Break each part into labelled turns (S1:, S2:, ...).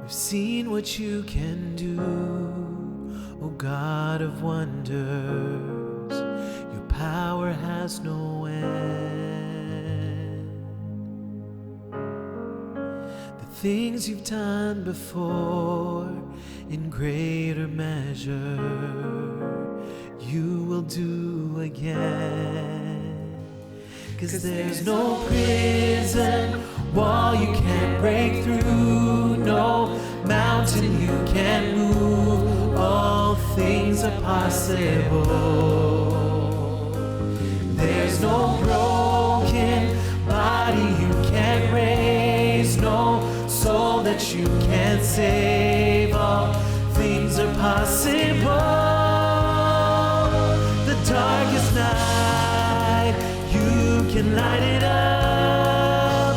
S1: We've seen what you can do, O God of wonders. Your power has no end. The things you've done before, in greater measure, you will do again. 'Cause there's no prison wall you can't break through, no mountain you can't move. All things are possible. There's no broken body you can't raise, no soul that you can't save. All things are possible. The darkest night, you can light it up.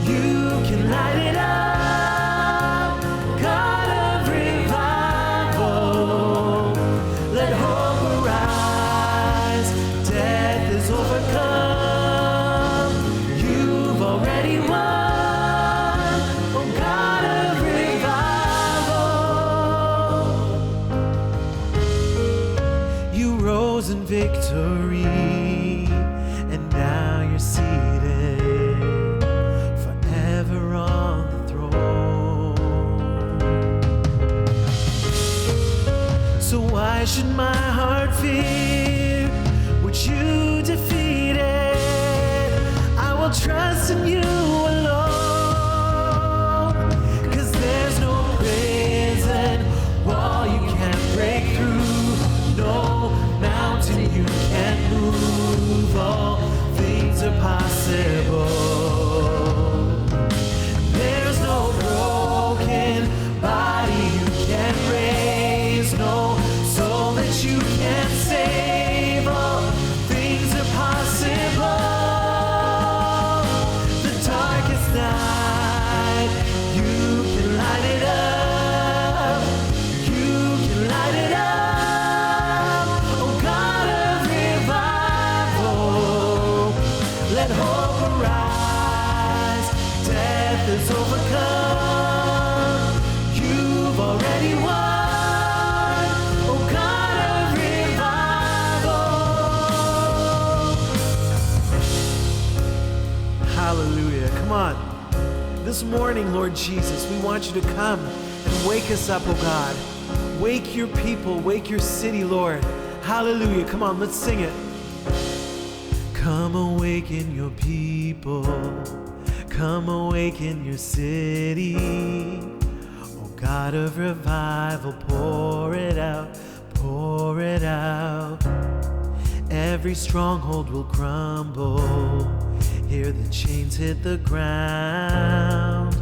S1: You can light it up. God of revival, let hope arise. Death is overcome. You've already won. Oh, God of revival. You rose in victory, and now you're seated forever on the throne. So why should my heart fear what you defeated? I will trust in you alone. 'Cause there's no prison wall you can't break through, no mountain you can't move. All things are possible. There's no broken body you can't raise, no soul that you can't save. All things are possible. The darkest night, you can light it up. You can light it up. Oh, God of revival, let hope arise. Death is overcome. You've already won. Oh, God of revival. Hallelujah. Come on. This morning, Lord Jesus, we want you to come and wake us up, oh God. Wake your people, wake your city, Lord. Hallelujah. Come on, let's sing it. Come awaken your people. Come awaken your city. Oh, God of revival, pour it out, pour it out. Every stronghold will crumble. Hear the chains hit the ground.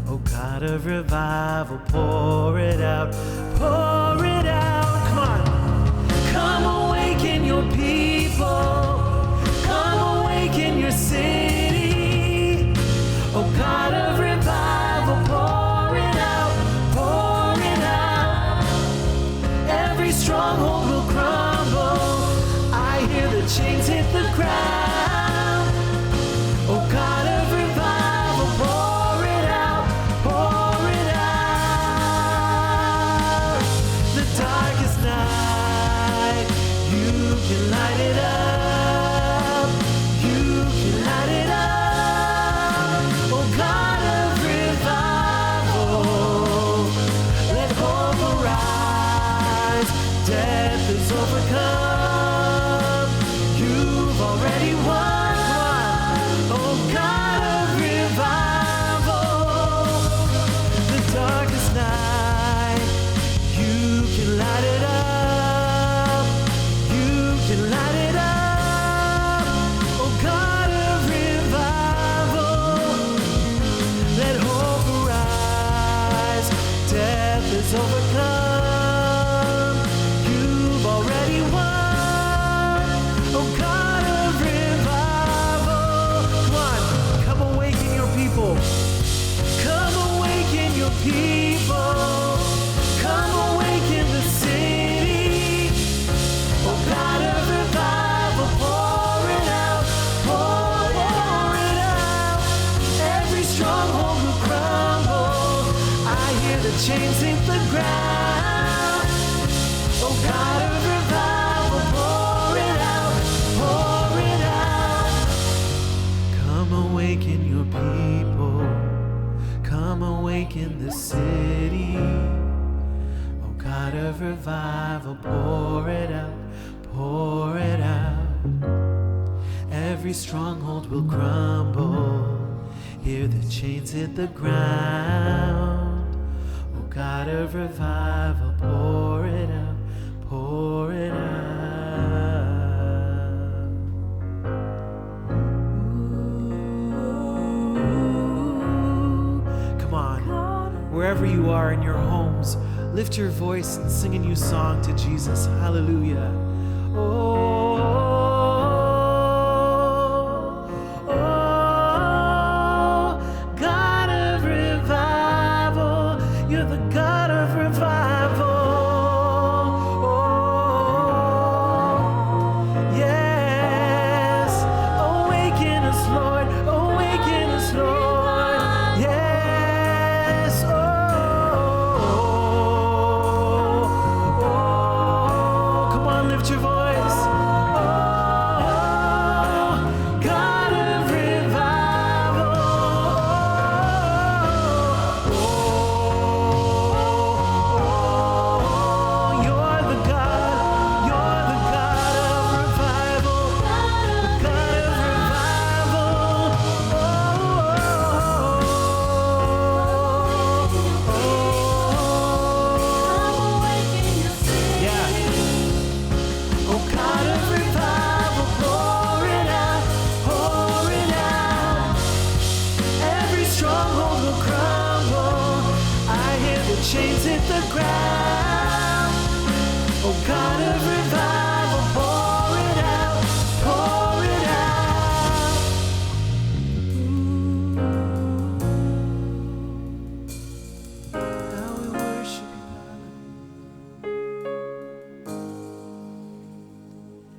S1: Oh, God of revival, pour it out, pour it out. Come on. Come awaken your people. Come awaken your city. Oh, God of revival, pour it out, pour it out. Every stronghold will crumble. I hear the chains hit the ground. Oh, God of revival, pour it out, pour it out. The darkest night, you can light it up. You can light it up. Oh, God of revival, let hope arise. Death is overcome. You've already won. Oh, God of revival, the darkest night, you can light it up. You can light it up. Oh, God of revival, let hope arise. Death is overcome. You've already won. Oh, God of revival. Come on, come awaken your people. Come awaken your people. Come awaken the city. Oh, God of revival, pour it out, pour it out. Every stronghold will crumble. I hear the chains hit the ground. Oh God of revival, pour it out, pour it out. Come awaken your people, come awaken the city. Oh God of revival, pour it out, pour it out. Every stronghold will crumble. Hear the chains hit the ground. Oh God of revival, pour it out, pour it out. Ooh. Come on, wherever you are in your homes, lift your voice and sing a new song to Jesus. Hallelujah. God of revival, you're the God of revival. Yes, awaken us, Lord, awaken us, Lord. Yes, come on, lift your voice. God of revival. You're the God of revival, the God of revival. Yeah. Oh God of revival, pour it out, pour it out. Every stronghold will crumble. I hear the chains hit the ground. Oh God of revival, pour it out, pour it out. Now we worship you, God.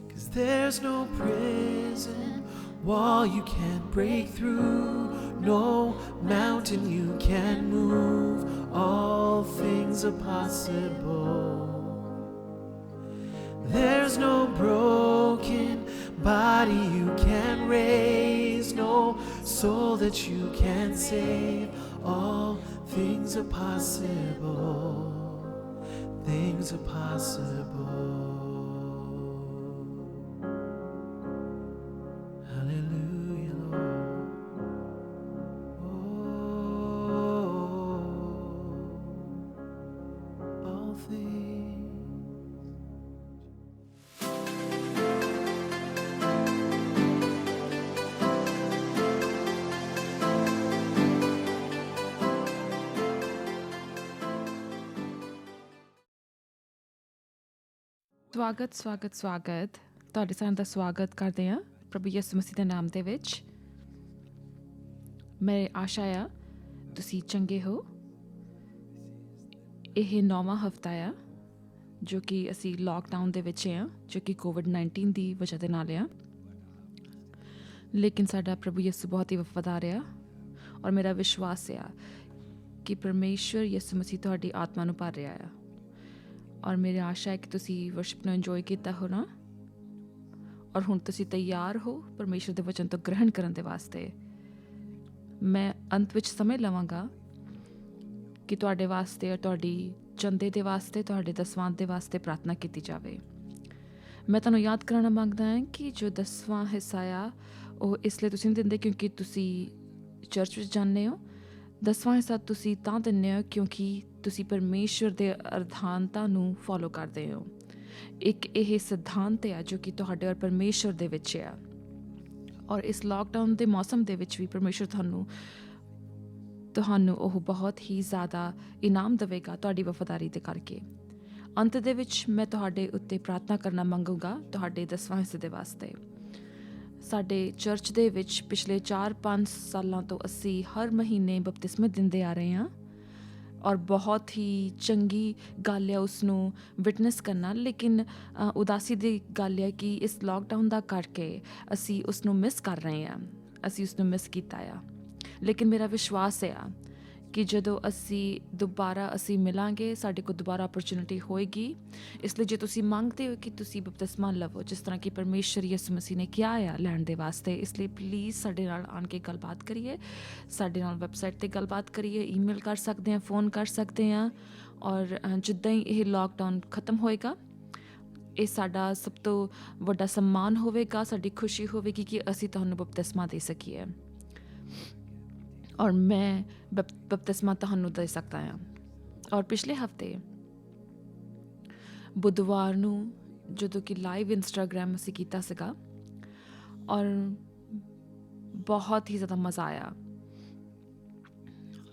S1: 'Cause there's no prison wall you can't break through, no mountain you can't move. All things are possible. There's no broken body you can't raise, no soul that you can't save. All things are possible. Things are possible. Hallelujah, Lord. All things.
S2: ਸਵਾਗਤ ਤੁਹਾਡੇ ਸਾਰਿਆਂ ਦਾ ਸਵਾਗਤ ਕਰਦੇ ਹਾਂ ਪ੍ਰਭੂ ਯਿਸੂ ਮਸੀਹ ਦੇ ਨਾਮ ਦੇ ਵਿੱਚ। ਮੇਰੇ ਆਸ਼ਾ ਆ ਤੁਸੀਂ ਚੰਗੇ ਹੋ। ਇਹ 9ਵਾਂ ਹਫਤਾ ਆ ਜੋ ਕਿ ਅਸੀਂ ਲਾਕਡਾਊਨ ਦੇ ਵਿੱਚ ਹਾਂ, ਜੋ ਕਿ ਕੋਵਿਡ-19 ਦੀ ਵਜ੍ਹਾ ਦੇ ਨਾਲ ਆ, ਲੇਕਿਨ ਸਾਡਾ ਪ੍ਰਭੂ ਯਿਸੂ ਬਹੁਤ ਹੀ ਵਫਾਦਾਰ ਆ ਔਰ ਮੇਰਾ ਵਿਸ਼ਵਾਸ ਆ ਕਿ ਪਰਮੇਸ਼ਵਰ ਯਿਸੂ ਮਸੀਹ ਤੁਹਾਡੀ ਆਤਮਾ ਨੂੰ ਭਰ ਰਿਹਾ ਆ। ਔਰ ਮੇਰੀ ਆਸ਼ਾ ਹੈ ਕਿ ਤੁਸੀਂ ਵਰਸ਼ਿਪ ਨੂੰ ਇੰਜੋਏ ਕੀਤਾ ਹੋਣਾ ਔਰ ਹੁਣ ਤੁਸੀਂ ਤਿਆਰ ਹੋ ਪਰਮੇਸ਼ਵਰ ਦੇ ਵਚਨ ਤੋਂ ਗ੍ਰਹਿਣ ਕਰਨ ਦੇ ਵਾਸਤੇ। ਮੈਂ ਅੰਤ ਵਿੱਚ ਸਮਝ ਲਵਾਂਗਾ ਕਿ ਤੁਹਾਡੇ ਵਾਸਤੇ ਔਰ ਤੁਹਾਡੀ ਚੰਦੇ ਦੇ ਵਾਸਤੇ, ਤੁਹਾਡੇ ਦਸਵਾਂ ਦੇ ਵਾਸਤੇ ਪ੍ਰਾਰਥਨਾ ਕੀਤੀ ਜਾਵੇ। ਮੈਂ ਤੁਹਾਨੂੰ ਯਾਦ ਕਰਾਉਣਾ ਮੰਗਦਾ ਹਾਂ ਕਿ ਜੋ 10ਵਾਂ ਹਿੱਸਾ ਆ ਉਹ ਇਸ ਲਈ ਤੁਸੀਂ ਨਹੀਂ ਦਿੰਦੇ ਕਿਉਂਕਿ ਤੁਸੀਂ ਚਰਚ ਵਿੱਚ ਜਾਂਦੇ ਹੋ। 10ਵਾਂ ਹਿੱਸਾ ਤੁਸੀਂ ਤਾਂ ਦਿੰਦੇ ਹੋ ਕਿਉਂਕਿ ਤੁਸੀਂ ਪਰਮੇਸ਼ਵਰ ਦੇ ਅਰਧਾਨਤਾ ਨੂੰ ਫੋਲੋ ਕਰਦੇ ਹੋ। ਇੱਕ ਇਹ ਸਿਧਾਂਤ ਆ ਜੋ ਕਿ ਤੁਹਾਡੇ ਔਰ ਪਰਮੇਸ਼ਵਰ ਦੇ ਵਿੱਚ ਆ। ਔਰ ਇਸ ਲਾਕਡਾਊਨ ਦੇ ਮੌਸਮ ਦੇ ਵਿੱਚ ਵੀ ਪਰਮੇਸ਼ਵਰ ਤੁਹਾਨੂੰ ਉਹ ਬਹੁਤ ਹੀ ਜ਼ਿਆਦਾ ਇਨਾਮ ਦੇਵੇਗਾ ਤੁਹਾਡੀ ਵਫਾਦਾਰੀ ਦੇ ਕਰਕੇ। ਅੰਤ ਦੇ ਵਿੱਚ ਮੈਂ ਤੁਹਾਡੇ ਉੱਤੇ ਪ੍ਰਾਰਥਨਾ ਕਰਨਾ ਮੰਗੂੰਗਾ ਤੁਹਾਡੇ 10ਵਾਂ ਹਿੱਸੇ ਦੇ ਵਾਸਤੇ। ਸਾਡੇ ਚਰਚ ਦੇ ਵਿੱਚ ਪਿਛਲੇ 4-5 ਸਾਲਾਂ ਤੋਂ ਅਸੀਂ ਹਰ ਮਹੀਨੇ ਬਪਤਿਸਮੇ ਦਿੰਦੇ ਆ ਰਹੇ ਹਾਂ ਔਰ ਬਹੁਤ ਹੀ ਚੰਗੀ ਗੱਲ ਹੈ ਉਸ ਨੂੰ ਵਿਟਨੈਸ ਕਰਨਾ। ਲੇਕਿਨ ਉਦਾਸੀ ਦੀ ਗੱਲ ਹੈ ਕਿ ਇਸ ਲਾਕਡਾਊਨ ਦਾ ਕਰਕੇ ਅਸੀਂ ਉਸ ਨੂੰ ਮਿਸ ਕਰ ਰਹੇ ਹਾਂ, ਅਸੀਂ ਉਸ ਨੂੰ ਮਿਸ ਕੀਤਾ ਆ। ਲੇਕਿਨ ਮੇਰਾ ਵਿਸ਼ਵਾਸ ਆ ਕਿ ਜਦੋਂ ਦੁਬਾਰਾ ਅਸੀਂ ਮਿਲਾਂਗੇ, ਸਾਡੇ ਕੋਲ ਦੁਬਾਰਾ ਅਪਰਚੁਨਿਟੀ ਹੋਏਗੀ। ਇਸ ਲਈ ਜੇ ਤੁਸੀਂ ਮੰਗਦੇ ਹੋ ਕਿ ਤੁਸੀਂ ਬਪਤਿਸਮਾ ਲਵੋ, ਜਿਸ ਤਰ੍ਹਾਂ ਕਿ ਪਰਮੇਸ਼ਰ ਯਿਸੂ ਮਸੀਹ ਨੇ ਕਿਹਾ ਆ ਲੈਣ ਦੇ ਵਾਸਤੇ, ਇਸ ਲਈ ਪਲੀਜ਼ ਸਾਡੇ ਨਾਲ ਆਣ ਕੇ ਗੱਲਬਾਤ ਕਰੀਏ, ਸਾਡੇ ਨਾਲ ਵੈਬਸਾਈਟ 'ਤੇ ਗੱਲਬਾਤ ਕਰੀਏ, ਈਮੇਲ ਕਰ ਸਕਦੇ ਹਾਂ, ਫੋਨ ਕਰ ਸਕਦੇ ਹਾਂ। ਔਰ ਜਿੱਦਾਂ ਹੀ ਇਹ ਲੋਕਡਾਊਨ ਖਤਮ ਹੋਏਗਾ, ਇਹ ਸਾਡਾ ਸਭ ਤੋਂ ਵੱਡਾ ਸਨਮਾਨ ਹੋਵੇਗਾ, ਸਾਡੀ ਖੁਸ਼ੀ ਹੋਵੇਗੀ ਕਿ ਅਸੀਂ ਤੁਹਾਨੂੰ ਬਪਤਿਸਮਾ ਦੇ ਸਕੀਏ। ਔਰ ਮੈਂ ਬਪਤਿਸਮਾ ਤੁਹਾਨੂੰ ਦੇ ਸਕਦਾ ਹਾਂ। ਔਰ ਪਿਛਲੇ ਹਫਤੇ ਬੁੱਧਵਾਰ ਨੂੰ ਜਦੋਂ ਕਿ ਲਾਈਵ ਇੰਸਟਾਗ੍ਰਾਮ ਅਸੀਂ ਕੀਤਾ ਸੀਗਾ, ਔਰ ਬਹੁਤ ਹੀ ਜ਼ਿਆਦਾ ਮਜ਼ਾ ਆਇਆ।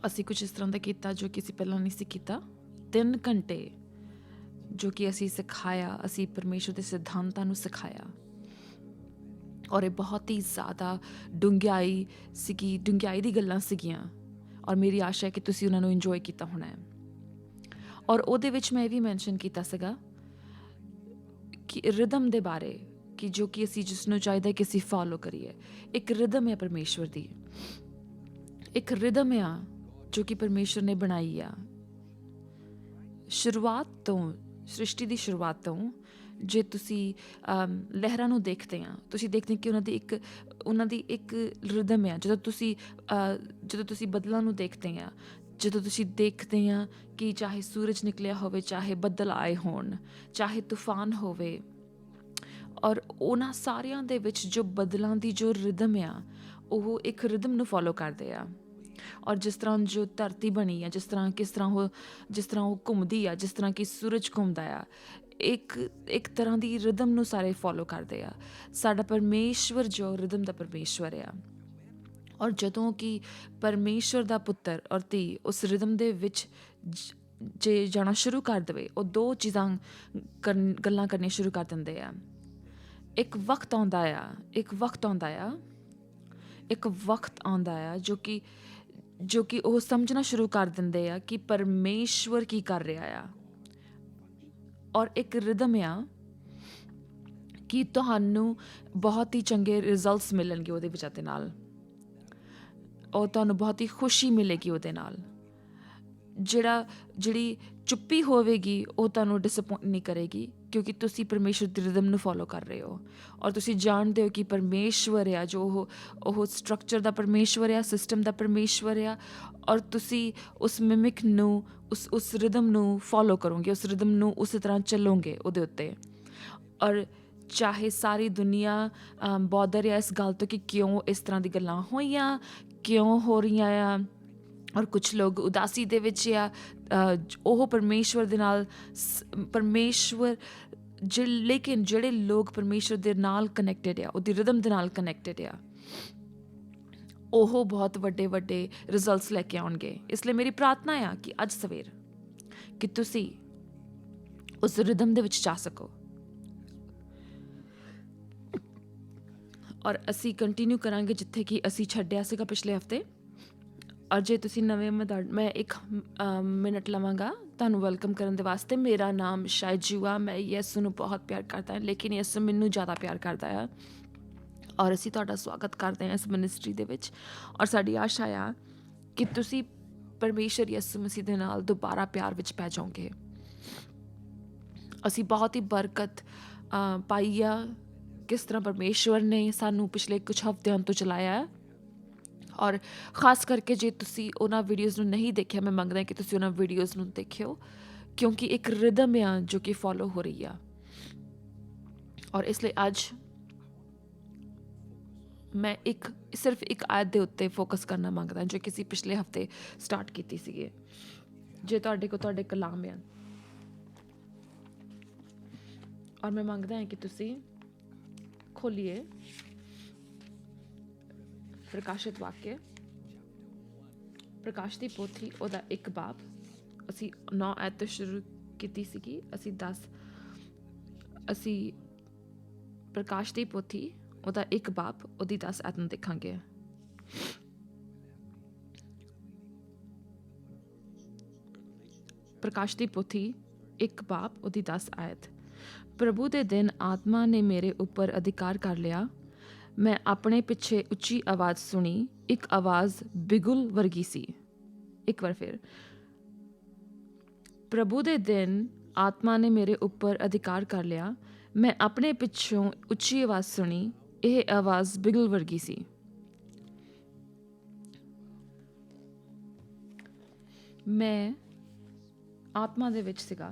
S2: ਅਸੀਂ ਕੁਝ ਇਸ ਤਰ੍ਹਾਂ ਦਾ ਕੀਤਾ ਜੋ ਕਿ ਅਸੀਂ ਪਹਿਲਾਂ ਨਹੀਂ ਸੀ ਕੀਤਾ। 3 ਘੰਟੇ ਜੋ ਕਿ ਅਸੀਂ ਸਿਖਾਇਆ, ਅਸੀਂ ਪਰਮੇਸ਼ਰ ਦੇ ਸਿਧਾਂਤਾਂ ਨੂੰ ਸਿਖਾਇਆ, ਔਰ ਇਹ ਬਹੁਤ ਹੀ ਜ਼ਿਆਦਾ ਡੂੰਘਾਈ ਦੀ ਗੱਲਾਂ ਸੀਗੀਆਂ। ਔਰ ਮੇਰੀ ਆਸ਼ਾ ਹੈ ਕਿ ਤੁਸੀਂ ਉਹਨਾਂ ਨੂੰ ਇੰਜੋਏ ਕੀਤਾ ਹੋਣਾ ਹੈ। ਔਰ ਉਹਦੇ ਵਿੱਚ ਮੈਂ ਇਹ ਵੀ ਮੈਂਸ਼ਨ ਕੀਤਾ ਸੀਗਾ ਕਿ ਰਿਦਮ ਦੇ ਬਾਰੇ, ਕਿ ਜੋ ਕਿ ਅਸੀਂ ਜਿਸ ਨੂੰ ਚਾਹੀਦਾ ਕਿ ਅਸੀਂ ਫੋਲੋ ਕਰੀਏ। ਇੱਕ ਰਿਦਮ ਹੈ ਪਰਮੇਸ਼ਵਰ ਦੀ, ਇੱਕ ਰਿਦਮ ਆ ਜੋ ਕਿ ਪਰਮੇਸ਼ਰ ਨੇ ਬਣਾਈ ਆ। ਸ਼ੁਰੂਆਤ ਤੋਂ, ਸ੍ਰਿਸ਼ਟੀ ਦੀ ਸ਼ੁਰੂਆਤ ਤੋਂ, ਜੇ ਤੁਸੀਂ ਲਹਿਰਾਂ ਨੂੰ ਦੇਖਦੇ ਆ, ਤੁਸੀਂ ਦੇਖਦੇ ਕਿ ਉਹਨਾਂ ਦੀ ਇੱਕ ਰਿਦਮ ਆ। ਜਦੋਂ ਤੁਸੀਂ ਬੱਦਲਾਂ ਨੂੰ ਦੇਖਦੇ ਆ, ਜਦੋਂ ਤੁਸੀਂ ਦੇਖਦੇ ਆ ਕਿ ਚਾਹੇ ਸੂਰਜ ਨਿਕਲਿਆ ਹੋਵੇ, ਚਾਹੇ ਬੱਦਲ ਆਏ ਹੋਣ, ਚਾਹੇ ਤੂਫਾਨ ਹੋਵੇ, ਔਰ ਉਹਨਾਂ ਸਾਰਿਆਂ ਦੇ ਵਿੱਚ ਜੋ ਬੱਦਲਾਂ ਦੀ ਜੋ ਰਿਦਮ ਆ, ਉਹ ਇੱਕ ਰਿਦਮ ਨੂੰ ਫੋਲੋ ਕਰਦੇ ਆ। ਔਰ ਜਿਸ ਤਰ੍ਹਾਂ ਜੋ ਧਰਤੀ ਬਣੀ ਆ, ਜਿਸ ਤਰ੍ਹਾਂ ਉਹ ਘੁੰਮਦੀ ਆ, ਜਿਸ ਤਰ੍ਹਾਂ ਕਿ ਸੂਰਜ ਘੁੰਮਦਾ ਆ, ਇੱਕ ਤਰ੍ਹਾਂ ਦੀ ਰਿਦਮ ਨੂੰ ਸਾਰੇ ਫੋਲੋ ਕਰਦੇ ਆ। ਸਾਡਾ ਪਰਮੇਸ਼ਵਰ ਜੋ ਰਿਦਮ ਦਾ ਪਰਮੇਸ਼ਵਰ ਆ, ਔਰ ਜਦੋਂ ਕਿ ਪਰਮੇਸ਼ਵਰ ਦਾ ਪੁੱਤਰ ਔਰ ਧੀ ਉਸ ਰਿਦਮ ਦੇ ਵਿੱਚ ਜੇ ਜਾਣਾ ਸ਼ੁਰੂ ਕਰ ਦੇਵੇ, ਉਹ 2 ਚੀਜ਼ਾਂ ਗੱਲਾਂ ਕਰਨੀਆਂ ਸ਼ੁਰੂ ਕਰ ਦਿੰਦੇ ਆ। ਇੱਕ ਵਕਤ ਆਉਂਦਾ ਆ ਜੋ ਕਿ ਉਹ ਸਮਝਣਾ ਸ਼ੁਰੂ ਕਰ ਦਿੰਦੇ ਆ ਕਿ ਪਰਮੇਸ਼ਵਰ ਕੀ ਕਰ ਰਿਹਾ ਆ। ਔਰ ਇੱਕ ਰਿਦਮ ਆ ਕਿ ਤੁਹਾਨੂੰ ਬਹੁਤ ਹੀ ਚੰਗੇ ਰਿਜ਼ਲਟਸ ਮਿਲਣਗੇ ਉਹਦੇ ਵਿੱਚ, ਅਤੇ ਨਾਲ ਉਹ ਤੁਹਾਨੂੰ ਬਹੁਤ ਹੀ ਖੁਸ਼ੀ ਮਿਲੇਗੀ ਉਹਦੇ ਨਾਲ। ਜਿਹੜੀ ਚੁੱਪੀ ਹੋਵੇਗੀ ਉਹ ਤੁਹਾਨੂੰ ਡਿਸਅਪੋਇੰਟ ਨਹੀਂ ਕਰੇਗੀ, ਕਿਉਂਕਿ ਤੁਸੀਂ ਪਰਮੇਸ਼ਵਰ ਦੀ ਰਿਦਮ ਨੂੰ ਫੋਲੋ ਕਰ ਰਹੇ ਹੋ। ਔਰ ਤੁਸੀਂ ਜਾਣਦੇ ਹੋ ਕਿ ਪਰਮੇਸ਼ਵਰ ਆ ਜੋ ਉਹ ਸਟਰਕਚਰ ਦਾ ਪਰਮੇਸ਼ਵਰ ਆ, ਸਿਸਟਮ ਦਾ ਪਰਮੇਸ਼ਵਰ ਆ, ਔਰ ਤੁਸੀਂ ਉਸ ਮਿਮਿਕ ਨੂੰ, ਉਸ ਰਿਦਮ ਨੂੰ ਫੋਲੋ ਕਰੋਗੇ, ਉਸ ਰਿਦਮ ਨੂੰ ਉਸੇ ਤਰ੍ਹਾਂ ਚੱਲੋਗੇ ਉਹਦੇ ਉੱਤੇ। ਔਰ ਚਾਹੇ ਸਾਰੀ ਦੁਨੀਆ ਬੋਦਰ ਆ ਇਸ ਗੱਲ ਤੋਂ ਕਿ ਕਿਉਂ ਇਸ ਤਰ੍ਹਾਂ ਦੀ ਗੱਲਾਂ ਹੋਈਆਂ, ਕਿਉਂ ਹੋ ਰਹੀਆਂ ਆ, ਔਰ ਕੁਛ ਲੋਕ ਉਦਾਸੀ ਦੇ ਵਿੱਚ ਆ, ਉਹ ਪਰਮੇਸ਼ਵਰ ਦੇ ਨਾਲ ਲੇਕਿਨ ਜਿਹੜੇ ਲੋਕ ਪਰਮੇਸ਼ਵਰ ਦੇ ਨਾਲ ਕਨੈਕਟਡ ਆ, ਉਹਦੀ ਰਿਦਮ ਦੇ ਨਾਲ ਕਨੈਕਟਡ ਆ, ਉਹ ਬਹੁਤ ਵੱਡੇ ਰਿਜ਼ਲਟਸ ਲੈ ਕੇ ਆਉਣਗੇ। ਇਸ ਲਈ ਮੇਰੀ ਪ੍ਰਾਰਥਨਾ ਆ ਕਿ ਅੱਜ ਸਵੇਰ ਕਿ ਤੁਸੀਂ ਉਸ ਰਿਦਮ ਦੇ ਵਿੱਚ ਜਾ ਸਕੋ। ਔਰ ਅਸੀਂ ਕੰਟੀਨਿਊ ਕਰਾਂਗੇ ਜਿੱਥੇ ਕਿ ਅਸੀਂ ਛੱਡਿਆ ਸੀਗਾ ਪਿਛਲੇ ਹਫਤੇ। ਔਰ ਜੇ ਤੁਸੀਂ ਨਵੇਂ, ਮੈਂ 1 ਮਿੰਟ ਲਵਾਂਗਾ ਤੁਹਾਨੂੰ ਵੈਲਕਮ ਕਰਨ ਦੇ ਵਾਸਤੇ। ਮੇਰਾ ਨਾਮ ਸ਼ਾਇਜੂ ਆ, ਮੈਂ ਯਿਸੂ ਨੂੰ ਬਹੁਤ ਪਿਆਰ ਕਰਦਾ ਹਾਂ, ਲੇਕਿਨ ਯਿਸੂ ਮੈਨੂੰ ਜ਼ਿਆਦਾ ਪਿਆਰ ਕਰਦਾ ਆ। ਔਰ ਅਸੀਂ ਤੁਹਾਡਾ ਸਵਾਗਤ ਕਰਦੇ ਹਾਂ ਇਸ ਮਿਨਿਸਟਰੀ ਦੇ ਵਿੱਚ। ਔਰ ਸਾਡੀ ਆਸ਼ਾ ਆ ਕਿ ਤੁਸੀਂ ਪਰਮੇਸ਼ਰ ਯਿਸੂ ਮਸੀਹ ਦੇ ਨਾਲ ਦੁਬਾਰਾ ਪਿਆਰ ਵਿੱਚ ਪੈ ਜਾਓਗੇ। ਅਸੀਂ ਬਹੁਤ ਹੀ ਬਰਕਤ ਪਾਈ ਆ, ਕਿਸ ਤਰ੍ਹਾਂ ਪਰਮੇਸ਼ਵਰ ਨੇ ਸਾਨੂੰ ਪਿਛਲੇ ਕੁਝ ਹਫ਼ਤਿਆਂ ਤੋਂ ਚਲਾਇਆ। ਔਰ ਖਾਸ ਕਰਕੇ ਜੇ ਤੁਸੀਂ ਉਹਨਾਂ ਵੀਡੀਓਜ਼ ਨੂੰ ਨਹੀਂ ਦੇਖਿਆ, ਮੈਂ ਮੰਗਦਾ ਕਿ ਤੁਸੀਂ ਉਹਨਾਂ ਵੀਡੀਓਜ਼ ਨੂੰ ਦੇਖਿਓ, ਕਿਉਂਕਿ ਇੱਕ ਰਿਦਮ ਆ ਜੋ ਕਿ ਫੋਲੋ ਹੋ ਰਹੀ ਆ। ਔਰ ਇਸ ਲਈ ਅੱਜ ਮੈਂ ਸਿਰਫ ਇੱਕ ਆਇਤ ਦੇ ਉੱਤੇ ਫੋਕਸ ਕਰਨਾ ਮੰਗਦਾ, ਜੋ ਕਿ ਅਸੀਂ ਪਿਛਲੇ ਹਫ਼ਤੇ ਸਟਾਰਟ ਕੀਤੀ ਸੀਗੀ। ਜੇ ਤੁਹਾਡੇ ਕਲਾਮ ਆ, ਔਰ ਮੈਂ ਮੰਗਦਾ ਹਾਂ ਕਿ ਤੁਸੀਂ ਖੋਲੀਏ ਪ੍ਰਕਾਸ਼ਿਤ ਵਾਕਿਆ, ਪ੍ਰਕਾਸ਼ ਦੀ ਪੋਥੀ, ਉਹਦਾ 1 ਬਾਬ। ਅਸੀਂ 9 ਆਇਤ ਤੋਂ ਸ਼ੁਰੂ ਕੀਤੀ ਸੀਗੀ। ਅਸੀਂ ਪ੍ਰਕਾਸ਼ ਦੀ ਪੋਥੀ, ਉਹਦਾ 1 ਬਾਬ, ਉਹਦੀ 10 ਆਇਤ ਨੂੰ ਦੇਖਾਂਗੇ। ਪ੍ਰਕਾਸ਼ ਦੀ ਪੋਥੀ 1 ਬਾਬ, ਉਹਦੀ 10 ਆਇਤ। ਪ੍ਰਭੂ ਦੇ ਦਿਨ ਆਤਮਾ ਨੇ ਮੇਰੇ ਉੱਪਰ ਅਧਿਕਾਰ ਕਰ ਲਿਆ। ਮੈਂ ਆਪਣੇ ਪਿੱਛੇ ਉੱਚੀ ਆਵਾਜ਼ ਸੁਣੀ। ਇੱਕ ਆਵਾਜ਼ ਬਿਗੁਲ ਵਰਗੀ ਸੀ। ਇੱਕ ਵਾਰ ਫਿਰ। ਪ੍ਰਭੂ ਦੇ ਦਿਨ ਆਤਮਾ ਨੇ ਮੇਰੇ ਉੱਪਰ ਅਧਿਕਾਰ ਕਰ ਲਿਆ। ਮੈਂ ਆਪਣੇ ਪਿੱਛੋਂ ਉੱਚੀ ਆਵਾਜ਼ ਸੁਣੀ। ਇਹ ਆਵਾਜ਼ ਬਿਗਲ ਵਰਗੀ ਸੀ। ਮੈਂ ਆਤਮਾ ਦੇ ਵਿੱਚ ਸੀਗਾ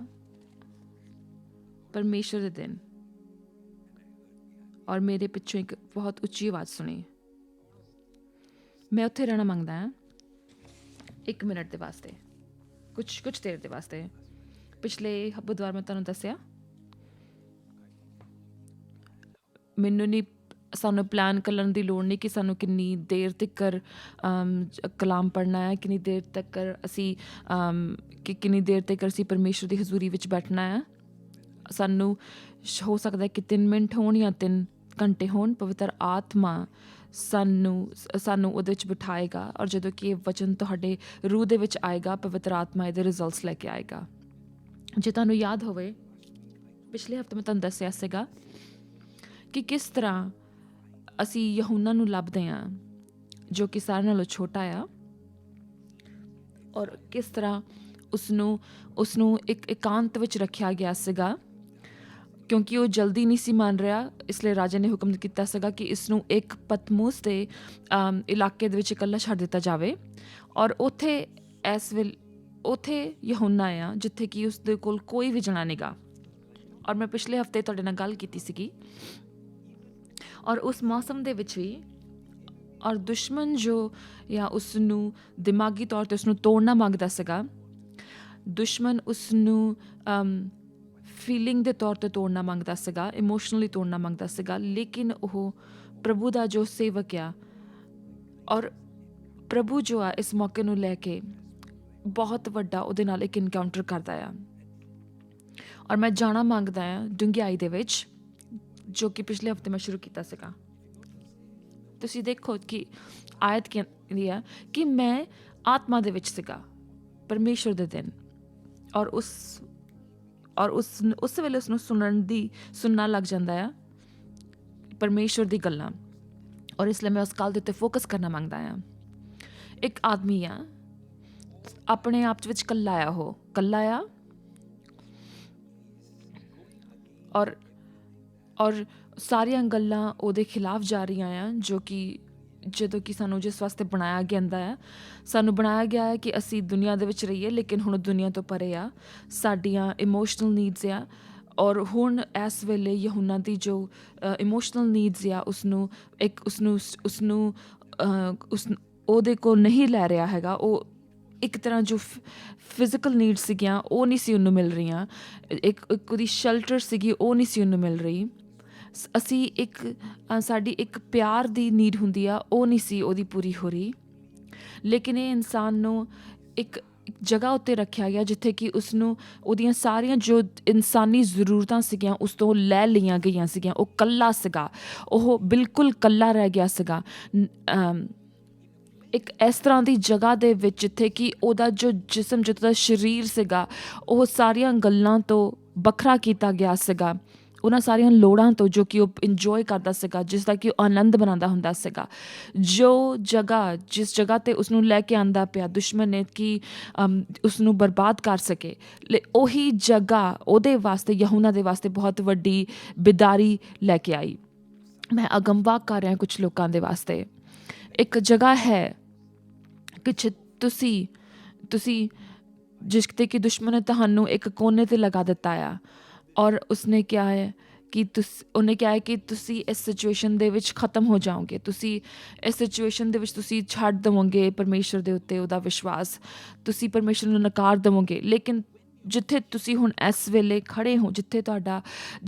S2: ਪਰਮੇਸ਼ਰ ਦੇ ਦਿਨ, ਔਰ ਮੇਰੇ ਪਿੱਛੋਂ ਇੱਕ ਬਹੁਤ ਉੱਚੀ ਆਵਾਜ਼ ਸੁਣੀ। ਮੈਂ ਉੱਥੇ ਰਹਿਣਾ ਮੰਗਦਾ ਹਾਂ 1 ਮਿੰਟ ਦੇ ਵਾਸਤੇ, ਕੁਛ ਦੇਰ ਦੇ ਵਾਸਤੇ। ਪਿਛਲੇ ਬੁੱਧਵਾਰ ਮੈਂ ਤੁਹਾਨੂੰ ਦੱਸਿਆ, ਮੈਨੂੰ ਨਹੀਂ, ਸਾਨੂੰ ਪਲਾਨ ਕਰਨ ਦੀ ਲੋੜ ਨਹੀਂ ਕਿ ਸਾਨੂੰ ਕਿੰਨੀ ਦੇਰ ਤੱਕ ਕਲਾਮ ਪੜ੍ਹਨਾ ਹੈ, ਕਿੰਨੀ ਦੇਰ ਤੱਕ ਅਸੀਂ ਕਿੰਨੀ ਦੇਰ ਤੱਕ ਅਸੀਂ ਪਰਮੇਸ਼ਰ ਦੀ ਹਜ਼ੂਰੀ ਵਿੱਚ ਬੈਠਣਾ ਹੈ। ਸਾਨੂੰ ਹੋ ਸਕਦਾ ਕਿ 3 ਮਿੰਟ ਹੋਣ ਜਾਂ 3 ਘੰਟੇ ਹੋਣ। ਪਵਿੱਤਰ ਆਤਮਾ ਸਾਨੂੰ ਉਹਦੇ ਵਿੱਚ ਬਿਠਾਏਗਾ, ਔਰ ਜਦੋਂ ਕਿ ਇਹ ਵਚਨ ਤੁਹਾਡੇ ਰੂਹ ਦੇ ਵਿੱਚ ਆਏਗਾ, ਪਵਿੱਤਰ ਆਤਮਾ ਇਹਦੇ ਰਿਜ਼ਲਟਸ ਲੈ ਕੇ ਆਏਗਾ। ਜੇ ਤੁਹਾਨੂੰ ਯਾਦ ਹੋਵੇ, ਪਿਛਲੇ ਹਫ਼ਤੇ ਮੈਂ ਤੁਹਾਨੂੰ ਦੱਸਿਆ ਸੀਗਾ ਕਿ ਕਿਸ ਤਰ੍ਹਾਂ ਅਸੀਂ ਯਹੂਨਾ ਨੂੰ ਲੱਭਦੇ ਹਾਂ, ਜੋ ਕਿ ਸਾਰਿਆਂ ਨਾਲੋਂ ਛੋਟਾ ਆ, ਔਰ ਕਿਸ ਤਰ੍ਹਾਂ ਉਸਨੂੰ ਇੱਕ ਇਕਾਂਤ ਵਿੱਚ ਰੱਖਿਆ ਗਿਆ ਸੀਗਾ, ਕਿਉਂਕਿ ਉਹ ਜਲਦੀ ਨਹੀਂ ਸੀ ਮੰਨ ਰਿਹਾ। ਇਸ ਲਈ ਰਾਜਾ ਨੇ ਹੁਕਮ ਕੀਤਾ ਸੀਗਾ ਕਿ ਇਸ ਨੂੰ ਇੱਕ ਪਤਮੂਸ ਦੇ ਇਲਾਕੇ ਦੇ ਵਿੱਚ ਇਕੱਲਾ ਛੱਡ ਦਿੱਤਾ ਜਾਵੇ, ਔਰ ਉੱਥੇ ਯਹੂਨਾ ਆ ਜਿੱਥੇ ਕਿ ਉਸ ਦੇ ਕੋਲ ਕੋਈ ਵੀ ਜਣਾ ਨੀਗਾ। ਔਰ ਮੈਂ ਪਿਛਲੇ ਹਫ਼ਤੇ ਤੁਹਾਡੇ ਨਾਲ ਗੱਲ ਕੀਤੀ ਸੀਗੀ, ਔਰ ਉਸ ਮੌਸਮ ਦੇ ਵਿੱਚ ਵੀ, ਔਰ ਦੁਸ਼ਮਣ ਜੋ ਜਾਂ ਉਸਨੂੰ ਦਿਮਾਗੀ ਤੌਰ 'ਤੇ ਉਸਨੂੰ ਤੋੜਨਾ ਮੰਗਦਾ ਸੀਗਾ, ਦੁਸ਼ਮਣ ਉਸਨੂੰ ਫੀਲਿੰਗ ਦੇ ਤੌਰ 'ਤੇ ਤੋੜਨਾ ਮੰਗਦਾ ਸੀਗਾ, ਇਮੋਸ਼ਨਲੀ ਤੋੜਨਾ ਮੰਗਦਾ ਸੀਗਾ, ਲੇਕਿਨ ਉਹ ਪ੍ਰਭੂ ਦਾ ਜੋ ਸੇਵਕ ਆ, ਔਰ ਪ੍ਰਭੂ ਜੋ ਆ ਇਸ ਮੌਕੇ ਨੂੰ ਲੈ ਕੇ ਬਹੁਤ ਵੱਡਾ ਉਹਦੇ ਨਾਲ ਇੱਕ ਇਨਕਾਊਂਟਰ ਕਰਦਾ ਆ। ਔਰ ਮੈਂ ਜਾਣਾ ਮੰਗਦਾ ਆ ਡੂੰਘਾਈ ਦੇ ਵਿੱਚ, ਜੋ ਕਿ ਪਿਛਲੇ ਹਫ਼ਤੇ ਮੈਂ ਸ਼ੁਰੂ ਕੀਤਾ ਸੀਗਾ। ਤੁਸੀਂ ਦੇਖੋ ਕਿ ਆਇਤ ਕਹਿੰਦੀ ਆ ਕਿ ਮੈਂ ਆਤਮਾ ਦੇ ਵਿੱਚ ਸੀਗਾ ਪਰਮੇਸ਼ਰ ਦੇ ਦਿਨ, ਔਰ ਉਸ ਵੇਲੇ ਉਸਨੂੰ ਸੁਣਨਾ ਲੱਗ ਜਾਂਦਾ ਆ ਪਰਮੇਸ਼ਰ ਦੀ ਗੱਲਾਂ, ਔਰ ਇਸ ਲਈ ਮੈਂ ਉਸ ਗੱਲ ਦੇ ਉੱਤੇ ਫੋਕਸ ਕਰਨਾ ਮੰਗਦਾ ਆ। ਇੱਕ ਆਦਮੀ ਆ, ਆਪਣੇ ਆਪ ਵਿੱਚ ਕੱਲਾ ਆ, ਉਹ ਕੱਲਾ ਆ, ਔਰ ਸਾਰੀਆਂ ਗੱਲਾਂ ਉਹਦੇ ਖਿਲਾਫ ਜਾ ਰਹੀਆਂ ਆ, ਜਦੋਂ ਕਿ ਸਾਨੂੰ ਜਿਸ ਵਾਸਤੇ ਬਣਾਇਆ ਗਿਆ ਆ। ਸਾਨੂੰ ਬਣਾਇਆ ਗਿਆ ਹੈ ਕਿ ਅਸੀਂ ਦੁਨੀਆ ਦੇ ਵਿੱਚ ਰਹੀਏ, ਲੇਕਿਨ ਹੁਣ ਦੁਨੀਆ ਤੋਂ ਪਰੇ ਆ। ਸਾਡੀਆਂ ਇਮੋਸ਼ਨਲ ਨੀਡਸ ਆ, ਔਰ ਹੁਣ ਇਸ ਵੇਲੇ ਯਹੂਨਾ ਦੀ ਜੋ ਇਮੋਸ਼ਨਲ ਨੀਡਸ ਆ ਉਸਨੂੰ ਉਹਦੇ ਕੋਲ ਨਹੀਂ ਲੈ ਰਿਹਾ ਹੈਗਾ। ਉਹ ਇੱਕ ਤਰ੍ਹਾਂ ਜੋ ਫਿਜ਼ੀਕਲ ਨੀਡਸ ਸੀਗੀਆਂ ਉਹ ਨਹੀਂ ਸੀ ਉਹਨੂੰ ਮਿਲ ਰਹੀਆਂ, ਇੱਕ ਉਹਦੀ ਸ਼ੈਲਟਰ ਸੀਗੀ ਉਹ ਨਹੀਂ ਸੀ ਉਹਨੂੰ ਮਿਲ ਰਹੀ। ਸਾਡੀ ਇੱਕ ਪਿਆਰ ਦੀ ਨੀਡ ਹੁੰਦੀ ਆ, ਉਹ ਨਹੀਂ ਸੀ ਉਹਦੀ ਪੂਰੀ ਹੋ ਰਹੀ। ਲੇਕਿਨ ਇਹ ਇਨਸਾਨ ਨੂੰ ਇੱਕ ਜਗ੍ਹਾ ਉੱਤੇ ਰੱਖਿਆ ਗਿਆ ਜਿੱਥੇ ਕਿ ਉਸਨੂੰ ਉਹਦੀਆਂ ਸਾਰੀਆਂ ਜੋ ਇਨਸਾਨੀ ਜ਼ਰੂਰਤਾਂ ਸੀਗੀਆਂ ਉਸ ਤੋਂ ਲੈ ਲਈਆਂ ਗਈਆਂ ਸੀਗੀਆਂ। ਉਹ ਇਕੱਲਾ ਸੀਗਾ, ਉਹ ਬਿਲਕੁਲ ਇਕੱਲਾ ਰਹਿ ਗਿਆ ਸੀਗਾ ਇੱਕ ਇਸ ਤਰ੍ਹਾਂ ਦੀ ਜਗ੍ਹਾ ਦੇ ਵਿੱਚ ਜਿੱਥੇ ਕਿ ਉਹਦਾ ਜੋ ਜਿਸਮ, ਜਿਹਦਾ ਸਰੀਰ ਸੀਗਾ, ਉਹ ਸਾਰੀਆਂ ਗੱਲਾਂ ਤੋਂ ਵੱਖਰਾ ਕੀਤਾ ਗਿਆ ਸੀਗਾ, ਉਹਨਾਂ ਸਾਰੀਆਂ ਲੋੜਾਂ ਤੋਂ ਜੋ ਕਿ ਉਹ ਇੰਜੋਏ ਕਰਦਾ ਸੀਗਾ, ਜਿਸ ਦਾ ਕਿ ਉਹ ਆਨੰਦ ਮਨਾਉਂਦਾ ਹੁੰਦਾ ਸੀਗਾ। ਜਿਸ ਜਗ੍ਹਾ 'ਤੇ ਉਸਨੂੰ ਲੈ ਕੇ ਆਉਂਦਾ ਪਿਆ ਦੁਸ਼ਮਣ ਨੇ ਕਿ ਉਸਨੂੰ ਬਰਬਾਦ ਕਰ ਸਕੇ, ਉਹੀ ਜਗ੍ਹਾ ਉਹਦੇ ਵਾਸਤੇ, ਯਹੂਨਾ ਦੇ ਵਾਸਤੇ ਬਹੁਤ ਵੱਡੀ ਬਿਦਾਰੀ ਲੈ ਕੇ ਆਈ। ਮੈਂ ਅਗੰਵਾਕ ਕਰ ਰਿਹਾ ਕੁਛ ਲੋਕਾਂ ਦੇ ਵਾਸਤੇ। ਇੱਕ ਜਗ੍ਹਾ ਹੈ ਕਿ ਤੁਸੀਂ ਜਿਸ 'ਤੇ ਕਿ ਦੁਸ਼ਮਣ ਨੇ ਤੁਹਾਨੂੰ ਇੱਕ ਕੋਨੇ 'ਤੇ ਲਗਾ ਦਿੱਤਾ ਆ, ਔਰ ਉਸਨੇ ਕਿਹਾ ਹੈ ਕਿ ਤੁਸੀਂ ਇਸ ਸਿਚੁਏਸ਼ਨ ਦੇ ਵਿੱਚ ਖ਼ਤਮ ਹੋ ਜਾਓਗੇ। ਤੁਸੀਂ ਇਸ ਸਿਚੁਏਸ਼ਨ ਦੇ ਵਿੱਚ ਤੁਸੀਂ ਛੱਡ ਦੇਵੋਗੇ ਪਰਮੇਸ਼ਰ ਦੇ ਉੱਤੇ ਉਹਦਾ ਵਿਸ਼ਵਾਸ, ਤੁਸੀਂ ਪਰਮੇਸ਼ਰ ਨੂੰ ਨਕਾਰ ਦੇਵੋਗੇ। ਲੇਕਿਨ ਜਿੱਥੇ ਤੁਸੀਂ ਹੁਣ ਇਸ ਵੇਲੇ ਖੜੇ ਹੋ, ਜਿੱਥੇ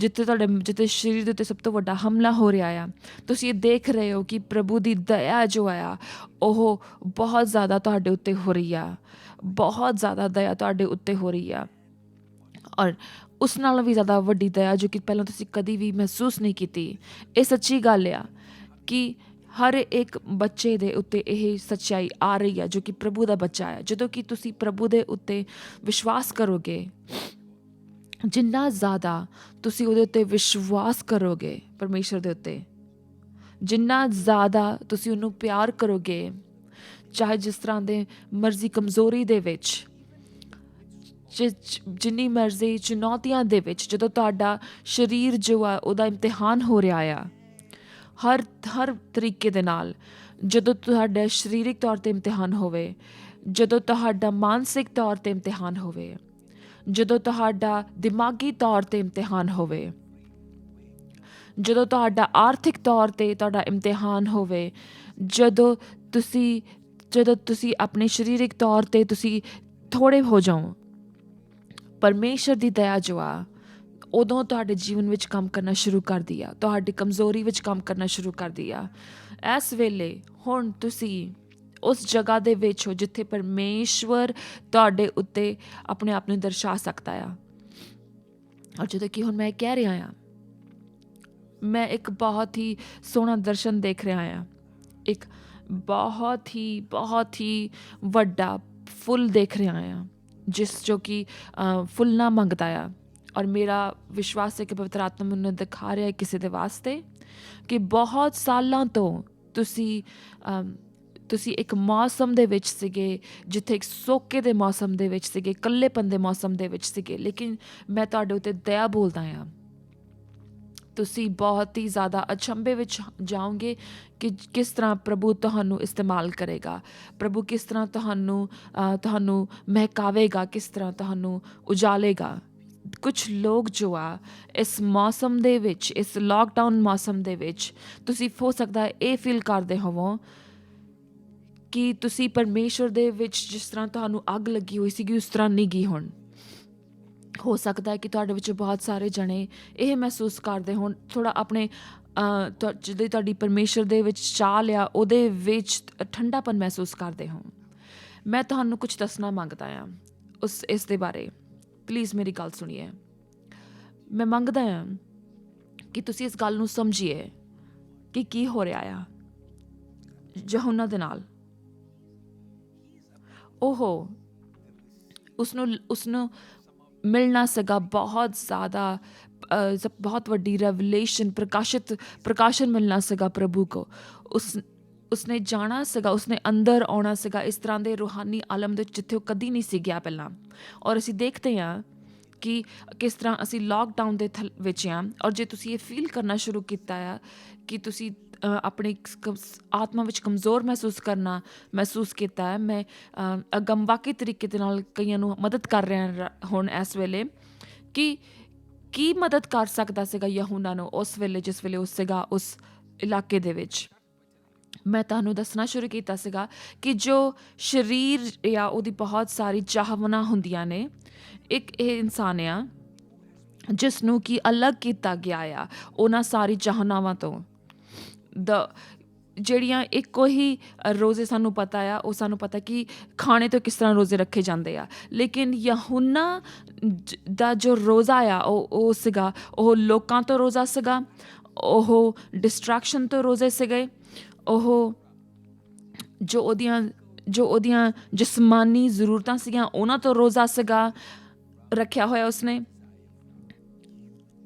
S2: ਸਰੀਰ ਦੇ ਉੱਤੇ ਸਭ ਤੋਂ ਵੱਡਾ ਹਮਲਾ ਹੋ ਰਿਹਾ ਆ, ਤੁਸੀਂ ਇਹ ਦੇਖ ਰਹੇ ਹੋ ਕਿ ਪ੍ਰਭੂ ਦੀ ਦਇਆ ਜੋ ਆ ਉਹ ਬਹੁਤ ਜ਼ਿਆਦਾ ਤੁਹਾਡੇ ਉੱਤੇ ਹੋ ਰਹੀ ਆ, ਬਹੁਤ ਜ਼ਿਆਦਾ ਦਇਆ ਤੁਹਾਡੇ ਉੱਤੇ ਹੋ ਰਹੀ ਆ, ਔਰ ਉਸ ਨਾਲੋਂ ਵੀ ਜ਼ਿਆਦਾ ਵੱਡੀ ਦਇਆ ਜੋ ਕਿ ਪਹਿਲਾਂ ਤੁਸੀਂ ਕਦੀ ਵੀ ਮਹਿਸੂਸ ਨਹੀਂ ਕੀਤੀ। ਇਹ ਸੱਚੀ ਗੱਲ ਆ ਕਿ ਹਰ ਇੱਕ ਬੱਚੇ ਦੇ ਉੱਤੇ ਇਹ ਸੱਚਾਈ ਆ ਰਹੀ ਆ ਜੋ ਕਿ ਪ੍ਰਭੂ ਦਾ ਬੱਚਾ ਹੈ। ਜਦੋਂ ਕਿ ਤੁਸੀਂ ਪ੍ਰਭੂ ਦੇ ਉੱਤੇ ਵਿਸ਼ਵਾਸ ਕਰੋਗੇ, ਜਿੰਨਾ ਜ਼ਿਆਦਾ ਤੁਸੀਂ ਉਹਦੇ ਉੱਤੇ ਵਿਸ਼ਵਾਸ ਕਰੋਗੇ, ਪਰਮੇਸ਼ਰ ਦੇ ਉੱਤੇ ਜਿੰਨਾ ਜ਼ਿਆਦਾ ਤੁਸੀਂ ਉਹਨੂੰ ਪਿਆਰ ਕਰੋਗੇ, ਚਾਹੇ ਜਿਸ ਤਰ੍ਹਾਂ ਦੇ ਮਰਜ਼ੀ ਕਮਜ਼ੋਰੀ ਦੇ ਵਿੱਚ, ਜਿੰਨੀ ਮਰਜ਼ੀ ਚੁਣੌਤੀਆਂ ਦੇ ਵਿੱਚ, ਜਦੋਂ ਤੁਹਾਡਾ ਸਰੀਰ ਜੋ ਆ ਉਹਦਾ ਇਮਤਿਹਾਨ ਹੋ ਰਿਹਾ ਆ, ਹਰ ਤਰੀਕੇ ਦੇ ਨਾਲ, ਜਦੋਂ ਤੁਹਾਡਾ ਸਰੀਰਕ ਤੌਰ 'ਤੇ ਇਮਤਿਹਾਨ ਹੋਵੇ, ਜਦੋਂ ਤੁਹਾਡਾ ਮਾਨਸਿਕ ਤੌਰ 'ਤੇ ਇਮਤਿਹਾਨ ਹੋਵੇ, ਜਦੋਂ ਤੁਹਾਡਾ ਦਿਮਾਗੀ ਤੌਰ 'ਤੇ ਇਮਤਿਹਾਨ ਹੋਵੇ, ਜਦੋਂ ਤੁਹਾਡਾ ਆਰਥਿਕ ਤੌਰ 'ਤੇ ਤੁਹਾਡਾ ਇਮਤਿਹਾਨ ਹੋਵੇ, ਜਦੋਂ ਤੁਸੀਂ ਆਪਣੇ ਸਰੀਰਕ ਤੌਰ 'ਤੇ ਤੁਸੀਂ ਥੋੜ੍ਹੇ ਹੋ ਜਾਓ, ਪਰਮੇਸ਼ਰ ਦੀ ਦਇਆ ਜੋ ਆ ਉਦੋਂ ਤੁਹਾਡੇ ਜੀਵਨ ਵਿੱਚ ਕੰਮ ਕਰਨਾ ਸ਼ੁਰੂ ਕਰਦੀ ਆ, ਤੁਹਾਡੀ ਕਮਜ਼ੋਰੀ ਵਿੱਚ ਕੰਮ ਕਰਨਾ ਸ਼ੁਰੂ ਕਰਦੀ ਆ। ਇਸ ਵੇਲੇ ਹੁਣ ਤੁਸੀਂ ਉਸ ਜਗ੍ਹਾ ਦੇ ਵਿੱਚ ਹੋ ਜਿੱਥੇ ਪਰਮੇਸ਼ਵਰ ਤੁਹਾਡੇ ਉੱਤੇ ਆਪਣੇ ਆਪ ਨੂੰ ਦਰਸਾ ਸਕਦਾ ਆ। ਔਰ ਜਦੋਂ ਕਿ ਹੁਣ ਮੈਂ ਕਹਿ ਰਿਹਾ ਆ, ਮੈਂ ਇੱਕ ਬਹੁਤ ਹੀ ਸੋਹਣਾ ਦਰਸ਼ਨ ਦੇਖ ਰਿਹਾ ਆ, ਇੱਕ ਬਹੁਤ ਹੀ ਵੱਡਾ ਫੁੱਲ ਦੇਖ ਰਿਹਾ ਆ, ਜਿਸ ਜੋ ਕਿ ਫੁੱਲ ਨਾ ਮੰਗਦਾ ਆ। ਔਰ ਮੇਰਾ ਵਿਸ਼ਵਾਸ ਹੈ ਕਿ ਪਵਿੱਤਰ ਆਤਮਾ ਮੈਨੂੰ ਦਿਖਾ ਰਿਹਾ ਹੈ ਕਿਸੇ ਦੇ ਵਾਸਤੇ ਕਿ ਬਹੁਤ ਸਾਲਾਂ ਤੋਂ ਤੁਸੀਂ ਇੱਕ ਮੌਸਮ ਦੇ ਵਿੱਚ ਸੀਗੇ, ਜਿੱਥੇ ਇੱਕ ਸੋਕੇ ਦੇ ਮੌਸਮ ਦੇ ਵਿੱਚ ਸੀਗੇ, ਇਕੱਲੇਪਨ ਦੇ ਮੌਸਮ ਦੇ ਵਿੱਚ ਸੀਗੇ, ਲੇਕਿਨ ਮੈਂ ਤੁਹਾਡੇ ਉੱਤੇ ਦਇਆ ਬੋਲਦਾ ਹਾਂ। ਤੁਸੀਂ ਬਹੁਤ ਹੀ ਜ਼ਿਆਦਾ ਅਚੰਭੇ ਵਿੱਚ ਜਾਓਗੇ ਕਿ ਕਿਸ ਤਰ੍ਹਾਂ ਪ੍ਰਭੂ ਤੁਹਾਨੂੰ ਇਸਤੇਮਾਲ ਕਰੇਗਾ, ਪ੍ਰਭੂ ਕਿਸ ਤਰ੍ਹਾਂ ਤੁਹਾਨੂੰ ਮਹਿਕਾਵੇਗਾ, ਕਿਸ ਤਰ੍ਹਾਂ ਤੁਹਾਨੂੰ ਉਜਾਲੇਗਾ। ਕੁਛ ਲੋਕ ਜੋ ਆ ਇਸ ਮੌਸਮ ਦੇ ਵਿੱਚ, ਇਸ ਲਾਕਡਾਊਨ ਮੌਸਮ ਦੇ ਵਿੱਚ, ਤੁਸੀਂ ਹੋ ਸਕਦਾ ਇਹ ਫੀਲ ਕਰਦੇ ਹੋਵੋ ਕਿ ਤੁਸੀਂ ਪਰਮੇਸ਼ਵਰ ਦੇ ਵਿੱਚ ਜਿਸ ਤਰ੍ਹਾਂ ਤੁਹਾਨੂੰ ਅੱਗ ਲੱਗੀ ਹੋਈ ਸੀਗੀ ਉਸ ਤਰ੍ਹਾਂ ਨਹੀਂ ਗਈ। ਹੁਣ ਹੋ ਸਕਦਾ ਹੈ ਕਿ ਤੁਹਾਡੇ ਵਿੱਚ ਬਹੁਤ ਸਾਰੇ ਜਣੇ ਇਹ ਮਹਿਸੂਸ ਕਰਦੇ ਹੋਣ, ਥੋੜ੍ਹਾ ਆਪਣੇ ਜਿਹੜੀ ਤੁਹਾਡੀ ਪਰਮੇਸ਼ਰ ਦੇ ਵਿੱਚ ਚਾਲ ਆ ਉਹਦੇ ਵਿੱਚ ਠੰਡਾਪਨ ਮਹਿਸੂਸ ਕਰਦੇ ਹੋ। ਮੈਂ ਤੁਹਾਨੂੰ ਕੁਝ ਦੱਸਣਾ ਮੰਗਦਾ ਹਾਂ ਇਸ ਦੇ ਬਾਰੇ। ਪਲੀਜ਼ ਮੇਰੀ ਗੱਲ ਸੁਣੀਏ। ਮੈਂ ਮੰਗਦਾ ਹਾਂ ਕਿ ਤੁਸੀਂ ਇਸ ਗੱਲ ਨੂੰ ਸਮਝੀਏ ਕਿ ਕੀ ਹੋ ਰਿਹਾ ਆ ਯਹੂਨਾ ਦੇ ਨਾਲ। ਉਸਨੂੰ ਮਿਲਣਾ ਸੀਗਾ ਬਹੁਤ ਜ਼ਿਆਦਾ, ਬਹੁਤ ਵੱਡੀ ਰੈਵਲੇਸ਼ਨ, ਪ੍ਰਕਾਸ਼ਨ ਮਿਲਣਾ ਸੀਗਾ ਪ੍ਰਭੂ ਕੋ। ਉਸਨੇ ਜਾਣਾ ਸੀਗਾ, ਉਸਨੇ ਅੰਦਰ ਆਉਣਾ ਸੀਗਾ ਇਸ ਤਰ੍ਹਾਂ ਦੇ ਰੂਹਾਨੀ ਆਲਮ ਦੇ ਜਿੱਥੇ ਉਹ ਕਦੀ ਨਹੀਂ ਸੀ ਗਿਆ ਪਹਿਲਾਂ। ਔਰ ਅਸੀਂ ਦੇਖਦੇ ਹਾਂ ਕਿ ਕਿਸ ਤਰ੍ਹਾਂ ਅਸੀਂ ਲਾਕਡਾਊਨ ਦੇ ਵਿੱਚ ਹਾਂ। ਔਰ ਜੇ ਤੁਸੀਂ ਇਹ ਫੀਲ ਕਰਨਾ ਸ਼ੁਰੂ ਕੀਤਾ ਆ ਕਿ ਤੁਸੀਂ ਆਪਣੀ ਆਤਮਾ ਵਿੱਚ ਕਮਜ਼ੋਰ ਮਹਿਸੂਸ ਕੀਤਾ ਹੈ, ਮੈਂ ਅਗੰਵਾਕੀ ਤਰੀਕੇ ਦੇ ਨਾਲ ਕਈਆਂ ਨੂੰ ਮਦਦ ਕਰ ਰਿਹਾ ਹੁਣ ਇਸ ਵੇਲੇ ਕਿ ਕੀ ਮਦਦ ਕਰ ਸਕਦਾ ਸੀਗਾ ਯਹੂਨਾ ਨੂੰ ਉਸ ਵੇਲੇ, ਜਿਸ ਵੇਲੇ ਉਹ ਸੀਗਾ ਉਸ ਇਲਾਕੇ ਦੇ ਵਿੱਚ। ਮੈਂ ਤੁਹਾਨੂੰ ਦੱਸਣਾ ਸ਼ੁਰੂ ਕੀਤਾ ਸੀਗਾ ਕਿ ਜੋ ਸਰੀਰ ਜਾਂ ਉਹਦੀ ਬਹੁਤ ਸਾਰੀ ਚਾਹਵਾਨਾਂ ਹੁੰਦੀਆਂ ਨੇ, ਇੱਕ ਇਹ ਇਨਸਾਨ ਆ ਜਿਸ ਨੂੰ ਕਿ ਅਲੱਗ ਕੀਤਾ ਗਿਆ ਆ ਉਹਨਾਂ ਸਾਰੀ ਚਾਹਨਾਵਾਂ ਤੋਂ। ਜਿਹੜੀਆਂ ਇੱਕੋ ਹੀ ਰੋਜ਼ੇ ਸਾਨੂੰ ਪਤਾ ਆ, ਉਹ ਸਾਨੂੰ ਪਤਾ ਕਿ ਖਾਣੇ ਤੋਂ ਕਿਸ ਤਰ੍ਹਾਂ ਰੋਜ਼ੇ ਰੱਖੇ ਜਾਂਦੇ ਆ, ਲੇਕਿਨ ਯਹੂਨਾ ਦਾ ਜੋ ਰੋਜ਼ਾ ਆ ਉਹ ਸੀਗਾ, ਉਹ ਲੋਕਾਂ ਤੋਂ ਰੋਜ਼ਾ ਸੀਗਾ, ਉਹ ਡਿਸਟਰੈਕਸ਼ਨ ਤੋਂ ਰੋਜ਼ੇ ਸੀਗੇ, ਉਹ ਜੋ ਉਹਦੀਆਂ ਜਿਸਮਾਨੀ ਜ਼ਰੂਰਤਾਂ ਸੀਗੀਆਂ ਉਹਨਾਂ ਤੋਂ ਰੋਜ਼ਾ ਸੀਗਾ ਰੱਖਿਆ ਹੋਇਆ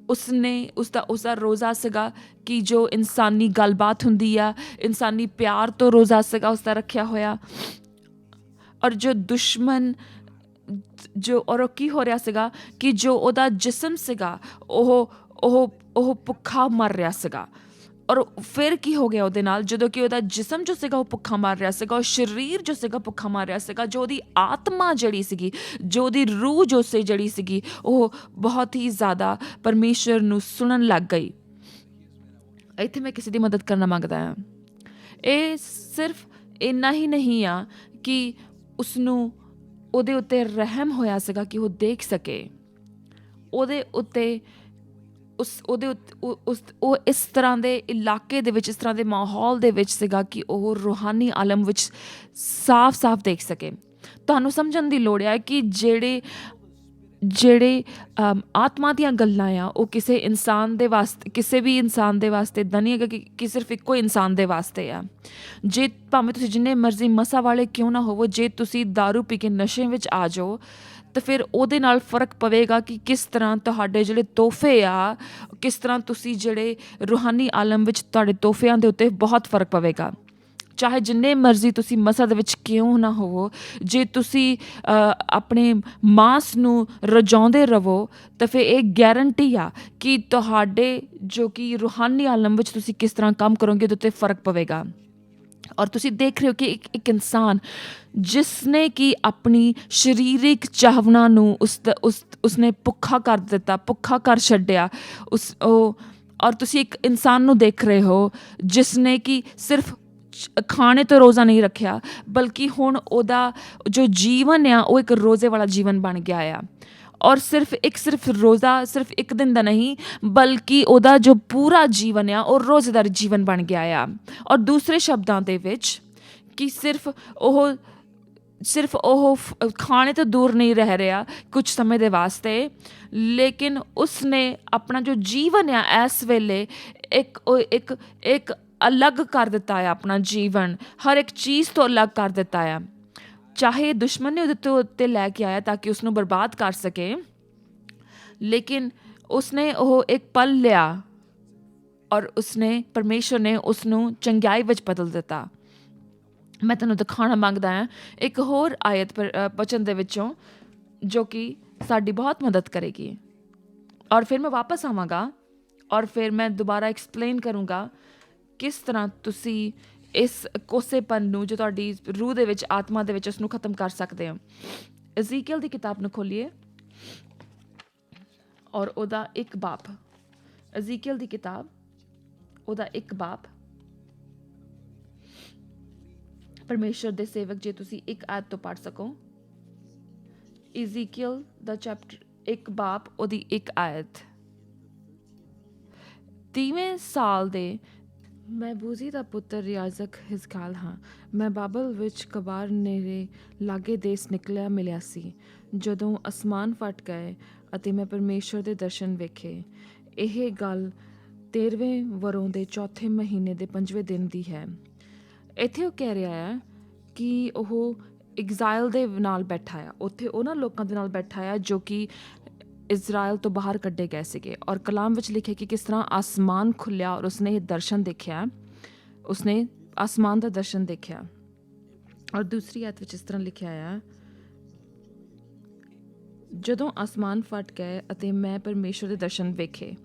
S2: ਉਸਦਾ ਰੋਜ਼ਾ ਸੀਗਾ ਕਿ ਜੋ ਇਨਸਾਨੀ ਗੱਲਬਾਤ ਹੁੰਦੀ ਆ, ਇਨਸਾਨੀ ਪਿਆਰ ਤੋਂ ਰੋਜ਼ਾ ਸੀਗਾ ਉਸਦਾ ਰੱਖਿਆ ਹੋਇਆ। ਔਰ ਜੋ ਦੁਸ਼ਮਣ ਔਰ ਕੀ ਹੋ ਰਿਹਾ ਸੀਗਾ ਕਿ ਜੋ ਉਹਦਾ ਜਿਸਮ ਸੀਗਾ ਉਹ ਭੁੱਖਾ ਮਰ ਰਿਹਾ ਸੀਗਾ। ਔਰ ਫਿਰ ਕੀ ਹੋ ਗਿਆ ਉਹਦੇ ਨਾਲ, ਜਦੋਂ ਕਿ ਉਹਦਾ ਜਿਸਮ ਜੋ ਸੀਗਾ ਉਹ ਭੁੱਖਾ ਮਰ ਰਿਹਾ ਸੀਗਾ, ਉਹ ਸਰੀਰ ਜੋ ਸੀਗਾ ਭੁੱਖਾ ਮਰ ਰਿਹਾ ਸੀਗਾ, ਜੋ ਉਹਦੀ ਆਤਮਾ ਜਿਹੜੀ ਸੀਗੀ, ਜੋ ਉਹਦੀ ਰੂਹ ਜਿਹੜੀ ਸੀਗੀ, ਉਹ ਬਹੁਤ ਹੀ ਜ਼ਿਆਦਾ ਪਰਮੇਸ਼ਰ ਨੂੰ ਸੁਣਨ ਲੱਗ ਗਈ। ਇੱਥੇ ਮੈਂ ਕਿਸੇ ਦੀ ਮਦਦ ਕਰਨਾ ਮੰਗਦਾ ਹਾਂ। ਇਹ ਸਿਰਫ ਇੰਨਾ ਹੀ ਨਹੀਂ ਆ ਕਿ ਉਸਨੂੰ ਉਹਦੇ ਉੱਤੇ ਰਹਿਮ ਹੋਇਆ ਸੀਗਾ ਕਿ ਉਹ ਦੇਖ ਸਕੇ, ਉਹ ਇਸ ਤਰ੍ਹਾਂ ਦੇ ਇਲਾਕੇ ਦੇ ਵਿੱਚ, ਇਸ ਤਰ੍ਹਾਂ ਦੇ ਮਾਹੌਲ ਦੇ ਵਿੱਚ ਸੀਗਾ ਕਿ ਉਹ ਰੂਹਾਨੀ ਆਲਮ ਵਿੱਚ ਸਾਫ਼ ਦੇਖ ਸਕੇ। ਤੁਹਾਨੂੰ ਸਮਝਣ ਦੀ ਲੋੜ ਹੈ ਕਿ ਜਿਹੜੇ ਆਤਮਾ ਦੀਆਂ ਗੱਲਾਂ ਆ ਉਹ ਕਿਸੇ ਇਨਸਾਨ ਦੇ ਵਾਸਤੇ, ਕਿਸੇ ਵੀ ਇਨਸਾਨ ਦੇ ਵਾਸਤੇ ਇੱਦਾਂ ਨਹੀਂ ਹੈਗਾ ਕਿ ਸਿਰਫ ਇੱਕੋ ਇਨਸਾਨ ਦੇ ਵਾਸਤੇ ਆ। ਜੇ ਭਾਵੇਂ ਤੁਸੀਂ ਜਿੰਨੇ ਮਰਜ਼ੀ ਮਸਾਂ ਵਾਲੇ ਕਿਉਂ ਨਾ ਹੋਵੋ, ਜੇ ਤੁਸੀਂ ਦਾਰੂ ਪੀ ਕੇ ਨਸ਼ੇ ਵਿੱਚ ਆ ਜਾਓ ਤਾਂ ਫਿਰ ਉਹਦੇ ਨਾਲ ਫ਼ਰਕ ਪਵੇਗਾ ਕਿ ਕਿਸ ਤਰ੍ਹਾਂ ਤੁਹਾਡੇ ਜਿਹੜੇ ਤੋਹਫੇ ਆ, ਕਿਸ ਤਰ੍ਹਾਂ ਤੁਸੀਂ ਜਿਹੜੇ ਰੂਹਾਨੀ ਆਲਮ ਵਿੱਚ ਤੁਹਾਡੇ ਤੋਹਫਿਆਂ ਦੇ ਉੱਤੇ ਬਹੁਤ ਫ਼ਰਕ ਪਵੇਗਾ। ਚਾਹੇ ਜਿੰਨੇ ਮਰਜ਼ੀ ਤੁਸੀਂ ਮਸਾ ਦੇ ਵਿੱਚ ਕਿਉਂ ਨਾ ਹੋਵੋ, ਜੇ ਤੁਸੀਂ ਆਪਣੇ ਮਾਸ ਨੂੰ ਰਜਾਉਂਦੇ ਰਹੋ ਤਾਂ ਫਿਰ ਇਹ ਗੈਰੰਟੀ ਆ ਕਿ ਤੁਹਾਡੇ ਜੋ ਕਿ ਰੂਹਾਨੀ ਆਲਮ ਵਿੱਚ ਤੁਸੀਂ ਕਿਸ ਤਰ੍ਹਾਂ ਕੰਮ ਕਰੋਗੇ ਉਹਦੇ ਉੱਤੇ ਫ਼ਰਕ ਪਵੇਗਾ। ਔਰ ਤੁਸੀਂ ਦੇਖ ਰਹੇ ਹੋ ਕਿ ਇੱਕ ਇਨਸਾਨ ਜਿਸਨੇ ਕਿ ਆਪਣੀ ਸਰੀਰਿਕ ਚਾਹਵਨਾ ਨੂੰ ਉਸਨੇ ਭੁੱਖਾ ਕਰ ਦਿੱਤਾ, ਭੁੱਖਾ ਕਰ ਛੱਡਿਆ ਔਰ ਤੁਸੀਂ ਇੱਕ ਇਨਸਾਨ ਨੂੰ ਦੇਖ ਰਹੇ ਹੋ ਜਿਸਨੇ ਕਿ ਸਿਰਫ ਖਾਣੇ ਤੋਂ ਰੋਜ਼ਾ ਨਹੀਂ ਰੱਖਿਆ, ਬਲਕਿ ਹੁਣ ਉਹਦਾ ਜੋ ਜੀਵਨ ਆ ਉਹ ਇੱਕ ਰੋਜ਼ੇ ਵਾਲਾ ਜੀਵਨ ਬਣ ਗਿਆ ਆ। ਔਰ ਸਿਰਫ ਰੋਜ਼ਾ ਸਿਰਫ ਇੱਕ ਦਿਨ ਦਾ ਨਹੀਂ, ਬਲਕਿ ਉਹਦਾ ਜੋ ਪੂਰਾ ਜੀਵਨ ਆ ਉਹ ਰੋਜ਼ੇਦਾਰ ਜੀਵਨ ਬਣ ਗਿਆ ਆ। ਔਰ ਦੂਸਰੇ ਸ਼ਬਦਾਂ ਦੇ ਵਿੱਚ ਕਿ ਸਿਰਫ ਉਹ ਖਾਣੇ ਤੋਂ ਦੂਰ ਨਹੀਂ ਰਹਿ ਰਿਹਾ ਕੁਝ ਸਮੇਂ ਦੇ ਵਾਸਤੇ, ਲੇਕਿਨ ਉਸਨੇ ਆਪਣਾ ਜੋ ਜੀਵਨ ਆ ਇਸ ਵੇਲੇ ਇੱਕ ਅਲੱਗ ਕਰ ਦਿੱਤਾ ਆ। ਆਪਣਾ ਜੀਵਨ ਹਰ ਇੱਕ ਚੀਜ਼ ਤੋਂ ਅਲੱਗ ਕਰ ਦਿੱਤਾ ਆ। ਚਾਹੇ ਦੁਸ਼ਮਣ ਨੇ ਉਹਦੇ ਉੱਤੇ ਲੈ ਕੇ ਆਇਆ ਤਾਂ ਕਿ ਉਸਨੂੰ ਬਰਬਾਦ ਕਰ ਸਕੇ, ਲੇਕਿਨ ਉਸਨੇ ਉਹ ਇੱਕ ਪਲ ਲਿਆ ਔਰ ਪਰਮੇਸ਼ਰ ਨੇ ਉਸਨੂੰ ਚੰਗਿਆਈ ਵਿੱਚ ਬਦਲ ਦਿੱਤਾ। ਮੈਂ ਤੁਹਾਨੂੰ ਦਿਖਾਉਣਾ ਮੰਗਦਾ ਹਾਂ ਇੱਕ ਹੋਰ ਆਇਤ ਵਚਨ ਦੇ ਵਿੱਚੋਂ ਜੋ ਕਿ ਸਾਡੀ ਬਹੁਤ ਮਦਦ ਕਰੇਗੀ। ਔਰ ਫਿਰ ਮੈਂ ਵਾਪਸ ਆਵਾਂਗਾ ਔਰ ਫਿਰ ਮੈਂ ਦੁਬਾਰਾ ਐਕਸਪਲੇਨ ਕਰੂੰਗਾ ਕਿਸ ਤਰ੍ਹਾਂ ਤੁਸੀਂ ਇਸ ਕੋਸੇਪਨ ਨੂੰ ਜੋ ਤੁਹਾਡੀ ਰੂਹ ਦੇ ਵਿੱਚ, ਆਤਮਾ ਦੇ ਵਿੱਚ, ਉਸਨੂੰ ਖਤਮ ਕਰ ਸਕਦੇ ਹੋ। ਅਜ਼ੀਕੀਅਲ ਦੀ ਕਿਤਾਬ ਨੂੰ ਖੋਲੀਏ ਔਰ ਉਹਦਾ ਇੱਕ ਬਾਪ, ਅਜ਼ੀਕੀਅਲ ਦੀ ਕਿਤਾਬ ਉਹਦਾ ਇੱਕ ਬਾਪ। ਪਰਮੇਸ਼ਰ ਦੇ ਸੇਵਕ, ਜੇ ਤੁਸੀਂ ਇੱਕ ਆਇਤ ਤੋਂ ਪੜ੍ਹ ਸਕੋ, ਅਜ਼ੀਕੀਅਲ ਦਾ ਚੈਪਟਰ ਇੱਕ ਬਾਪ ਉਹਦੀ ਇੱਕ ਆਇਤ। 30ਵੇਂ ਸਾਲ ਦੇ ਮੈਂ ਬੂਜ਼ੀ ਦਾ ਪੁੱਤਰ ਰਿਆਜ਼ਕ ਹਿਜ਼ਕਾਲ ਹਾਂ। ਮੈਂ ਬਾਬਲ ਵਿੱਚ ਕਬਾਰ ਨੇੜੇ ਲਾਗੇ ਦੇਸ ਮਿਲਿਆ ਸੀ ਜਦੋਂ ਅਸਮਾਨ ਫਟ ਗਏ ਅਤੇ ਮੈਂ ਪਰਮੇਸ਼ਰ ਦੇ ਦਰਸ਼ਨ ਵੇਖੇ। ਇਹ ਗੱਲ 13ਵੇਂ ਵਰ੍ਹੋਂ ਦੇ ਚੌਥੇ ਮਹੀਨੇ ਦੇ 5ਵੇਂ ਦਿਨ ਦੀ ਹੈ। ਇੱਥੇ ਉਹ ਕਹਿ ਰਿਹਾ ਹੈ ਕਿ ਉਹ ਐਗਜ਼ਾਈਲ ਦੇ ਨਾਲ ਬੈਠਾ ਆ, ਉੱਥੇ ਉਹਨਾਂ ਲੋਕਾਂ ਦੇ ਨਾਲ ਬੈਠਾ ਆ ਜੋ ਕਿ ਇਜ਼ਰਾਈਲ ਤੋਂ ਬਾਹਰ ਕੱਢੇ ਗਏ ਸੀਗੇ। ਔਰ ਕਲਾਮ ਵਿੱਚ ਲਿਖਿਆ ਕਿ ਕਿਸ ਤਰ੍ਹਾਂ ਆਸਮਾਨ ਖੁੱਲਿਆ ਔਰ ਉਸਨੇ ਇਹ ਦਰਸ਼ਨ ਦੇਖਿਆ, ਉਸਨੇ ਆਸਮਾਨ ਦਾ ਦਰਸ਼ਨ ਦੇਖਿਆ। ਔਰ ਦੂਸਰੀ ਆਇਤ ਵਿੱਚ ਇਸ ਤਰ੍ਹਾਂ ਲਿਖਿਆ ਆ, ਜਦੋਂ ਆਸਮਾਨ ਫਟ ਗਏ ਅਤੇ ਮੈਂ ਪਰਮੇਸ਼ਰ ਦੇ ਦਰਸ਼ਨ ਵੇਖੇ।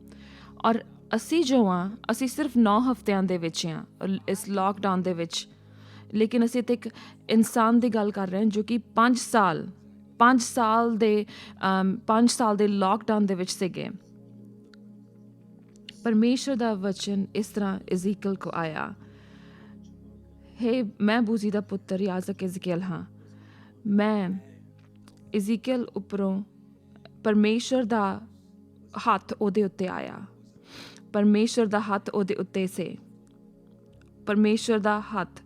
S2: ਔਰ ਅਸੀਂ ਜੋ ਹਾਂ, ਅਸੀਂ ਸਿਰਫ 9 ਹਫ਼ਤਿਆਂ ਦੇ ਵਿੱਚ ਹਾਂ ਇਸ ਲਾਕਡਾਊਨ ਦੇ ਵਿੱਚ, ਲੇਕਿਨ ਅਸੀਂ ਇੱਥੇ ਇੱਕ ਇਨਸਾਨ ਦੀ ਗੱਲ ਕਰ ਰਹੇ ਹਾਂ ਜੋ ਕਿ 5 ਸਾਲ ਦੇ ਲਾਕਡਾਊਨ ਦੇ ਵਿੱਚ ਸੀਗੇ। ਪਰਮੇਸ਼ਰ ਦਾ ਵਚਨ ਇਸ ਤਰ੍ਹਾਂ ਅਜ਼ੀਕੀਅਲ ਕੋ ਆਇਆ, ਮੈਂ ਬੂਜ਼ੀ ਦਾ ਪੁੱਤਰ ਰਿਆਜ਼ਕ ਇਜ਼ਕੀਅਲ ਹਾਂ। ਮੈਂ ਇਜ਼ਕੀਅਲ ਉੱਪਰੋਂ ਪਰਮੇਸ਼ਰ ਦਾ ਹੱਥ ਉਹਦੇ ਉੱਤੇ ਆਇਆ, ਪਰਮੇਸ਼ਰ ਦਾ ਹੱਥ ਉਹਦੇ ਉੱਤੇ ਸੀ, ਪਰਮੇਸ਼ਰ ਦਾ ਹੱਥ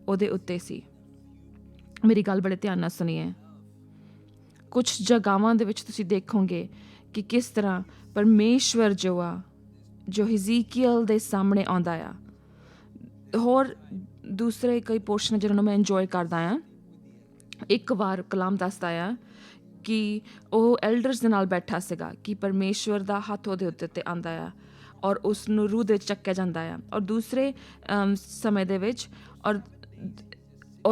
S2: ਉਹਦੇ ਉੱਤੇ ਸੀ। ਮੇਰੀ ਗੱਲ ਬੜੇ ਧਿਆਨ ਨਾਲ ਸੁਣੀਏ। ਕੁਝ ਜਗ੍ਹਾਵਾਂ ਦੇ ਵਿੱਚ ਤੁਸੀਂ ਦੇਖੋਗੇ ਕਿ ਕਿਸ ਤਰ੍ਹਾਂ ਪਰਮੇਸ਼ਵਰ ਜੋ ਹਿਜ਼ਕੀਅਲ ਦੇ ਸਾਹਮਣੇ ਆਉਂਦਾ ਆ। ਹੋਰ ਦੂਸਰੇ ਕਈ ਪੋਰਸ਼ਨ ਜਿਹਨਾਂ ਨੂੰ ਮੈਂ ਇੰਜੋਏ ਕਰਦਾ ਆ। ਇੱਕ ਵਾਰ ਕਲਾਮ ਦੱਸਦਾ ਆ ਕਿ ਉਹ ਐਲਡਰਸ ਦੇ ਨਾਲ ਬੈਠਾ ਸੀਗਾ ਕਿ ਪਰਮੇਸ਼ਵਰ ਦਾ ਹੱਥ ਉਹਦੇ ਉੱਤੇ ਆਉਂਦਾ ਆ ਔਰ ਉਸ ਨੂੰ ਰੂਹ ਦੇ ਵਿੱਚ ਚੱਕਿਆ ਜਾਂਦਾ ਆ। ਔਰ ਦੂਸਰੇ ਸਮੇਂ ਦੇ ਵਿੱਚ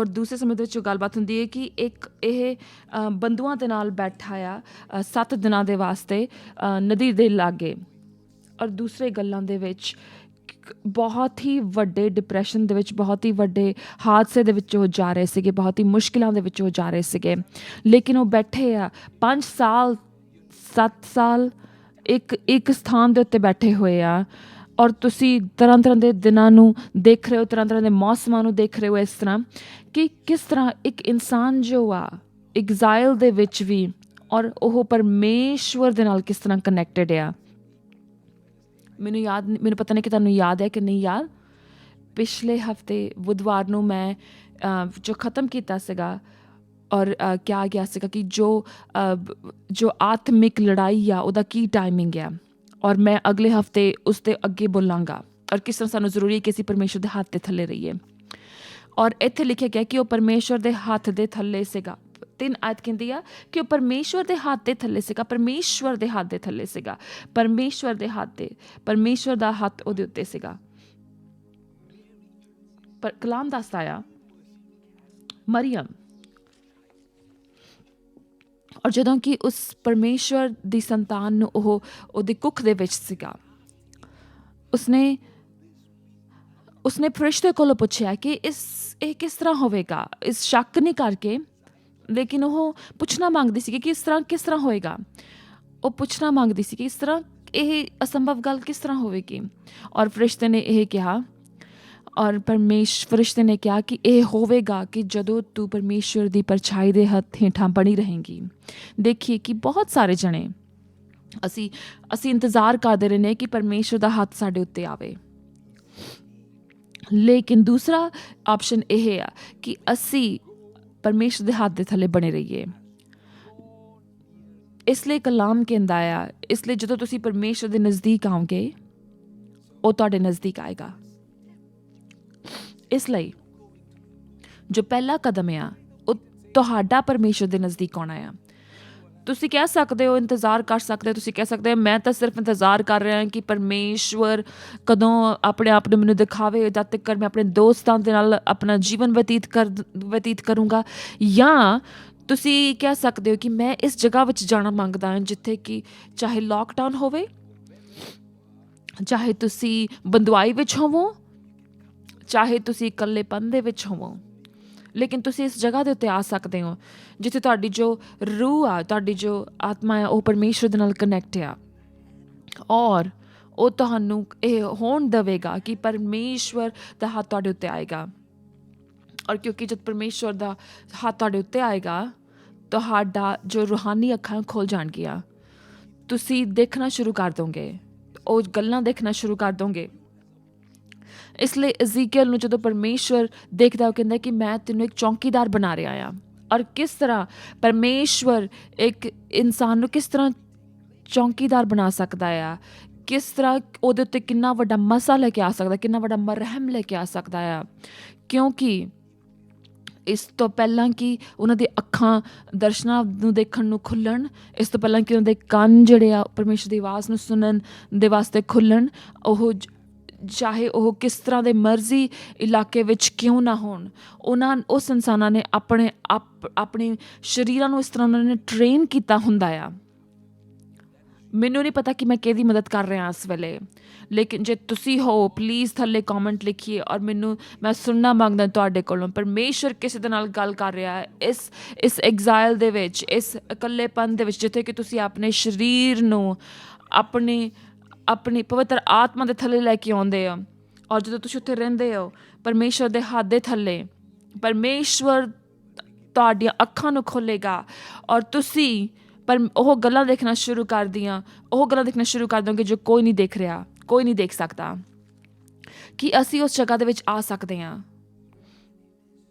S2: ਦੂਸਰੇ ਸਮੇਂ ਦੇ ਵਿੱਚ ਗੱਲਬਾਤ ਹੁੰਦੀ ਹੈ ਕਿ ਇਹ ਬੰਦੂਆਂ ਦੇ ਨਾਲ ਬੈਠਾ ਆ 7 ਦਿਨਾਂ ਦੇ ਵਾਸਤੇ ਨਦੀ ਦੇ ਲਾਗੇ। ਔਰ ਦੂਸਰੇ ਗੱਲਾਂ ਦੇ ਵਿੱਚ ਬਹੁਤ ਹੀ ਵੱਡੇ ਡਿਪਰੈਸ਼ਨ ਦੇ ਵਿੱਚ, ਬਹੁਤ ਹੀ ਵੱਡੇ ਹਾਦਸੇ ਦੇ ਵਿੱਚ ਉਹ ਜਾ ਰਹੇ ਸੀਗੇ, ਬਹੁਤ ਹੀ ਮੁਸ਼ਕਿਲਾਂ ਦੇ ਵਿੱਚ ਉਹ ਜਾ ਰਹੇ ਸੀਗੇ, ਲੇਕਿਨ ਉਹ ਬੈਠੇ ਆ 5 ਸਾਲ 7 ਸਾਲ ਇੱਕ ਸਥਾਨ ਦੇ ਉੱਤੇ ਬੈਠੇ ਹੋਏ ਆ। ਔਰ ਤੁਸੀਂ ਤਰ੍ਹਾਂ ਤਰ੍ਹਾਂ ਦੇ ਦਿਨਾਂ ਨੂੰ ਦੇਖ ਰਹੇ ਹੋ, ਤਰ੍ਹਾਂ ਤਰ੍ਹਾਂ ਦੇ ਮੌਸਮਾਂ ਨੂੰ ਦੇਖ ਰਹੇ ਹੋ, ਇਸ ਤਰ੍ਹਾਂ ਕਿ ਕਿਸ ਤਰ੍ਹਾਂ ਇੱਕ ਇਨਸਾਨ ਜੋ ਆ ਐਗਜ਼ਾਈਲ ਦੇ ਵਿੱਚ ਵੀ ਔਰ ਉਹ ਪਰਮੇਸ਼ਵਰ ਦੇ ਨਾਲ ਕਿਸ ਤਰ੍ਹਾਂ ਕਨੈਕਟਡ ਆ। ਮੈਨੂੰ ਪਤਾ ਨਹੀਂ ਕਿ ਤੁਹਾਨੂੰ ਯਾਦ ਹੈ ਕਿ ਨਹੀਂ ਯਾਦ, ਪਿਛਲੇ ਹਫ਼ਤੇ ਬੁੱਧਵਾਰ ਨੂੰ ਮੈਂ ਜੋ ਖ਼ਤਮ ਕੀਤਾ ਸੀਗਾ ਔਰ ਕਿਹਾ ਗਿਆ ਸੀਗਾ ਕਿ ਜੋ ਆਤਮਿਕ ਲੜਾਈ ਆ ਉਹਦਾ ਕੀ ਟਾਈਮਿੰਗ ਆ। ਔਰ ਮੈਂ ਅਗਲੇ ਹਫ਼ਤੇ ਉਸ ਦੇ ਅੱਗੇ ਬੋਲਾਂਗਾ ਔਰ ਕਿਸ ਤਰ੍ਹਾਂ ਸਾਨੂੰ ਜ਼ਰੂਰੀ ਹੈ ਕਿ ਅਸੀਂ ਪਰਮੇਸ਼ਰ ਦੇ ਹੱਥ ਦੇ ਥੱਲੇ ਰਹੀਏ। ਔਰ ਇੱਥੇ ਲਿਖਿਆ ਗਿਆ ਕਿ ਉਹ ਪਰਮੇਸ਼ਰ ਦੇ ਹੱਥ ਦੇ ਥੱਲੇ ਸੀਗਾ। 3 ਆਇਤ ਕਹਿੰਦੀ ਆ ਕਿ ਉਹ ਪਰਮੇਸ਼ਵਰ ਦੇ ਹੱਥ ਦੇ ਥੱਲੇ ਸੀਗਾ, ਪਰਮੇਸ਼ਵਰ ਦੇ ਹੱਥ ਦੇ ਥੱਲੇ ਸੀਗਾ, ਪਰਮੇਸ਼ਵਰ ਦਾ ਹੱਥ ਉਹਦੇ ਉੱਤੇ ਸੀਗਾ। ਪਰ ਕਲਾਮ ਦੱਸਦਾ ਆ ਮਰੀਅਮ, ਔਰ ਜਦੋਂ ਕਿ ਉਸ ਪਰਮੇਸ਼ਵਰ ਦੀ ਸੰਤਾਨ ਨੂੰ ਉਹ ਉਹਦੀ ਕੁੱਖ ਦੇ ਵਿੱਚ ਸੀਗਾ, ਉਸਨੇ ਫਰਿਸ਼ਤੇ ਕੋਲੋਂ ਪੁੱਛਿਆ ਕਿ ਇਹ ਕਿਸ ਤਰ੍ਹਾਂ ਹੋਵੇਗਾ। ਇਸ ਸ਼ੱਕ ਨਹੀਂ ਕਰਕੇ, ਲੇਕਿਨ ਉਹ ਪੁੱਛਣਾ ਮੰਗਦੀ ਸੀ ਕਿ ਕਿਸ ਤਰ੍ਹਾਂ ਹੋਏਗਾ। ਉਹ ਪੁੱਛਣਾ ਮੰਗਦੀ ਸੀ ਕਿ ਇਸ ਤਰ੍ਹਾਂ ਇਹ ਅਸੰਭਵ ਗੱਲ ਕਿਸ ਤਰ੍ਹਾਂ ਹੋਵੇਗੀ। ਔਰ ਫਰਿਸ਼ਤੇ ਨੇ ਇਹ ਕਿਹਾ, ਔਰ ਫਰਿਸ਼ਤੇ ਨੇ ਕਿਹਾ ਕਿ ਇਹ ਹੋਵੇਗਾ ਕਿ ਜਦੋਂ ਤੂੰ ਪਰਮੇਸ਼ਵਰ ਦੀ ਪਰਛਾਈ ਦੇ ਹੇਠਾਂ ਬਣੀ ਰਹੇਂਗੀ। ਦੇਖੀਏ ਕਿ ਬਹੁਤ ਸਾਰੇ ਜਣੇ ਅਸੀਂ ਇੰਤਜ਼ਾਰ ਕਰਦੇ ਰਹਿੰਦੇ ਕਿ ਪਰਮੇਸ਼ਵਰ ਦਾ ਹੱਥ ਸਾਡੇ ਉੱਤੇ ਆਵੇ, ਲੇਕਿਨ ਦੂਸਰਾ ਆਪਸ਼ਨ ਇਹ ਆ ਕਿ ਅਸੀਂ ਪਰਮੇਸ਼ਵਰ ਦੇ ਹੱਥ ਦੇ ਥੱਲੇ ਬਣੇ ਰਹੀਏ। ਇਸ ਲਈ ਕਲਾਮ ਕਹਿੰਦਾ ਆ, ਇਸ ਲਈ ਜਦੋਂ ਤੁਸੀਂ ਪਰਮੇਸ਼ਵਰ ਦੇ ਨਜ਼ਦੀਕ ਆਓਗੇ, ਉਹ ਤੁਹਾਡੇ ਨਜ਼ਦੀਕ ਆਏਗਾ। ਇਸ ਲਈ ਜੋ ਪਹਿਲਾ ਕਦਮ ਆ, ਉਹ ਤੁਹਾਡਾ ਪਰਮੇਸ਼ਵਰ ਦੇ ਨਜ਼ਦੀਕ ਆਉਣਾ ਆ। ਤੁਸੀਂ ਕਹਿ ਸਕਦੇ ਹੋ, ਇੰਤਜ਼ਾਰ ਕਰ ਸਕਦੇ ਹੋ, ਤੁਸੀਂ ਕਹਿ ਸਕਦੇ ਹੋ ਮੈਂ ਤਾਂ ਸਿਰਫ ਇੰਤਜ਼ਾਰ ਕਰ ਰਿਹਾ ਕਿ ਪਰਮੇਸ਼ਵਰ ਕਦੋਂ ਆਪਣੇ ਆਪ ਨੂੰ ਮੈਨੂੰ ਦਿਖਾਵੇ, ਜਦ ਤੱਕ ਮੈਂ ਆਪਣੇ ਦੋਸਤਾਂ ਦੇ ਨਾਲ ਆਪਣਾ ਜੀਵਨ ਬਤੀਤ ਕਰੂੰਗਾ। ਜਾਂ ਤੁਸੀਂ ਕਹਿ ਸਕਦੇ ਹੋ ਕਿ ਮੈਂ ਇਸ ਜਗ੍ਹਾ ਵਿੱਚ ਜਾਣਾ ਮੰਗਦਾ ਹਾਂ ਜਿੱਥੇ ਕਿ ਚਾਹੇ ਲੋਕਡਾਊਨ ਹੋਵੇ, ਚਾਹੇ ਤੁਸੀਂ ਬੰਦਵਾਈ ਵਿੱਚ ਹੋਵੋ, ਚਾਹੇ ਤੁਸੀਂ ਇਕੱਲੇਪਨ ਦੇ ਵਿੱਚ ਹੋਵੋ, ਲੇਕਿਨ ਤੁਸੀਂ ਇਸ ਜਗ੍ਹਾ ਦੇ ਉੱਤੇ ਆ ਸਕਦੇ ਹੋ ਜਿੱਥੇ ਤੁਹਾਡੀ ਜੋ ਰੂਹ ਆ, ਤੁਹਾਡੀ ਜੋ ਆਤਮਾ ਆ, ਉਹ ਪਰਮੇਸ਼ਵਰ ਦੇ ਨਾਲ ਕਨੈਕਟ ਆ। ਔਰ ਉਹ ਤੁਹਾਨੂੰ ਇਹ ਹੋਣ ਦੇਵੇਗਾ ਕਿ ਪਰਮੇਸ਼ਵਰ ਦਾ ਹੱਥ ਤੁਹਾਡੇ ਉੱਤੇ ਆਏਗਾ। ਔਰ ਕਿਉਂਕਿ ਜਦ ਪਰਮੇਸ਼ਵਰ ਦਾ ਹੱਥ ਤੁਹਾਡੇ ਉੱਤੇ ਆਏਗਾ, ਤੁਹਾਡਾ ਜੋ ਰੂਹਾਨੀ ਅੱਖਾਂ ਖੁੱਲ੍ਹ ਜਾਣਗੀਆਂ, ਤੁਸੀਂ ਦੇਖਣਾ ਸ਼ੁਰੂ ਕਰ ਦੋਗੇ, ਉਹ ਗੱਲਾਂ ਦੇਖਣਾ ਸ਼ੁਰੂ ਕਰ ਦੋਗੇ। ਇਸ ਲਈ ਐਜ਼ੀਕੀਅਲ ਨੂੰ ਜਦੋਂ ਪਰਮੇਸ਼ਵਰ ਦੇਖਦਾ, ਉਹ ਕਹਿੰਦਾ ਕਿ ਮੈਂ ਤੈਨੂੰ ਇੱਕ ਚੌਕੀਦਾਰ ਬਣਾ ਰਿਹਾ ਆ। ਔਰ ਕਿਸ ਤਰ੍ਹਾਂ ਪਰਮੇਸ਼ਵਰ ਇੱਕ ਇਨਸਾਨ ਨੂੰ ਕਿਸ ਤਰ੍ਹਾਂ ਚੌਕੀਦਾਰ ਬਣਾ ਸਕਦਾ ਆ, ਕਿਸ ਤਰ੍ਹਾਂ ਉਹਦੇ ਉੱਤੇ ਕਿੰਨਾ ਵੱਡਾ ਮਸਾ ਲੈ ਕੇ ਆ ਸਕਦਾ, ਕਿੰਨਾ ਵੱਡਾ ਮਰਹਮ ਲੈ ਕੇ ਆ ਸਕਦਾ ਆ। ਕਿਉਂਕਿ ਇਸ ਤੋਂ ਪਹਿਲਾਂ ਕਿ ਉਹਨਾਂ ਦੀ ਅੱਖਾਂ ਦਰਸ਼ਨਾਂ ਨੂੰ ਦੇਖਣ ਨੂੰ ਖੁੱਲ੍ਹਣ, ਇਸ ਤੋਂ ਪਹਿਲਾਂ ਕਿ ਉਹਨਾਂ ਦੇ ਕੰਨ ਜਿਹੜੇ ਆ ਪਰਮੇਸ਼ਵਰ ਦੀ ਆਵਾਜ਼ ਨੂੰ ਸੁਣਨ ਦੇ ਵਾਸਤੇ ਖੁੱਲ੍ਹਣ, ਉਹ ਚਾਹੇ ਉਹ ਕਿਸ ਤਰ੍ਹਾਂ ਦੇ ਮਰਜ਼ੀ ਇਲਾਕੇ ਵਿੱਚ ਕਿਉਂ ਨਾ ਹੋਣ, ਉਸ ਇਨਸਾਨਾਂ ਨੇ ਆਪਣੇ ਸਰੀਰਾਂ ਨੂੰ ਇਸ ਤਰ੍ਹਾਂ ਉਹਨਾਂ ਨੇ ਟ੍ਰੇਨ ਕੀਤਾ ਹੁੰਦਾ ਆ। ਮੈਨੂੰ ਨਹੀਂ ਪਤਾ ਕਿ ਮੈਂ ਕਿਹਦੀ ਮਦਦ ਕਰ ਰਿਹਾ ਇਸ ਵੇਲੇ, ਲੇਕਿਨ ਜੇ ਤੁਸੀਂ ਹੋ, ਪਲੀਜ਼ ਥੱਲੇ ਕਮੈਂਟ ਲਿਖੀਏ। ਔਰ ਮੈਂ ਸੁਣਨਾ ਮੰਗਦਾ ਤੁਹਾਡੇ ਕੋਲੋਂ, ਪਰਮੇਸ਼ਵਰ ਕਿਸੇ ਦੇ ਨਾਲ ਗੱਲ ਕਰ ਰਿਹਾ ਹੈ ਇਸ ਐਗਜ਼ਾਈਲ ਦੇ ਵਿੱਚ, ਇਸ ਇਕੱਲੇਪਨ ਦੇ ਵਿੱਚ, ਜਿੱਥੇ ਕਿ ਤੁਸੀਂ ਆਪਣੇ ਸਰੀਰ ਨੂੰ ਆਪਣੀ ਪਵਿੱਤਰ ਆਤਮਾ ਦੇ ਥੱਲੇ ਲੈ ਕੇ ਆਉਂਦੇ ਹੋ। ਔਰ ਜਦੋਂ ਤੁਸੀਂ ਉੱਥੇ ਰਹਿੰਦੇ ਹੋ ਪਰਮੇਸ਼ਵਰ ਦੇ ਹੱਥ ਦੇ ਥੱਲੇ, ਪਰਮੇਸ਼ਵਰ ਤੁਹਾਡੀਆਂ ਅੱਖਾਂ ਨੂੰ ਖੋਲ੍ਹੇਗਾ ਔਰ ਤੁਸੀਂ ਉਹ ਗੱਲਾਂ ਦੇਖਣਾ ਸ਼ੁਰੂ ਕਰ ਦੋਗੇ ਜੋ ਕੋਈ ਨਹੀਂ ਦੇਖ ਰਿਹਾ, ਕੋਈ ਨਹੀਂ ਦੇਖ ਸਕਦਾ, ਕਿ ਅਸੀਂ ਉਸ ਜਗ੍ਹਾ ਦੇ ਵਿੱਚ ਆ ਸਕਦੇ ਹਾਂ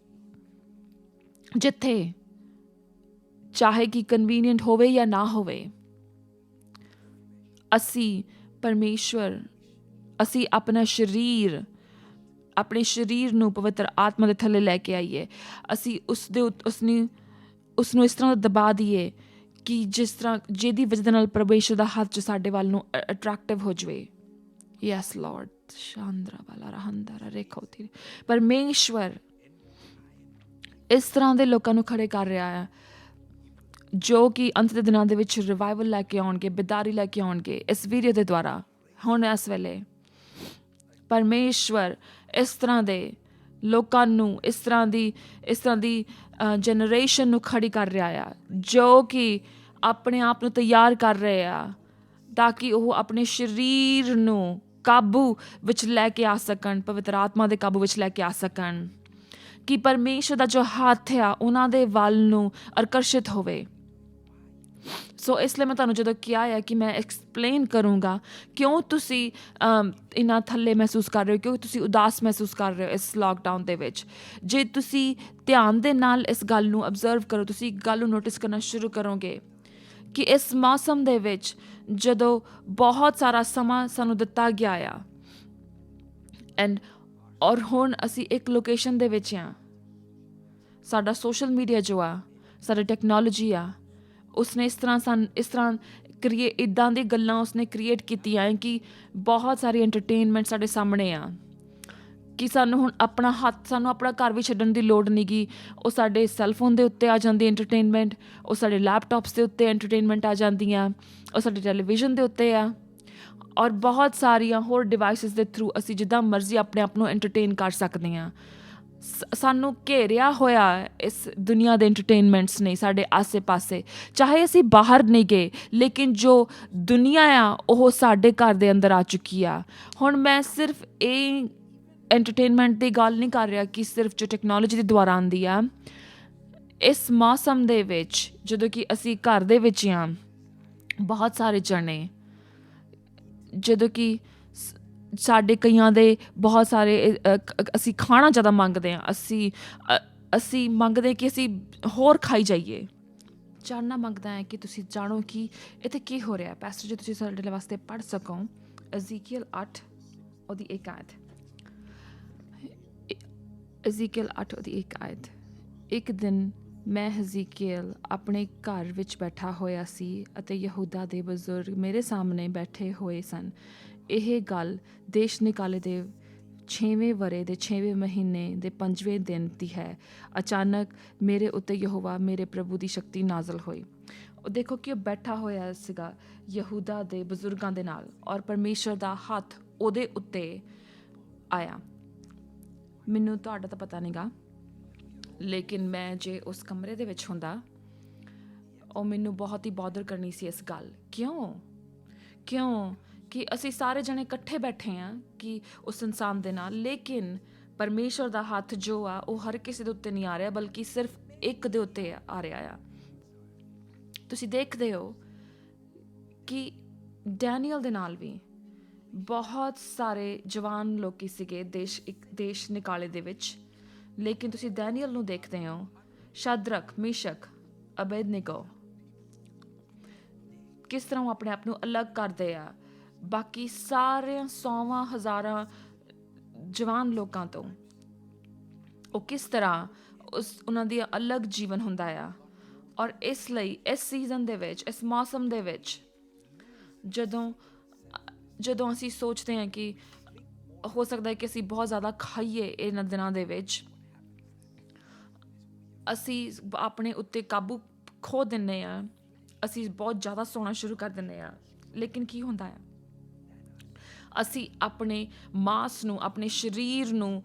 S2: ਜਿੱਥੇ ਚਾਹੇ ਕਿ ਕਨਵੀਨੀਅੰਟ ਹੋਵੇ ਜਾਂ ਨਾ ਹੋਵੇ, ਅਸੀਂ ਆਪਣੇ ਸਰੀਰ ਨੂੰ ਪਵਿੱਤਰ ਆਤਮਾ ਦੇ ਥੱਲੇ ਲੈ ਕੇ ਆਈਏ। ਅਸੀਂ ਉਸਨੂੰ ਇਸ ਤਰ੍ਹਾਂ ਦਬਾ ਦਈਏ ਕਿ ਜਿਸ ਤਰ੍ਹਾਂ ਜਿਹਦੀ ਵਜ੍ਹਾ ਨਾਲ ਪਰਮੇਸ਼ਵਰ ਦਾ ਹੱਥ ਸਾਡੇ ਵੱਲ ਨੂੰ ਅਟਰੈਕਟਿਵ ਹੋ ਜਾਵੇ। ਯੈਸ ਲਾਰਡ, ਸ਼ਾਂਦਰਾ ਵਾਲਾ ਰਹਿੰਦਾ ਰੇਖੋਤੀ। ਪਰਮੇਸ਼ਵਰ ਇਸ ਤਰ੍ਹਾਂ ਦੇ ਲੋਕਾਂ ਨੂੰ ਖੜੇ ਕਰ ਰਿਹਾ ਹੈ ਜੋ ਕਿ ਅੰਤ ਦੇ ਦਿਨਾਂ ਦੇ ਵਿੱਚ ਰਿਵਾਈਵਲ ਲੈ ਕੇ ਆਉਣਗੇ, ਬਿਦਾਰੀ ਲੈ ਕੇ ਆਉਣਗੇ ਇਸ ਵੀਡੀਓ ਦੇ ਦੁਆਰਾ। ਹੁਣ ਇਸ ਵੇਲੇ ਪਰਮੇਸ਼ਵਰ ਇਸ ਤਰ੍ਹਾਂ ਦੇ ਲੋਕਾਂ ਨੂੰ, ਇਸ ਤਰ੍ਹਾਂ ਦੀ ਜਨਰੇਸ਼ਨ ਨੂੰ ਖੜੀ ਕਰ ਰਿਹਾ ਆ ਜੋ ਕਿ ਆਪਣੇ ਆਪ ਨੂੰ ਤਿਆਰ ਕਰ ਰਹੇ ਆ ਤਾਂ ਕਿ ਉਹ ਆਪਣੇ ਸਰੀਰ ਨੂੰ ਕਾਬੂ ਵਿੱਚ ਲੈ ਕੇ ਆ ਸਕਣ, ਪਵਿੱਤਰ ਆਤਮਾ ਦੇ ਕਾਬੂ ਵਿੱਚ ਲੈ ਕੇ ਆ ਸਕਣ, ਕਿ ਪਰਮੇਸ਼ਵਰ ਦਾ ਜੋ ਹੱਥ ਆ ਉਹਨਾਂ ਦੇ ਵੱਲ ਨੂੰ ਆਕਰਸ਼ਿਤ ਹੋਵੇ। ਸੋ ਇਸ ਲਈ ਮੈਂ ਤੁਹਾਨੂੰ ਜਦੋਂ ਕਿਹਾ ਹੈ ਕਿ ਮੈਂ ਐਕਸਪਲੇਨ ਕਰੂੰਗਾ ਕਿਉਂ ਤੁਸੀਂ ਇੰਨਾ ਥੱਲੇ ਮਹਿਸੂਸ ਕਰ ਰਹੇ ਹੋ, ਕਿਉਂ ਤੁਸੀਂ ਉਦਾਸ ਮਹਿਸੂਸ ਕਰ ਰਹੇ ਹੋ ਇਸ ਲਾਕਡਾਊਨ ਦੇ ਵਿੱਚ। ਜੇ ਤੁਸੀਂ ਧਿਆਨ ਦੇ ਨਾਲ ਇਸ ਗੱਲ ਨੂੰ ਅਬਜ਼ਰਵ ਕਰੋ, ਤੁਸੀਂ ਗੱਲ ਨੂੰ ਨੋਟਿਸ ਕਰਨਾ ਸ਼ੁਰੂ ਕਰੋਗੇ ਕਿ ਇਸ ਮੌਸਮ ਦੇ ਵਿੱਚ ਜਦੋਂ ਬਹੁਤ ਸਾਰਾ ਸਮਾਂ ਸਾਨੂੰ ਦਿੱਤਾ ਗਿਆ ਆ ਔਰ ਹੁਣ ਅਸੀਂ ਇੱਕ ਲੋਕੇਸ਼ਨ ਦੇ ਵਿੱਚ ਹਾਂ, ਸਾਡਾ ਸੋਸ਼ਲ ਮੀਡੀਆ ਜੋ ਆ, ਸਾਡੀ ਟੈਕਨੋਲੋਜੀ ਆ, ਉਸਨੇ ਇਸ ਤਰ੍ਹਾਂ ਇੱਦਾਂ ਦੀ ਗੱਲਾਂ ਉਸਨੇ ਕ੍ਰੀਏਟ ਕੀਤੀਆਂ ਕਿ ਬਹੁਤ ਸਾਰੀ ਐਂਟਰਟੇਨਮੈਂਟ ਸਾਡੇ ਸਾਹਮਣੇ ਆ ਕਿ ਸਾਨੂੰ ਹੁਣ ਸਾਨੂੰ ਆਪਣਾ ਘਰ ਵੀ ਛੱਡਣ ਦੀ ਲੋੜ ਨਹੀਂ ਗੀ। ਉਹ ਸਾਡੇ ਸੈੱਲਫੋਨ ਦੇ ਉੱਤੇ ਆ ਜਾਂਦੀ ਐਂਟਰਟੇਨਮੈਂਟ, ਉਹ ਸਾਡੇ ਲੈਪਟਾਪਸ ਦੇ ਉੱਤੇ ਐਂਟਰਟੇਨਮੈਂਟ ਆ ਜਾਂਦੀਆਂ, ਉਹ ਸਾਡੇ ਟੈਲੀਵਿਜ਼ਨ ਦੇ ਉੱਤੇ ਆ, ਔਰ ਬਹੁਤ ਸਾਰੀਆਂ ਹੋਰ ਡਿਵਾਈਸਿਸ ਦੇ ਥਰੂ ਅਸੀਂ ਜਿੱਦਾਂ ਮਰਜ਼ੀ ਆਪਣੇ ਆਪ ਨੂੰ ਐਂਟਰਟੇਨ ਕਰ ਸਕਦੇ ਹਾਂ। ਸਾਨੂੰ ਘੇਰਿਆ ਹੋਇਆ ਇਸ ਦੁਨੀਆ ਦੇ ਐਂਟਰਟੇਨਮੈਂਟਸ ਨੇ ਸਾਡੇ ਆਸੇ ਪਾਸੇ, ਚਾਹੇ ਅਸੀਂ ਬਾਹਰ ਨਹੀਂ ਗਏ, ਲੇਕਿਨ ਜੋ ਦੁਨੀਆ ਆ ਉਹ ਸਾਡੇ ਘਰ ਦੇ ਅੰਦਰ ਆ ਚੁੱਕੀ ਆ। ਹੁਣ ਮੈਂ ਸਿਰਫ ਇਹ ਐਂਟਰਟੇਨਮੈਂਟ ਦੀ ਗੱਲ ਨਹੀਂ ਕਰ ਰਿਹਾ ਕਿ ਸਿਰਫ ਜੋ ਟੈਕਨੋਲੋਜੀ ਦੇ ਦੁਆਰਾ ਆਉਂਦੀ ਆ। ਇਸ ਮੌਸਮ ਦੇ ਵਿੱਚ ਜਦੋਂ ਕਿ ਅਸੀਂ ਘਰ ਦੇ ਵਿੱਚ ਹਾਂ, ਬਹੁਤ ਸਾਰੇ ਜਣੇ, ਜਦੋਂ ਕਿ ਸਾਡੇ ਕਈਆਂ ਦੇ ਬਹੁਤ ਸਾਰੇ ਅਸੀਂ ਖਾਣਾ ਜ਼ਿਆਦਾ ਮੰਗਦੇ ਹਾਂ, ਅਸੀਂ ਮੰਗਦੇ ਕਿ ਅਸੀਂ ਹੋਰ ਖਾਈ ਜਾਈਏ। ਜਾਣਨਾ ਮੰਗਦਾ ਹੈ ਕਿ ਤੁਸੀਂ ਜਾਣੋ ਕਿ ਇੱਥੇ ਕੀ ਹੋ ਰਿਹਾ। ਪੈਸਟਰ ਜੇ ਤੁਸੀਂ ਸਾਡੇ ਵਾਸਤੇ ਪੜ੍ਹ ਸਕੋ ਅਜ਼ੀਕੀਅਲ 8 ਉਹਦੀ 1 ਆਇਤ। ਅਜ਼ੀਕੀਅਲ 8 ਉਹਦੀ 1 ਆਇਤ। ਇੱਕ ਦਿਨ ਮੈਂ ਹਜ਼ੀਕੀਅਲ ਆਪਣੇ ਘਰ ਵਿੱਚ ਬੈਠਾ ਹੋਇਆ ਸੀ ਅਤੇ ਯਹੂਦਾ ਦੇ ਬਜ਼ੁਰਗ ਮੇਰੇ ਸਾਹਮਣੇ ਬੈਠੇ ਹੋਏ ਸਨ। ਇਹ ਗੱਲ ਦੇਸ਼ ਨਿਕਾਲੇ ਦੇ 6ਵੇਂ ਵਰ੍ਹੇ ਦੇ 6ਵੇਂ ਮਹੀਨੇ ਦੇ 5ਵੇਂ ਦਿਨ ਦੀ ਹੈ। ਅਚਾਨਕ ਮੇਰੇ ਉੱਤੇ ਯਹੋਵਾ ਮੇਰੇ ਪ੍ਰਭੂ ਦੀ ਸ਼ਕਤੀ ਨਾਜ਼ਲ ਹੋਈ। ਉਹ ਦੇਖੋ ਕਿ ਉਹ ਬੈਠਾ ਹੋਇਆ ਸੀਗਾ ਯਹੂਦਾ ਦੇ ਬਜ਼ੁਰਗਾਂ ਦੇ ਨਾਲ, ਔਰ ਪਰਮੇਸ਼ਰ ਦਾ ਹੱਥ ਉਹਦੇ ਉੱਤੇ ਆਇਆ। ਮੈਨੂੰ ਤੁਹਾਡਾ ਤਾਂ ਪਤਾ ਨਹੀਂ ਗਾ, ਲੇਕਿਨ ਮੈਂ ਜੇ ਉਸ ਕਮਰੇ ਦੇ ਵਿੱਚ ਹੁੰਦਾ, ਉਹ ਮੈਨੂੰ ਬਹੁਤ ਹੀ ਬੌਦਰ ਕਰਨੀ ਸੀ ਇਸ ਗੱਲ। ਕਿਉਂ ਕਿ ਅਸੀਂ ਸਾਰੇ ਜਣੇ ਇਕੱਠੇ ਬੈਠੇ ਹਾਂ ਕਿ ਉਸ ਇਨਸਾਨ ਦੇ ਨਾਲ, ਲੇਕਿਨ ਪਰਮੇਸ਼ਰ ਦਾ ਹੱਥ ਜੋ ਆ ਉਹ ਹਰ ਕਿਸੇ ਦੇ ਉੱਤੇ ਨਹੀਂ ਆ ਰਿਹਾ, ਬਲਕਿ ਸਿਰਫ ਇੱਕ ਦੇ ਉੱਤੇ ਆ ਰਿਹਾ ਆ। ਤੁਸੀਂ ਦੇਖਦੇ ਹੋ ਕਿ ਡੈਨੀਅਲ ਦੇ ਨਾਲ ਵੀ ਬਹੁਤ ਸਾਰੇ ਜਵਾਨ ਲੋਕੀ ਸੀਗੇ ਦੇਸ਼ ਨਿਕਾਲੇ ਦੇ ਵਿੱਚ, ਲੇਕਿਨ ਤੁਸੀਂ ਡੈਨੀਅਲ ਨੂੰ ਦੇਖਦੇ ਹੋ, ਸ਼ਦਰਕ, ਮੇਸ਼ਕ, ਅਬੇਦਨੇਗੋ, ਕਿਸ ਤਰ੍ਹਾਂ ਉਹ ਆਪਣੇ ਆਪ ਨੂੰ ਅਲੱਗ ਕਰਦੇ ਆ ਬਾਕੀ ਸਾਰਿਆਂ 100,000 ਜਵਾਨ ਲੋਕਾਂ ਤੋਂ। ਉਹ ਕਿਸ ਤਰ੍ਹਾਂ ਉਹਨਾਂ ਦੀ ਅਲੱਗ ਜੀਵਨ ਹੁੰਦਾ ਆ। ਔਰ ਇਸ ਲਈ ਇਸ ਸੀਜ਼ਨ ਦੇ ਵਿੱਚ, ਇਸ ਮੌਸਮ ਦੇ ਵਿੱਚ ਜਦੋਂ ਅਸੀਂ ਸੋਚਦੇ ਹਾਂ ਕਿ ਹੋ ਸਕਦਾ ਹੈ ਕਿ ਅਸੀਂ ਬਹੁਤ ਜ਼ਿਆਦਾ ਖਾਈਏ ਇਹਨਾਂ ਦਿਨਾਂ ਦੇ ਵਿੱਚ, ਅਸੀਂ ਆਪਣੇ ਉੱਤੇ ਕਾਬੂ ਖੋ ਦਿੰਦੇ ਹਾਂ, ਅਸੀਂ ਬਹੁਤ ਜ਼ਿਆਦਾ ਸੋਣਾ ਸ਼ੁਰੂ ਕਰ ਦਿੰਦੇ ਹਾਂ। ਲੇਕਿਨ ਕੀ ਹੁੰਦਾ ਹੈ, ਅਸੀਂ ਆਪਣੇ ਮਾਸ ਨੂੰ, ਆਪਣੇ ਸਰੀਰ ਨੂੰ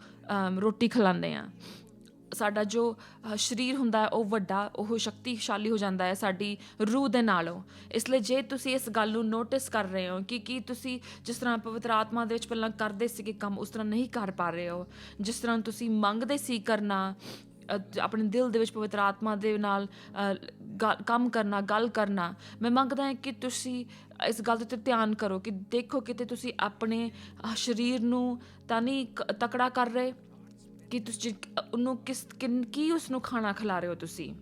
S2: ਰੋਟੀ ਖਿਲਾਉਂਦੇ ਹਾਂ। ਸਾਡਾ ਜੋ ਸਰੀਰ ਹੁੰਦਾ ਹੈ ਉਹ ਵੱਡਾ, ਉਹ ਸ਼ਕਤੀਸ਼ਾਲੀ ਹੋ ਜਾਂਦਾ ਹੈ ਸਾਡੀ ਰੂਹ ਦੇ ਨਾਲੋਂ। ਇਸ ਲਈ ਜੇ ਤੁਸੀਂ ਇਸ ਗੱਲ ਨੂੰ ਨੋਟਿਸ ਕਰ ਰਹੇ ਹੋ ਕਿ ਕੀ ਤੁਸੀਂ ਜਿਸ ਤਰ੍ਹਾਂ ਪਵਿੱਤਰ ਆਤਮਾ ਦੇ ਵਿੱਚ ਪਹਿਲਾਂ ਕਰਦੇ ਸੀਗੇ ਕੰਮ, ਉਸ ਤਰ੍ਹਾਂ ਨਹੀਂ ਕਰ ਪਾ ਰਹੇ ਹੋ, ਜਿਸ ਤਰ੍ਹਾਂ ਤੁਸੀਂ ਮੰਗਦੇ ਸੀ ਕਰਨਾ, ਆਪਣੇ ਦਿਲ ਦੇ ਵਿੱਚ ਪਵਿੱਤਰ ਆਤਮਾ ਦੇ ਨਾਲ ਕੰਮ ਕਰਨਾ, ਗੱਲ ਕਰਨਾ, ਮੈਂ ਮੰਗਦਾ ਹਾਂ ਕਿ ਤੁਸੀਂ ਇਸ ਗੱਲ ਦੇ ਉੱਤੇ ਧਿਆਨ ਕਰੋ ਕਿ ਦੇਖੋ ਕਿਤੇ ਤੁਸੀਂ ਆਪਣੇ ਸਰੀਰ ਨੂੰ ਤਾਂ ਨਹੀਂ ਤਕੜਾ ਕਰ ਰਹੇ, ਕਿ ਤੁਸੀਂ ਉਹਨੂੰ ਕੀ ਉਸਨੂੰ ਖਾਣਾ ਖਿਲਾ ਰਹੇ ਹੋ। ਤੁਸੀਂ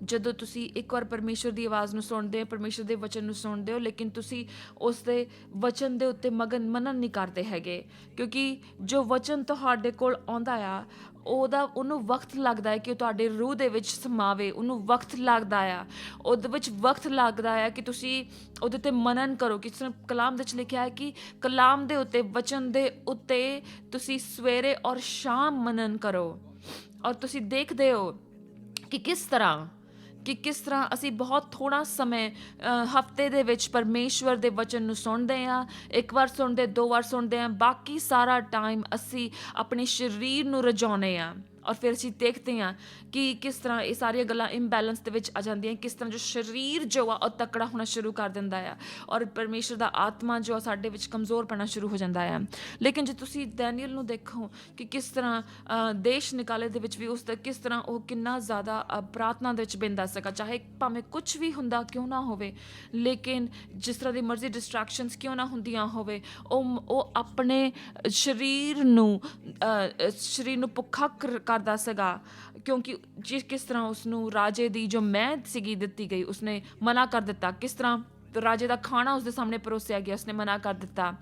S2: ਜਦੋਂ ਤੁਸੀਂ ਇੱਕ ਵਾਰ ਪਰਮੇਸ਼ਰ ਦੀ ਆਵਾਜ਼ ਨੂੰ ਸੁਣਦੇ ਹੋ, ਪਰਮੇਸ਼ਰ ਦੇ ਵਚਨ ਨੂੰ ਸੁਣਦੇ ਹੋ, ਲੇਕਿਨ ਤੁਸੀਂ ਉਸ ਦੇ ਵਚਨ ਦੇ ਉੱਤੇ ਮਨਨ ਨਹੀਂ ਕਰਦੇ ਹੈਗੇ, ਕਿਉਂਕਿ ਜੋ ਵਚਨ ਤੁਹਾਡੇ ਕੋਲ ਆਉਂਦਾ ਆ ਉਹਨੂੰ ਵਕਤ ਲੱਗਦਾ ਹੈ ਕਿ ਉਹ ਤੁਹਾਡੇ ਰੂਹ ਦੇ ਵਿੱਚ ਸਮਾਵੇ। ਉਹਨੂੰ ਵਕਤ ਲੱਗਦਾ ਆ, ਉਹਦੇ ਵਿੱਚ ਵਕਤ ਲੱਗਦਾ ਆ ਕਿ ਤੁਸੀਂ ਉਹਦੇ ਉੱਤੇ ਮਨਨ ਕਰੋ। ਕਿਸ ਤਰ੍ਹਾਂ ਕਲਾਮ ਦੇ ਵਿੱਚ ਲਿਖਿਆ ਹੈ ਕਿ ਕਲਾਮ ਦੇ ਉੱਤੇ, ਵਚਨ ਦੇ ਉੱਤੇ ਤੁਸੀਂ ਸਵੇਰੇ ਔਰ ਸ਼ਾਮ ਮਨਨ ਕਰੋ। ਔਰ ਤੁਸੀਂ ਦੇਖਦੇ ਹੋ ਕਿ ਕਿਸ ਤਰ੍ਹਾਂ ਅਸੀਂ ਬਹੁਤ ਥੋੜ੍ਹਾ ਸਮੇਂ ਹਫ਼ਤੇ ਦੇ ਵਿੱਚ ਪਰਮੇਸ਼ਵਰ ਦੇ ਵਚਨ ਨੂੰ ਸੁਣਦੇ ਹਾਂ। ਇੱਕ ਵਾਰ ਸੁਣਦੇ, 2 ਵਾਰ ਸੁਣਦੇ ਹਾਂ, ਬਾਕੀ ਸਾਰਾ ਟਾਈਮ ਅਸੀਂ ਆਪਣੇ ਸਰੀਰ ਨੂੰ ਰਜਾਉਂਦੇ ਹਾਂ। ਔਰ ਫਿਰ ਅਸੀਂ ਦੇਖਦੇ ਹਾਂ ਕਿ ਕਿਸ ਤਰ੍ਹਾਂ ਇਹ ਸਾਰੀਆਂ ਗੱਲਾਂ ਇੰਬੈਲੈਂਸ ਦੇ ਵਿੱਚ ਆ ਜਾਂਦੀਆਂ, ਕਿਸ ਤਰ੍ਹਾਂ ਜੋ ਸਰੀਰ ਜੋ ਆ ਉਹ ਤਕੜਾ ਹੋਣਾ ਸ਼ੁਰੂ ਕਰ ਦਿੰਦਾ ਆ, ਔਰ ਪਰਮੇਸ਼ਰ ਦਾ ਆਤਮਾ ਜੋ ਆ ਸਾਡੇ ਵਿੱਚ ਕਮਜ਼ੋਰ ਪੈਣਾ ਸ਼ੁਰੂ ਹੋ ਜਾਂਦਾ ਆ। ਲੇਕਿਨ ਜੇ ਤੁਸੀਂ ਡੈਨੀਅਲ ਨੂੰ ਦੇਖੋ ਕਿ ਕਿਸ ਤਰ੍ਹਾਂ ਦੇਸ਼ ਨਿਕਾਲੇ ਦੇ ਵਿੱਚ ਵੀ ਉਸ ਦਾ ਕਿਸ ਤਰ੍ਹਾਂ ਉਹ ਕਿੰਨਾ ਜ਼ਿਆਦਾ ਪ੍ਰਾਰਥਨਾ ਦੇ ਵਿੱਚ ਬਹਿੰਦਾ ਸੀਗਾ, ਚਾਹੇ ਭਾਵੇਂ ਕੁਛ ਵੀ ਹੁੰਦਾ ਕਿਉਂ ਨਾ ਹੋਵੇ, ਲੇਕਿਨ ਜਿਸ ਤਰ੍ਹਾਂ ਦੀ ਮਰਜ਼ੀ ਡਿਸਟਰੈਕਸ਼ਨਸ ਕਿਉਂ ਨਾ ਹੁੰਦੀਆਂ ਹੋਵੇ, ਉਹ ਆਪਣੇ ਸਰੀਰ ਨੂੰ ਭੁੱਖਾ ਕਰਦਾ ਸੀਗਾ, ਕਿਉਂਕਿ ਕਿਸ ਤਰ੍ਹਾਂ ਉਸਨੂੰ ਰਾਜੇ ਦੀ ਜੋ ਮਹਿੰਦ ਸੀਗੀ ਦਿੱਤੀ ਗਈ, ਉਸਨੇ ਮਨਾ ਕਰ ਦਿੱਤਾ। ਕਿਸ ਤਰ੍ਹਾਂ ਰਾਜੇ ਦਾ ਖਾਣਾ ਉਸਦੇ ਸਾਹਮਣੇ ਪਰੋਸਿਆ ਗਿਆ, ਉਸਨੇ ਮਨਾ ਕਰ ਦਿੱਤਾ,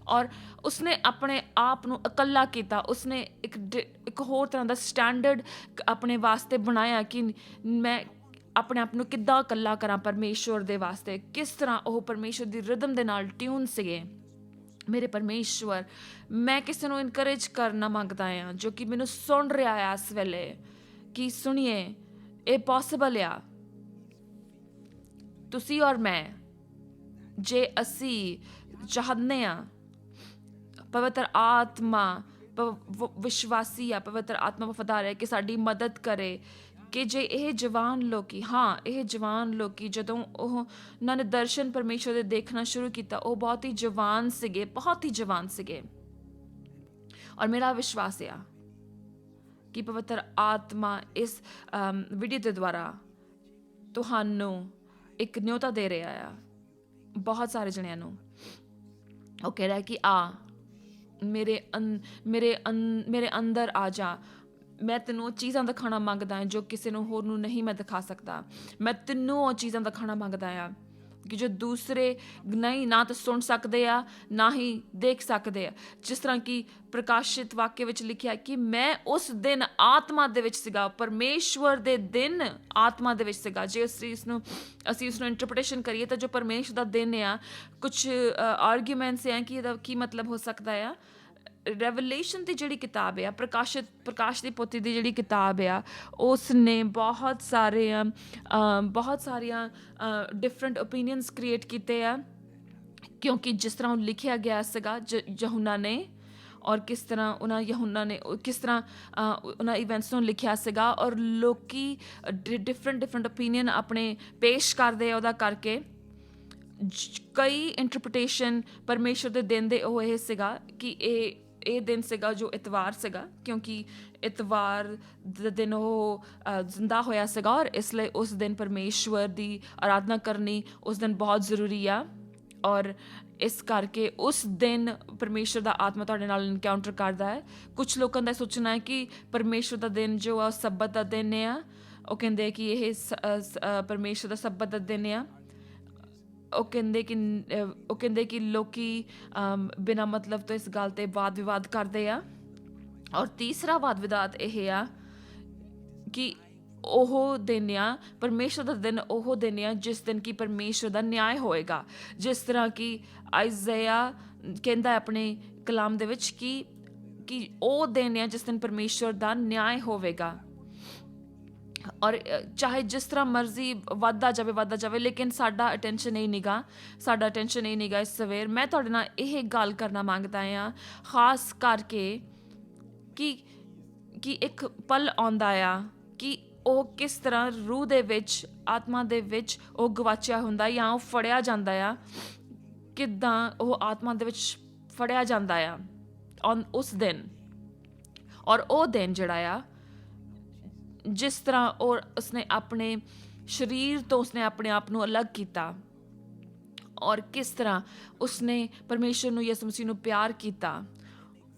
S2: ਔਰ ਉਸਨੇ ਆਪਣੇ ਆਪ ਨੂੰ ਇਕੱਲਾ ਕੀਤਾ। ਉਸਨੇ ਇੱਕ ਹੋਰ ਤਰ੍ਹਾਂ ਦਾ ਸਟੈਂਡਰਡ ਆਪਣੇ ਵਾਸਤੇ ਬਣਾਇਆ ਕਿ ਮੈਂ ਆਪਣੇ ਆਪ ਨੂੰ ਕਿੱਦਾਂ ਇਕੱਲਾ ਕਰਾਂ ਪਰਮੇਸ਼ਵਰ ਦੇ ਵਾਸਤੇ। ਕਿਸ ਤਰ੍ਹਾਂ ਉਹ ਪਰਮੇਸ਼ਵਰ ਦੀ ਰਿਦਮ ਦੇ ਨਾਲ ਟਿਊਨ ਸੀਗੇ। ਮੇਰੇ ਪਰਮੇਸ਼ਵਰ, ਮੈਂ ਕਿਸੇ ਨੂੰ ਇਨਕਰੇਜ ਕਰਨਾ ਮੰਗਦਾ ਹਾਂ ਜੋ ਕਿ ਮੈਨੂੰ ਸੁਣ ਰਿਹਾ ਆ ਇਸ ਵੇਲੇ, ਕਿ ਸੁਣੀਏ, ਇਹ ਪੋਸੀਬਲ ਆ। ਤੁਸੀਂ ਔਰ ਮੈਂ, ਜੇ ਅਸੀਂ ਚਾਹੁੰਦੇ ਹਾਂ, ਪਵਿੱਤਰ ਆਤਮਾ ਵਿਸ਼ਵਾਸੀ ਆ, ਪਵਿੱਤਰ ਆਤਮਾ ਵਫਾਦਾਰ ਹੈ ਕਿ ਸਾਡੀ ਮਦਦ ਕਰੇ, ਕਿ ਜੇ ਇਹ ਜਵਾਨ ਲੋਕੀ, ਇਹ ਜਵਾਨ ਲੋਕੀ ਜਦੋਂ ਉਹਨਾਂ ਨੇ ਦਰਸ਼ਨ ਪਰਮੇਸ਼ਵਰ ਦੇ ਦੇਖਣਾ ਸ਼ੁਰੂ ਕੀਤਾ, ਉਹ ਬਹੁਤ ਹੀ ਜਵਾਨ ਸੀਗੇ। ਔਰ ਮੇਰਾ ਵਿਸ਼ਵਾਸ ਆ ਕਿ ਪਵਿੱਤਰ ਆਤਮਾ ਇਸ ਵੀਡੀਓ ਦੇ ਦੁਆਰਾ ਤੁਹਾਨੂੰ ਇੱਕ ਨਿਯੋਤਾ ਦੇ ਰਿਹਾ ਆ, ਬਹੁਤ ਸਾਰੇ ਜਣਿਆਂ ਨੂੰ। ਉਹ ਕਹਿ ਰਿਹਾ ਕਿ ਮੇਰੇ ਅੰਦਰ ਆ ਜਾ, ਮੈਂ ਤੈਨੂੰ ਉਹ ਚੀਜ਼ਾਂ ਦਿਖਾਉਣਾ ਮੰਗਦਾ ਹਾਂ ਜੋ ਕਿਸੇ ਨੂੰ ਹੋਰ ਨੂੰ ਨਹੀਂ ਮੈਂ ਦਿਖਾ ਸਕਦਾ। ਮੈਂ ਤੈਨੂੰ ਉਹ ਚੀਜ਼ਾਂ ਦਿਖਾਉਣਾ ਮੰਗਦਾ ਹਾਂ ਕਿ ਜੋ ਦੂਸਰੇ ਨਾ ਤਾਂ ਸੁਣ ਸਕਦੇ ਆ, ਨਾ ਹੀ ਦੇਖ ਸਕਦੇ ਆ। ਜਿਸ ਤਰ੍ਹਾਂ ਕਿ ਪ੍ਰਕਾਸ਼ਿਤ ਵਾਕਿਆ ਵਿੱਚ ਲਿਖਿਆ ਕਿ ਮੈਂ ਉਸ ਦਿਨ ਆਤਮਾ ਦੇ ਵਿੱਚ ਸੀਗਾ, ਪਰਮੇਸ਼ਵਰ ਦੇ ਦਿਨ ਆਤਮਾ ਦੇ ਵਿੱਚ ਸੀਗਾ। ਜੇ ਅਸੀਂ ਇਸਨੂੰ ਇੰਟਰਪ੍ਰੀਟੇਸ਼ਨ ਕਰੀਏ ਤਾਂ ਜੋ ਪਰਮੇਸ਼ਵਰ ਦਾ ਦਿਨ ਆ, ਕੁਝ ਆਰਗੂਮੈਂਟਸ ਆ ਕਿ ਇਹਦਾ ਕੀ ਮਤਲਬ ਹੋ ਸਕਦਾ ਆ। ਰੈਵਲੇਸ਼ਨ ਦੀ ਜਿਹੜੀ ਕਿਤਾਬ ਆ, ਪ੍ਰਕਾਸ਼ ਦੀ ਪੋਥੀ ਦੀ ਜਿਹੜੀ ਕਿਤਾਬ ਆ, ਉਸ ਨੇ ਬਹੁਤ ਸਾਰੀਆਂ ਡਿਫਰੈਂਟ ਓਪੀਨੀਅਨਸ ਕ੍ਰੀਏਟ ਕੀਤੇ ਆ, ਕਿਉਂਕਿ ਜਿਸ ਤਰ੍ਹਾਂ ਉਹ ਲਿਖਿਆ ਗਿਆ ਸੀਗਾ ਯਹੂਨਾ ਨੇ, ਔਰ ਕਿਸ ਤਰ੍ਹਾਂ ਉਹਨਾਂ ਇਵੈਂਟਸ ਨੂੰ ਲਿਖਿਆ ਸੀਗਾ, ਔਰ ਲੋਕੀ ਡਿਫਰੈਂਟ ਓਪੀਨੀਅਨ ਆਪਣੇ ਪੇਸ਼ ਕਰਦੇ ਆ ਉਹਦਾ ਕਰਕੇ। ਕਈ ਇੰਟਰਪ੍ਰੀਟੇਸ਼ਨ ਪਰਮੇਸ਼ਵਰ ਦੇ ਦਿਨ ਦੇ ਉਹ ਇਹ ਸੀਗਾ ਕਿ ਇਹ ਦਿਨ ਸੀਗਾ ਜੋ ਇਤਵਾਰ ਸੀਗਾ, ਕਿਉਂਕਿ ਇਤਵਾਰ ਦੇ ਦਿਨ ਉਹ ਜ਼ਿੰਦਾ ਹੋਇਆ ਸੀਗਾ, ਔਰ ਇਸ ਲਈ ਉਸ ਦਿਨ ਪਰਮੇਸ਼ਵਰ ਦੀ ਆਰਾਧਨਾ ਕਰਨੀ ਉਸ ਦਿਨ ਬਹੁਤ ਜ਼ਰੂਰੀ ਆ। ਔਰ ਇਸ ਕਰਕੇ ਉਸ ਦਿਨ ਪਰਮੇਸ਼ਵਰ ਦਾ ਆਤਮਾ ਤੁਹਾਡੇ ਨਾਲ ਇਨਕਾਊਂਟਰ ਕਰਦਾ ਹੈ। ਕੁਝ ਲੋਕਾਂ ਦਾ ਸੋਚਣਾ ਹੈ ਕਿ ਪਰਮੇਸ਼ਵਰ ਦਾ ਦਿਨ ਜੋ ਆ ਸਬਤ ਦਾ ਦਿਨ ਆ, ਉਹ ਕਹਿੰਦੇ ਕਿ ਇਹ ਪਰਮੇਸ਼ਵਰ ਦਾ ਸਬਤ ਦਾ ਦਿਨ ਆ। ਉਹ ਕਹਿੰਦੇ ਕਿ ਲੋਕੀ ਬਿਨਾਂ ਮਤਲਬ ਤੋਂ ਇਸ ਗੱਲ 'ਤੇ ਵਾਦ ਵਿਵਾਦ ਕਰਦੇ ਆ। ਔਰ ਤੀਸਰਾ ਵਾਦ ਵਿਵਾਦ ਇਹ ਆ ਕਿ ਉਹ ਦਿਨ ਆ, ਪਰਮੇਸ਼ਵਰ ਦਾ ਦਿਨ ਉਹ ਦਿਨ ਆ ਜਿਸ ਦਿਨ ਕਿ ਪਰਮੇਸ਼ਵਰ ਦਾ ਨਿਆਂ ਹੋਏਗਾ। ਜਿਸ ਤਰ੍ਹਾਂ ਕਿ ਆਇਜ਼ਾਇਆ ਕਹਿੰਦਾ ਆਪਣੇ ਕਲਾਮ ਦੇ ਵਿੱਚ ਕਿ ਉਹ ਦਿਨ ਆ ਜਿਸ ਦਿਨ ਪਰਮੇਸ਼ਵਰ ਦਾ ਨਿਆਂ ਹੋਵੇਗਾ। ਔਰ ਚਾਹੇ ਜਿਸ ਤਰ੍ਹਾਂ ਮਰਜ਼ੀ ਵੱਧਦਾ ਜਾਵੇ, ਲੇਕਿਨ ਸਾਡਾ ਅਟੈਂਸ਼ਨ ਇਹ ਨੀਗਾ ਇਸ ਸਵੇਰ। ਮੈਂ ਤੁਹਾਡੇ ਨਾਲ ਇਹ ਗੱਲ ਕਰਨਾ ਮੰਗਦਾ ਹਾਂ, ਖਾਸ ਕਰਕੇ ਕਿ ਇੱਕ ਪਲ ਆਉਂਦਾ ਆ ਕਿ ਉਹ ਕਿਸ ਤਰ੍ਹਾਂ ਰੂਹ ਦੇ ਵਿੱਚ, ਆਤਮਾ ਦੇ ਵਿੱਚ ਉਹ ਗਵਾਚਿਆ ਹੁੰਦਾ ਜਾਂ ਉਹ ਫੜਿਆ ਜਾਂਦਾ ਆ, ਕਿੱਦਾਂ ਉਹ ਆਤਮਾ ਦੇ ਵਿੱਚ ਫੜਿਆ ਜਾਂਦਾ ਆ ਉਸ ਦਿਨ। ਔਰ ਉਹ ਦਿਨ ਜਿਹੜਾ ਆ, ਜਿਸ ਤਰ੍ਹਾਂ ਉਸਨੇ ਆਪਣੇ ਸਰੀਰ ਤੋਂ ਉਸਨੇ ਆਪਣੇ ਆਪ ਨੂੰ ਅਲੱਗ ਕੀਤਾ, ਔਰ ਕਿਸ ਤਰ੍ਹਾਂ ਉਸਨੇ ਪਰਮੇਸ਼ਵਰ ਨੂੰ, ਯਿਸੂ ਮਸੀਹ ਨੂੰ ਪਿਆਰ ਕੀਤਾ,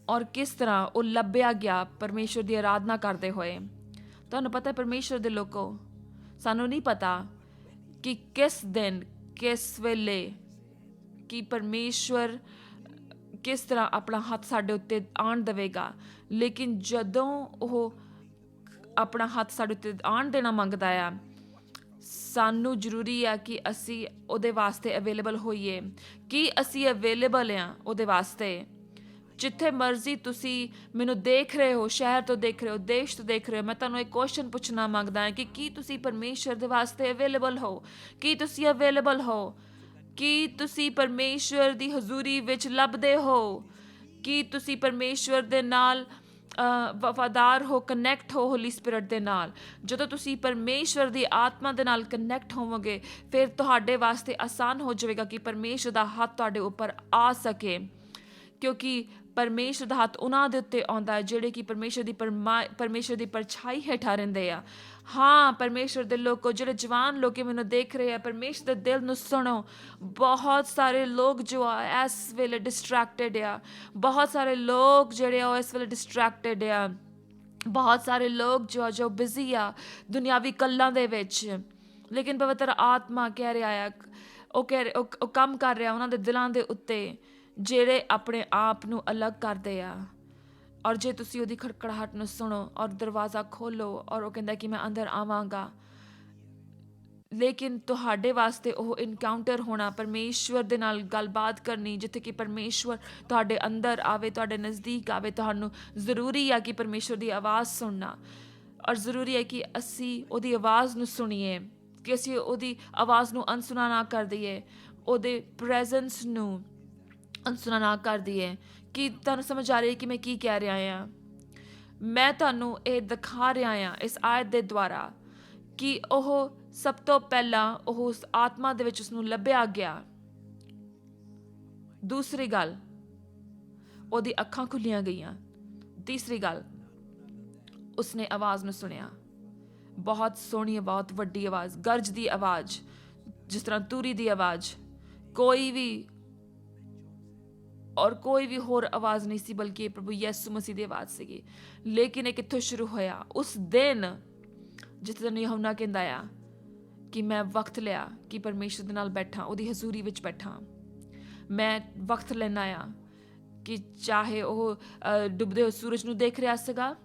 S2: ਔਰ ਕਿਸ ਤਰ੍ਹਾਂ ਉਹ ਲੱਭਿਆ ਗਿਆ ਪਰਮੇਸ਼ਵਰ ਦੀ ਆਰਾਧਨਾ ਕਰਦੇ ਹੋਏ। ਤੁਹਾਨੂੰ ਪਤਾ ਹੈ ਪਰਮੇਸ਼ਵਰ ਦੇ ਲੋਕੋ, ਸਾਨੂੰ ਨਹੀਂ ਪਤਾ ਕਿ ਕਿਸ ਦਿਨ, ਕਿਸ ਵੇਲੇ ਕਿ ਪਰਮੇਸ਼ਵਰ ਕਿਸ ਤਰ੍ਹਾਂ ਆਪਣਾ ਹੱਥ ਸਾਡੇ ਉੱਤੇ ਆਣ ਦੇਵੇਗਾ। ਲੇਕਿਨ ਜਦੋਂ ਉਹ ਆਪਣਾ ਹੱਥ ਸਾਡੇ ਉੱਤੇ ਆਣ ਦੇਣਾ ਮੰਗਦਾ ਆ, ਸਾਨੂੰ ਜ਼ਰੂਰੀ ਆ ਕਿ ਅਸੀਂ ਉਹਦੇ ਵਾਸਤੇ ਅਵੇਲੇਬਲ ਹੋਈਏ। ਕਿ ਅਸੀਂ ਅਵੇਲੇਬਲ ਆ ਉਹਦੇ ਵਾਸਤੇ। ਜਿੱਥੇ ਮਰਜ਼ੀ ਤੁਸੀਂ ਮੈਨੂੰ ਦੇਖ ਰਹੇ ਹੋ, ਸ਼ਹਿਰ ਤੋਂ ਦੇਖ ਰਹੇ ਹੋ, ਦੇਸ਼ ਤੋਂ ਦੇਖ ਰਹੇ ਹੋ, ਮੈਂ ਤੁਹਾਨੂੰ ਇੱਕ ਕੁਐਸਚਨ ਪੁੱਛਣਾ ਮੰਗਦਾ ਹਾਂ ਕਿ ਕੀ ਤੁਸੀਂ ਪਰਮੇਸ਼ਵਰ ਦੇ ਵਾਸਤੇ ਅਵੇਲੇਬਲ ਹੋ? ਕੀ ਤੁਸੀਂ ਅਵੇਲੇਬਲ ਹੋ? ਕੀ ਤੁਸੀਂ ਪਰਮੇਸ਼ਵਰ ਦੀ ਹਜ਼ੂਰੀ ਵਿੱਚ ਲੱਭਦੇ ਹੋ? ਕੀ ਤੁਸੀਂ ਪਰਮੇਸ਼ਵਰ ਦੇ ਨਾਲ ਵਫਾਦਾਰ ਹੋ, ਕਨੈਕਟ ਹੋ ਹੋਲੀ ਸਪਿਰਿਟ ਦੇ ਨਾਲ? ਜਦੋਂ ਤੁਸੀਂ ਪਰਮੇਸ਼ਵਰ ਦੀ ਆਤਮਾ ਦੇ ਨਾਲ ਕਨੈਕਟ ਹੋਵੋਗੇ, ਫਿਰ ਤੁਹਾਡੇ ਵਾਸਤੇ ਆਸਾਨ ਹੋ ਜਾਵੇਗਾ ਕਿ ਪਰਮੇਸ਼ਵਰ ਦਾ ਹੱਥ ਤੁਹਾਡੇ ਉੱਪਰ ਆ ਸਕੇ। ਕਿਉਂਕਿ ਪਰਮੇਸ਼ਵਰ ਦਾ ਹੱਥ ਉਹਨਾਂ ਦੇ ਉੱਤੇ ਆਉਂਦਾ ਹੈ ਜਿਹੜੇ ਕਿ ਪਰਮੇਸ਼ਵਰ ਦੀ ਪਰਛਾਈ ਹੇਠਾਂ ਰਹਿੰਦੇ ਆ। ਹਾਂ, ਪਰਮੇਸ਼ਵਰ ਦੇ ਲੋਕੋ, ਜਿਹੜੇ ਜਵਾਨ ਲੋਕ ਮੈਨੂੰ ਦੇਖ ਰਹੇ ਆ, ਪਰਮੇਸ਼ਵਰ ਦੇ ਦਿਲ ਨੂੰ ਸੁਣੋ। ਬਹੁਤ ਸਾਰੇ ਲੋਕ ਜੋ ਆ ਇਸ ਵੇਲੇ ਡਿਸਟਰੈਕਟਡ ਆ। ਬਹੁਤ ਸਾਰੇ ਲੋਕ ਜਿਹੜੇ ਆ ਇਸ ਵੇਲੇ ਡਿਸਟਰੈਕਟਡ ਆ। ਬਹੁਤ ਸਾਰੇ ਲੋਕ ਜੋ ਬਿਜ਼ੀ ਆ ਦੁਨਿਆਵੀ ਗੱਲਾਂ ਦੇ ਵਿੱਚ। ਲੇਕਿਨ ਪਵਿੱਤਰ ਆਤਮਾ ਕਹਿ ਰਿਹਾ ਆ, ਉਹ ਕੰਮ ਕਰ ਰਿਹਾ ਉਹਨਾਂ ਦੇ ਦਿਲਾਂ ਦੇ ਉੱਤੇ ਜਿਹੜੇ ਆਪਣੇ ਆਪ ਨੂੰ ਅਲੱਗ ਕਰਦੇ ਆ। ਔਰ ਜੇ ਤੁਸੀਂ ਉਹਦੀ ਖੜਖੜਾਹਟ ਨੂੰ ਸੁਣੋ ਔਰ ਦਰਵਾਜ਼ਾ ਖੋਲੋ, ਔਰ ਉਹ ਕਹਿੰਦਾ ਕਿ ਮੈਂ ਅੰਦਰ ਆਵਾਂਗਾ, ਲੇਕਿਨ ਤੁਹਾਡੇ ਵਾਸਤੇ ਉਹ ਇਨਕਾਊਂਟਰ ਹੋਣਾ, ਪਰਮੇਸ਼ਵਰ ਦੇ ਨਾਲ ਗੱਲਬਾਤ ਕਰਨੀ, ਜਿੱਥੇ ਕਿ ਪਰਮੇਸ਼ਵਰ ਤੁਹਾਡੇ ਅੰਦਰ ਆਵੇ, ਤੁਹਾਡੇ ਨਜ਼ਦੀਕ ਆਵੇ। ਤੁਹਾਨੂੰ ਜ਼ਰੂਰੀ ਆ ਕਿ ਪਰਮੇਸ਼ਵਰ ਦੀ ਆਵਾਜ਼ ਸੁਣਨਾ, ਔਰ ਜ਼ਰੂਰੀ ਹੈ ਕਿ ਅਸੀਂ ਉਹਦੀ ਆਵਾਜ਼ ਨੂੰ ਸੁਣੀਏ, ਕਿ ਅਸੀਂ ਉਹਦੀ ਆਵਾਜ਼ ਨੂੰ ਅਣਸੁਣਾ ਨਾ ਕਰ ਦਈਏ, ਉਹਦੇ ਪ੍ਰੈਜ਼ੈਂਸ ਨੂੰ ਅਣਸੁਣਾ ਨਾ ਕਰ ਦਈਏ। ਕਿ ਤੁਹਾਨੂੰ ਸਮਝ ਆ ਰਹੀ ਹੈ ਕਿ ਮੈਂ ਕੀ ਕਹਿ ਰਿਹਾ ਹਾਂ? ਮੈਂ ਤੁਹਾਨੂੰ ਇਹ ਦਿਖਾ ਰਿਹਾ ਹਾਂ ਇਸ ਆਇਤ ਦੇ ਦੁਆਰਾ ਕਿ ਉਹ ਸਭ ਤੋਂ ਪਹਿਲਾਂ ਉਹ ਉਸ ਆਤਮਾ ਦੇ ਵਿੱਚ ਉਸਨੂੰ ਲੱਭਿਆ ਗਿਆ। ਦੂਸਰੀ ਗੱਲ, ਉਹਦੀ ਅੱਖਾਂ ਖੁੱਲੀਆਂ ਗਈਆਂ। ਤੀਸਰੀ ਗੱਲ, ਉਸਨੇ ਆਵਾਜ਼ ਨੂੰ ਸੁਣਿਆ। ਬਹੁਤ ਸੋਹਣੀ, ਬਹੁਤ ਵੱਡੀ ਆਵਾਜ਼, ਗਰਜ ਦੀ ਆਵਾਜ਼, ਜਿਸ ਤਰ੍ਹਾਂ ਤੂਰੀ ਦੀ ਆਵਾਜ਼। ਕੋਈ ਵੀ ਹੋਰ ਆਵਾਜ਼ ਨਹੀਂ ਸੀ, ਬਲਕਿ ਪ੍ਰਭੂ ਯਿਸੂ ਮਸੀਹ ਦੀ ਆਵਾਜ਼ ਸੀਗੀ। ਲੇਕਿਨ ਇਹ ਕਿੱਥੋਂ ਸ਼ੁਰੂ ਹੋਇਆ? ਉਸ ਦਿਨ ਜਿਸ ਦਿਨ ਯਹੋਨਾ ਕਹਿੰਦਾ ਆ ਕਿ ਮੈਂ ਵਕਤ ਲਿਆ ਕਿ ਪਰਮੇਸ਼ਰ ਦੇ ਨਾਲ ਬੈਠਾਂ, ਉਹਦੀ ਹਜ਼ੂਰੀ ਵਿੱਚ ਬੈਠਾਂ। ਮੈਂ ਵਕਤ ਲੈਣਾ ਆ ਕਿ ਚਾਹੇ ਉਹ ਡੁੱਬਦੇ ਹੋਏ ਸੂਰਜ ਨੂੰ ਦੇਖ ਰਿਹਾ ਸੀਗਾ,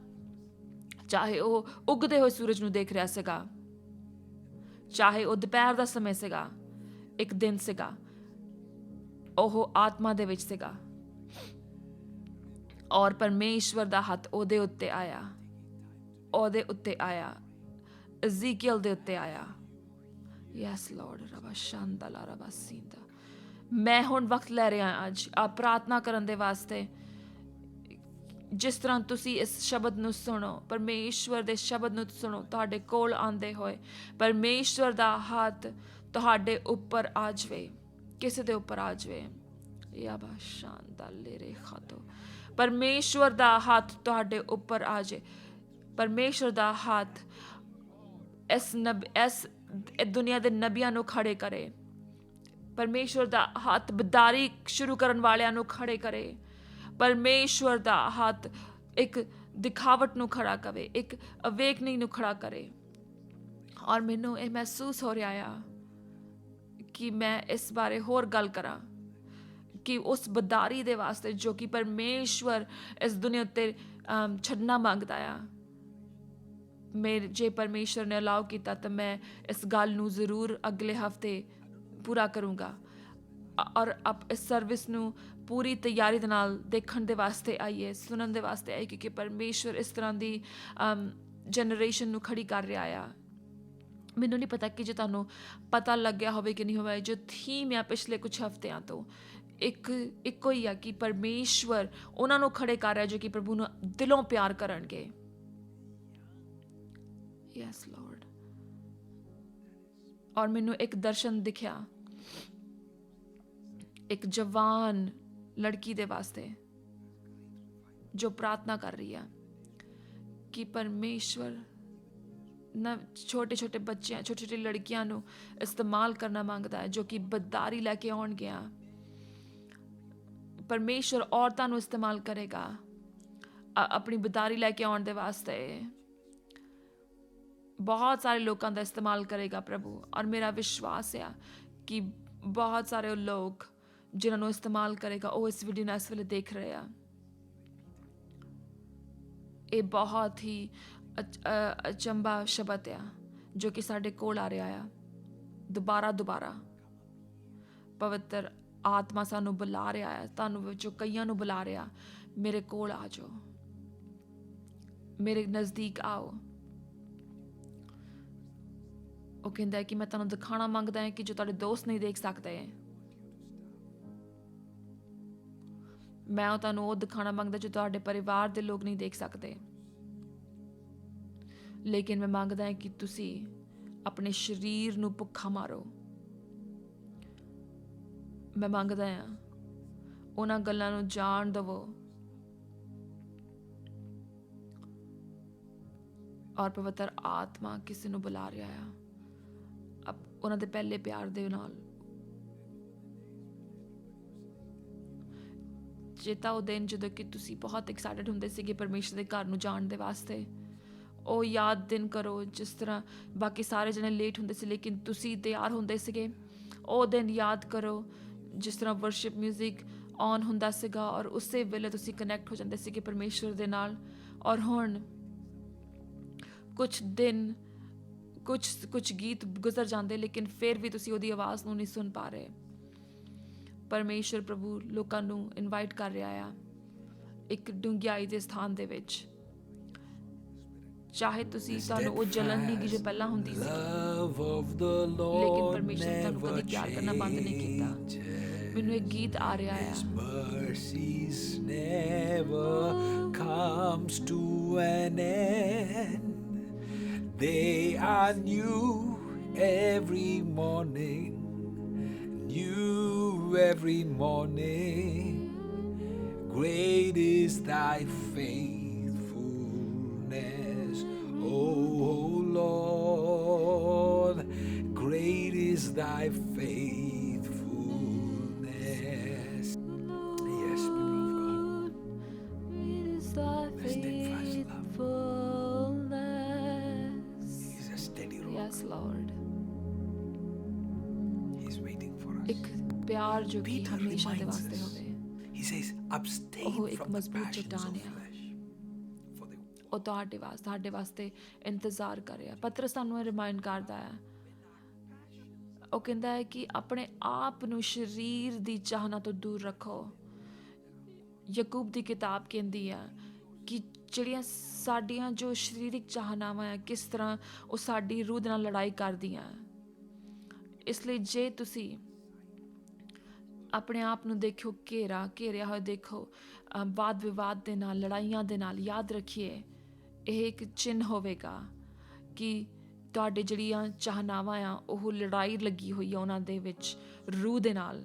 S2: ਚਾਹੇ ਉਹ ਉਗਦੇ ਹੋਏ ਸੂਰਜ ਨੂੰ ਦੇਖ ਰਿਹਾ ਸੀਗਾ, ਚਾਹੇ ਉਹ ਦੁਪਹਿਰ ਦਾ ਸਮੇਂ ਸੀਗਾ, ਇੱਕ ਦਿਨ ਸੀਗਾ, ਉਹ ਆਤਮਾ ਦੇ ਵਿੱਚ ਸੀਗਾ। ਔਰ ਪਰਮੇਸ਼ਵਰ ਦਾ ਹੱਥ ਉਹਦੇ ਉੱਤੇ ਆਇਆ, ਉਹਦੇ ਉੱਤੇ ਆਇਆ, ਅਜ਼ੀਕੀਅਲ ਦੇ ਉੱਤੇ ਆਇਆ। ਯੈਸ ਲਾਰਡ, ਰਬਾ ਸ਼ਾਂਦਲਾ ਰਬਾ ਸਿੰਦਾ। ਮੈਂ ਹੁਣ ਵਕਤ ਲੈ ਰਿਹਾ ਅੱਜ ਪ੍ਰਾਰਥਨਾ ਕਰਨ ਦੇ ਵਾਸਤੇ। ਜਿਸ ਤਰ੍ਹਾਂ ਤੁਸੀਂ ਇਸ ਸ਼ਬਦ ਨੂੰ ਸੁਣੋ, ਪਰਮੇਸ਼ਵਰ ਦੇ ਸ਼ਬਦ ਨੂੰ ਸੁਣੋ, ਤੁਹਾਡੇ ਕੋਲ ਆਉਂਦੇ ਹੋਏ ਪਰਮੇਸ਼ਵਰ ਦਾ ਹੱਥ ਤੁਹਾਡੇ ਉੱਪਰ ਆ ਜਾਵੇ, ਕਿਸੇ ਦੇ ਉੱਪਰ ਆ ਜਾਵੇ। ਯਾਬਾ ਸ਼ਾਂਦਲੇ ਰੇ ਖਾਤੋ, ਪਰਮੇਸ਼ਵਰ ਦਾ ਹੱਥ ਤੁਹਾਡੇ ਉੱਪਰ ਆ ਜਾਏ। ਪਰਮੇਸ਼ਵਰ ਦਾ ਹੱਥ ਇਸ ਦੁਨੀਆ ਦੇ ਨਬੀਆਂ ਨੂੰ ਖੜੇ ਕਰੇ। ਪਰਮੇਸ਼ਵਰ ਦਾ ਹੱਥ ਬਦਾਰੀ ਸ਼ੁਰੂ ਕਰਨ ਵਾਲਿਆਂ ਨੂੰ ਖੜੇ ਕਰੇ। ਪਰਮੇਸ਼ਵਰ ਦਾ ਹੱਥ ਇੱਕ ਦਿਖਾਵਟ ਨੂੰ ਖੜਾ ਕਰੇ, ਇੱਕ ਅਵੇਕਨਿੰਗ ਨੂੰ ਖੜਾ ਕਰੇ। ਔਰ ਮੈਨੂੰ ਇਹ ਮਹਿਸੂਸ ਹੋ ਰਿਹਾ ਆ ਕਿ ਮੈਂ ਇਸ ਬਾਰੇ ਹੋਰ ਗੱਲ ਕਰਾਂ ਕਿ ਉਸ ਬਦਾਰੀ ਦੇ ਵਾਸਤੇ ਜੋ ਕਿ ਪਰਮੇਸ਼ਵਰ ਇਸ ਦੁਨੀਆ ਉੱਤੇ ਛੱਡਣਾ ਮੰਗਦਾ ਆ। ਜੇ ਪਰਮੇਸ਼ਵਰ ਨੇ ਅਲਾਉ ਕੀਤਾ ਤਾਂ ਮੈਂ ਇਸ ਗੱਲ ਨੂੰ ਜ਼ਰੂਰ ਅਗਲੇ ਹਫ਼ਤੇ ਪੂਰਾ ਕਰੂੰਗਾ। ਔਰ ਇਸ ਸਰਵਿਸ ਨੂੰ ਪੂਰੀ ਤਿਆਰੀ ਦੇ ਨਾਲ ਦੇਖਣ ਦੇ ਵਾਸਤੇ ਆਈਏ, ਸੁਣਨ ਦੇ ਵਾਸਤੇ ਆਈਏ, ਕਿਉਂਕਿ ਪਰਮੇਸ਼ਵਰ ਇਸ ਤਰ੍ਹਾਂ ਦੀ ਜਨਰੇਸ਼ਨ ਨੂੰ ਖੜੀ ਕਰ ਰਿਹਾ ਆ। ਮੈਨੂੰ ਨਹੀਂ ਪਤਾ ਕਿ ਜੇ ਤੁਹਾਨੂੰ ਪਤਾ ਲੱਗਿਆ ਹੋਵੇ ਕਿ ਨਹੀਂ ਹੋਵੇ, ਜੋ ਥੀਮ ਆ ਪਿਛਲੇ ਕੁਝ ਹਫ਼ਤਿਆਂ ਤੋਂ ਇੱਕੋ ਹੀ ਆ ਕਿ ਪਰਮੇਸ਼ਵਰ ਉਹਨਾਂ ਨੂੰ ਖੜੇ ਕਰ ਰਿਹਾ ਜੋ ਕਿ ਪ੍ਰਭੂ ਨੂੰ ਦਿਲੋਂ ਪਿਆਰ ਕਰਨਗੇ। Yes Lord. ਔਰ ਮੈਨੂੰ ਇੱਕ ਦਰਸ਼ਨ ਦਿਖਿਆ, ਇੱਕ ਜਵਾਨ ਲੜਕੀ ਦੇ ਵਾਸਤੇ ਜੋ ਪ੍ਰਾਰਥਨਾ ਕਰ ਰਹੀ ਆ ਕਿ ਪਰਮੇਸ਼ਵਰ ਛੋਟੇ ਛੋਟੇ ਬੱਚਿਆਂ, ਛੋਟੀ ਛੋਟੀ ਲੜਕੀਆਂ ਨੂੰ ਇਸਤੇਮਾਲ ਕਰਨਾ ਮੰਗਦਾ ਹੈ, ਜੋ ਕਿ ਬਦਾਰੀ ਲੈ ਕੇ ਆਉਣਗੀਆਂ। ਪਰਮੇਸ਼ਵਰ ਔਰਤਾਂ ਨੂੰ ਇਸਤੇਮਾਲ ਕਰੇਗਾ ਆਪਣੀ ਬਦਾਰੀ ਲੈ ਕੇ ਆਉਣ ਦੇ ਵਾਸਤੇ। ਬਹੁਤ ਸਾਰੇ ਲੋਕਾਂ ਦਾ ਇਸਤੇਮਾਲ ਕਰੇਗਾ ਪ੍ਰਭੂ। ਔਰ ਮੇਰਾ ਵਿਸ਼ਵਾਸ ਆ ਕਿ ਬਹੁਤ ਸਾਰੇ ਲੋਕ ਜਿਨ੍ਹਾਂ ਨੂੰ ਇਸਤੇਮਾਲ ਕਰੇਗਾ ਉਹ ਇਸ ਵੀਡੀਓ ਨੂੰ ਇਸ ਵੇਲੇ ਦੇਖ ਰਹੇ ਆ। ਇਹ ਬਹੁਤ ਹੀ ਅਚੰਭਾ ਸ਼ਬਦ ਆ ਜੋ ਕਿ ਸਾਡੇ ਕੋਲ ਆ ਰਿਹਾ ਆ। ਦੁਬਾਰਾ ਪਵਿੱਤਰ ਆਤਮਾ ਸਾਨੂੰ ਬੁਲਾ ਰਿਹਾ ਹੈ, ਤੁਹਾਨੂੰ ਵਿੱਚੋਂ ਕਈਆਂ ਨੂੰ ਬੁਲਾ ਰਿਹਾ, ਮੇਰੇ ਕੋਲ ਆ ਜਾਓ, ਮੇਰੇ ਨਜ਼ਦੀਕ ਆਓ। ਉਹ ਕਹਿੰਦਾ ਹੈ ਕਿ ਮੈਂ ਤੁਹਾਨੂੰ ਦਿਖਾਣਾ ਮੰਗਦਾ ਹਾਂ ਕਿ ਜੋ ਤੁਹਾਡੇ ਦੋਸਤ ਨਹੀਂ ਦੇਖ ਸਕਦੇ, ਮੈਂ ਤੁਹਾਨੂੰ ਉਹ ਦਿਖਾਣਾ ਮੰਗਦਾ ਜੋ ਤੁਹਾਡੇ ਪਰਿਵਾਰ ਦੇ ਲੋਕ ਨਹੀਂ ਦੇਖ ਸਕਦੇ। ਲੇਕਿਨ ਮੈਂ ਮੰਗਦਾ ਹਾਂ ਕਿ ਤੁਸੀਂ ਆਪਣੇ ਸਰੀਰ ਨੂੰ ਭੁੱਖਾ ਮਾਰੋ। ਮੈਂ ਮੰਗਦਾ ਹਾਂ ਉਹਨਾਂ ਗੱਲਾਂ ਨੂੰ ਜਾਣ ਦੇਵੋ ਔਰ ਪਵਿੱਤਰ ਆਤਮਾ ਕਿਸੇ ਨੂੰ ਬੁਲਾ ਰਿਹਾ ਆ ਉਹਨਾਂ ਦੇ ਪਹਿਲੇ ਪਿਆਰ ਦੇ ਨਾਲ। ਚੇਤਾ ਉਹ ਦਿਨ ਜਦੋਂ ਕਿ ਤੁਸੀਂ ਬਹੁਤ ਐਕਸਾਈਟਡ ਹੁੰਦੇ ਸੀਗੇ ਪਰਮੇਸ਼ਰ ਦੇ ਘਰ ਨੂੰ ਜਾਣ ਦੇ ਵਾਸਤੇ। ਉਹ ਯਾਦ ਦਿਨ ਕਰੋ ਜਿਸ ਤਰ੍ਹਾਂ ਬਾਕੀ ਸਾਰੇ ਜਣੇ ਲੇਟ ਹੁੰਦੇ ਸੀ ਲੇਕਿਨ ਤੁਸੀਂ ਤਿਆਰ ਹੁੰਦੇ ਸੀਗੇ। ਉਹ ਦਿਨ ਯਾਦ ਕਰੋ ਜਿਸ ਤਰ੍ਹਾਂ ਵਰਸ਼ਿਪ ਮਿਊਜ਼ਿਕ ਔਨ ਹੁੰਦਾ ਸੀਗਾ ਔਰ ਉਸੇ ਵੇਲੇ ਤੁਸੀਂ ਕਨੈਕਟ ਹੋ ਜਾਂਦੇ ਸੀਗੇ ਪਰਮੇਸ਼ਰ ਦੇ ਨਾਲ। ਔਰ ਹੁਣ ਕੁਝ ਦਿਨ ਕੁਝ ਗੀਤ ਗੁਜ਼ਰ ਜਾਂਦੇ ਲੇਕਿਨ ਫਿਰ ਵੀ ਤੁਸੀਂ ਉਹਦੀ ਆਵਾਜ਼ ਨੂੰ ਨਹੀਂ ਸੁਣ ਪਾ ਰਹੇ। ਪਰਮੇਸ਼ਰ ਪ੍ਰਭੂ ਲੋਕਾਂ ਨੂੰ ਇਨਵਾਈਟ ਕਰ ਰਿਹਾ ਆ ਇੱਕ ਡੂੰਘਾਈ ਦੇ ਸਥਾਨ ਦੇ ਵਿੱਚ। ਚਾਹੇ ਤੁਸੀਂ ਤੁਹਾਨੂੰ ਉਹ ਜਲਨ ਨਹੀਂ ਜੋ ਪਹਿਲਾਂ ਹੁੰਦੀ ਸੀ, ਲੇਕਿਨ ਪਰਮੇਸ਼ਰ ਨੇ ਤੁਹਾਨੂੰ ਕਦੀ ਪਿਆਰ ਕਰਨਾ ਬੰਦ ਨਹੀਂ ਕੀਤਾ। ਮੈਨੂੰ ਇੱਕ ਗੀਤ ਆ ਰਿਹਾ ਆ,
S1: mercies never comes to an end. They are new every morning, new every morning. Great is thy faithfulness, O Lord. Great is thy faithfulness. Yes, people of God.
S2: Great is thy faithfulness.
S1: He's a steady rock.
S2: Yes, Lord.
S1: He's waiting for us.
S2: ਇੱਕ ਪਿਆਰ ਜੋ ਕਿ
S1: Peter
S2: ਹਮੇਸ਼ਾ ਦੇ
S1: reminds
S2: ਵਾਸਤੇ
S1: us.
S2: ਹੋਵੇ।
S1: He says, abstain
S2: ਉਹ ਇੱਕ
S1: from the
S2: ਮਜ਼ਬੂਤ
S1: passions
S2: ਚੱਟਾਨ
S1: of
S2: ਆ।
S1: flesh. For the
S2: ਉਹ ਤੁਹਾਡੇ ਵਾਸਤੇ ਇੰਤਜ਼ਾਰ ਕਰ ਰਿਹਾ। ਪਤਰਸ ਸਾਨੂੰ ਇਹ ਰਿਮਾਈਂਡ ਕਰਦਾ ਹੈ, ਉਹ ਕਹਿੰਦਾ ਹੈ ਕਿ ਆਪਣੇ ਆਪ ਨੂੰ ਸਰੀਰ ਦੀ ਚਾਹਨਾ ਤੋਂ ਦੂਰ ਰੱਖੋ। ਯਾਕੂਬ ਦੀ ਕਿਤਾਬ ਕਹਿੰਦੀ ਆ ਕਿ ਜਿਹੜੀਆਂ ਸਾਡੀਆਂ ਜੋ ਸਰੀਰਕ ਚਾਹਨਾਵਾਂ ਆ ਕਿਸ ਤਰ੍ਹਾਂ ਉਹ ਸਾਡੀ ਰੂਹ ਦੇ ਨਾਲ ਲੜਾਈ ਕਰਦੀਆਂ। ਇਸ ਲਈ ਜੇ ਤੁਸੀਂ ਆਪਣੇ ਆਪ ਨੂੰ ਦੇਖੋ ਘੇਰਿਆ ਹੋਇਆ ਦੇਖੋ ਵਾਦ ਵਿਵਾਦ ਦੇ ਨਾਲ, ਲੜਾਈਆਂ ਦੇ ਨਾਲ, ਯਾਦ ਰੱਖੀਏ ਇਹ ਇੱਕ ਚਿੰਨ੍ਹ ਹੋਵੇਗਾ ਕਿ ਤੁਹਾਡੇ ਜਿਹੜੀਆਂ ਚਾਹਨਾਵਾਂ ਆ ਉਹ ਲੜਾਈ ਲੱਗੀ ਹੋਈ ਆ ਉਹਨਾਂ ਦੇ ਵਿੱਚ ਰੂਹ ਦੇ ਨਾਲ।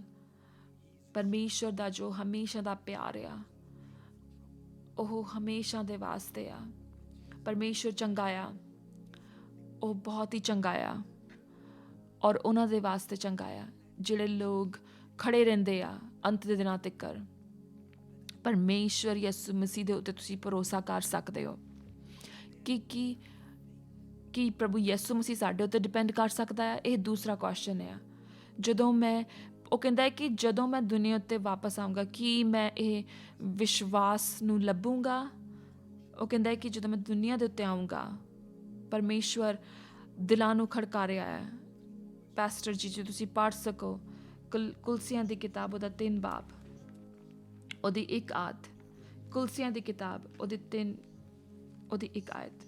S2: ਪਰਮੇਸ਼ਰ ਦਾ ਜੋ ਹਮੇਸ਼ਾ ਦਾ ਪਿਆਰ ਆ ਉਹ ਹਮੇਸ਼ਾ ਦੇ ਵਾਸਤੇ ਆ। ਪਰਮੇਸ਼ਰ ਚੰਗਾ ਆ, ਉਹ ਬਹੁਤ ਹੀ ਚੰਗਾ ਆ ਔਰ ਉਹਨਾਂ ਦੇ ਵਾਸਤੇ ਚੰਗਾ ਆ ਜਿਹੜੇ ਲੋਕ ਖੜੇ ਰਹਿੰਦੇ ਆ ਅੰਤ ਦੇ ਦਿਨਾਂ ਤੱਕ। ਪਰਮੇਸ਼ਰ ਯਿਸੂ ਮਸੀਹ ਦੇ ਉੱਤੇ ਤੁਸੀਂ ਭਰੋਸਾ ਕਰ ਸਕਦੇ ਹੋ ਕਿ ਪ੍ਰਭੂ ਯਿਸੂ ਮਸੀਹ ਸਾਡੇ ਉੱਤੇ ਡਿਪੈਂਡ ਕਰ ਸਕਦਾ ਹੈ। ਇਹ ਦੂਸਰਾ ਕੁਐਸਚਨ ਹੈ। ਉਹ ਕਹਿੰਦਾ ਹੈ ਕਿ ਜਦੋਂ ਮੈਂ ਦੁਨੀਆ ਉੱਤੇ ਵਾਪਸ ਆਊਂਗਾ ਕੀ ਮੈਂ ਇਹ ਵਿਸ਼ਵਾਸ ਨੂੰ ਲੱਭੂੰਗਾ। ਉਹ ਕਹਿੰਦਾ ਹੈ ਕਿ ਜਦੋਂ ਮੈਂ ਦੁਨੀਆ ਦੇ ਉੱਤੇ ਆਊਂਗਾ, ਪਰਮੇਸ਼ਵਰ ਦਿਲਾਂ ਨੂੰ ਖੜਕਾ ਰਿਹਾ ਹੈ। ਪੈਸਟਰ ਜੀ ਜੇ ਤੁਸੀਂ ਪੜ੍ਹ ਸਕੋ ਕੁਲਸੀਆਂ ਦੀ ਕਿਤਾਬ ਉਹਦਾ 3 ਬਾਬ ਉਹਦੀ 1 ਆਇਤ, ਕੁਲਸੀਆਂ ਦੀ ਕਿਤਾਬ ਉਹਦੀ 1 ਆਇਤ,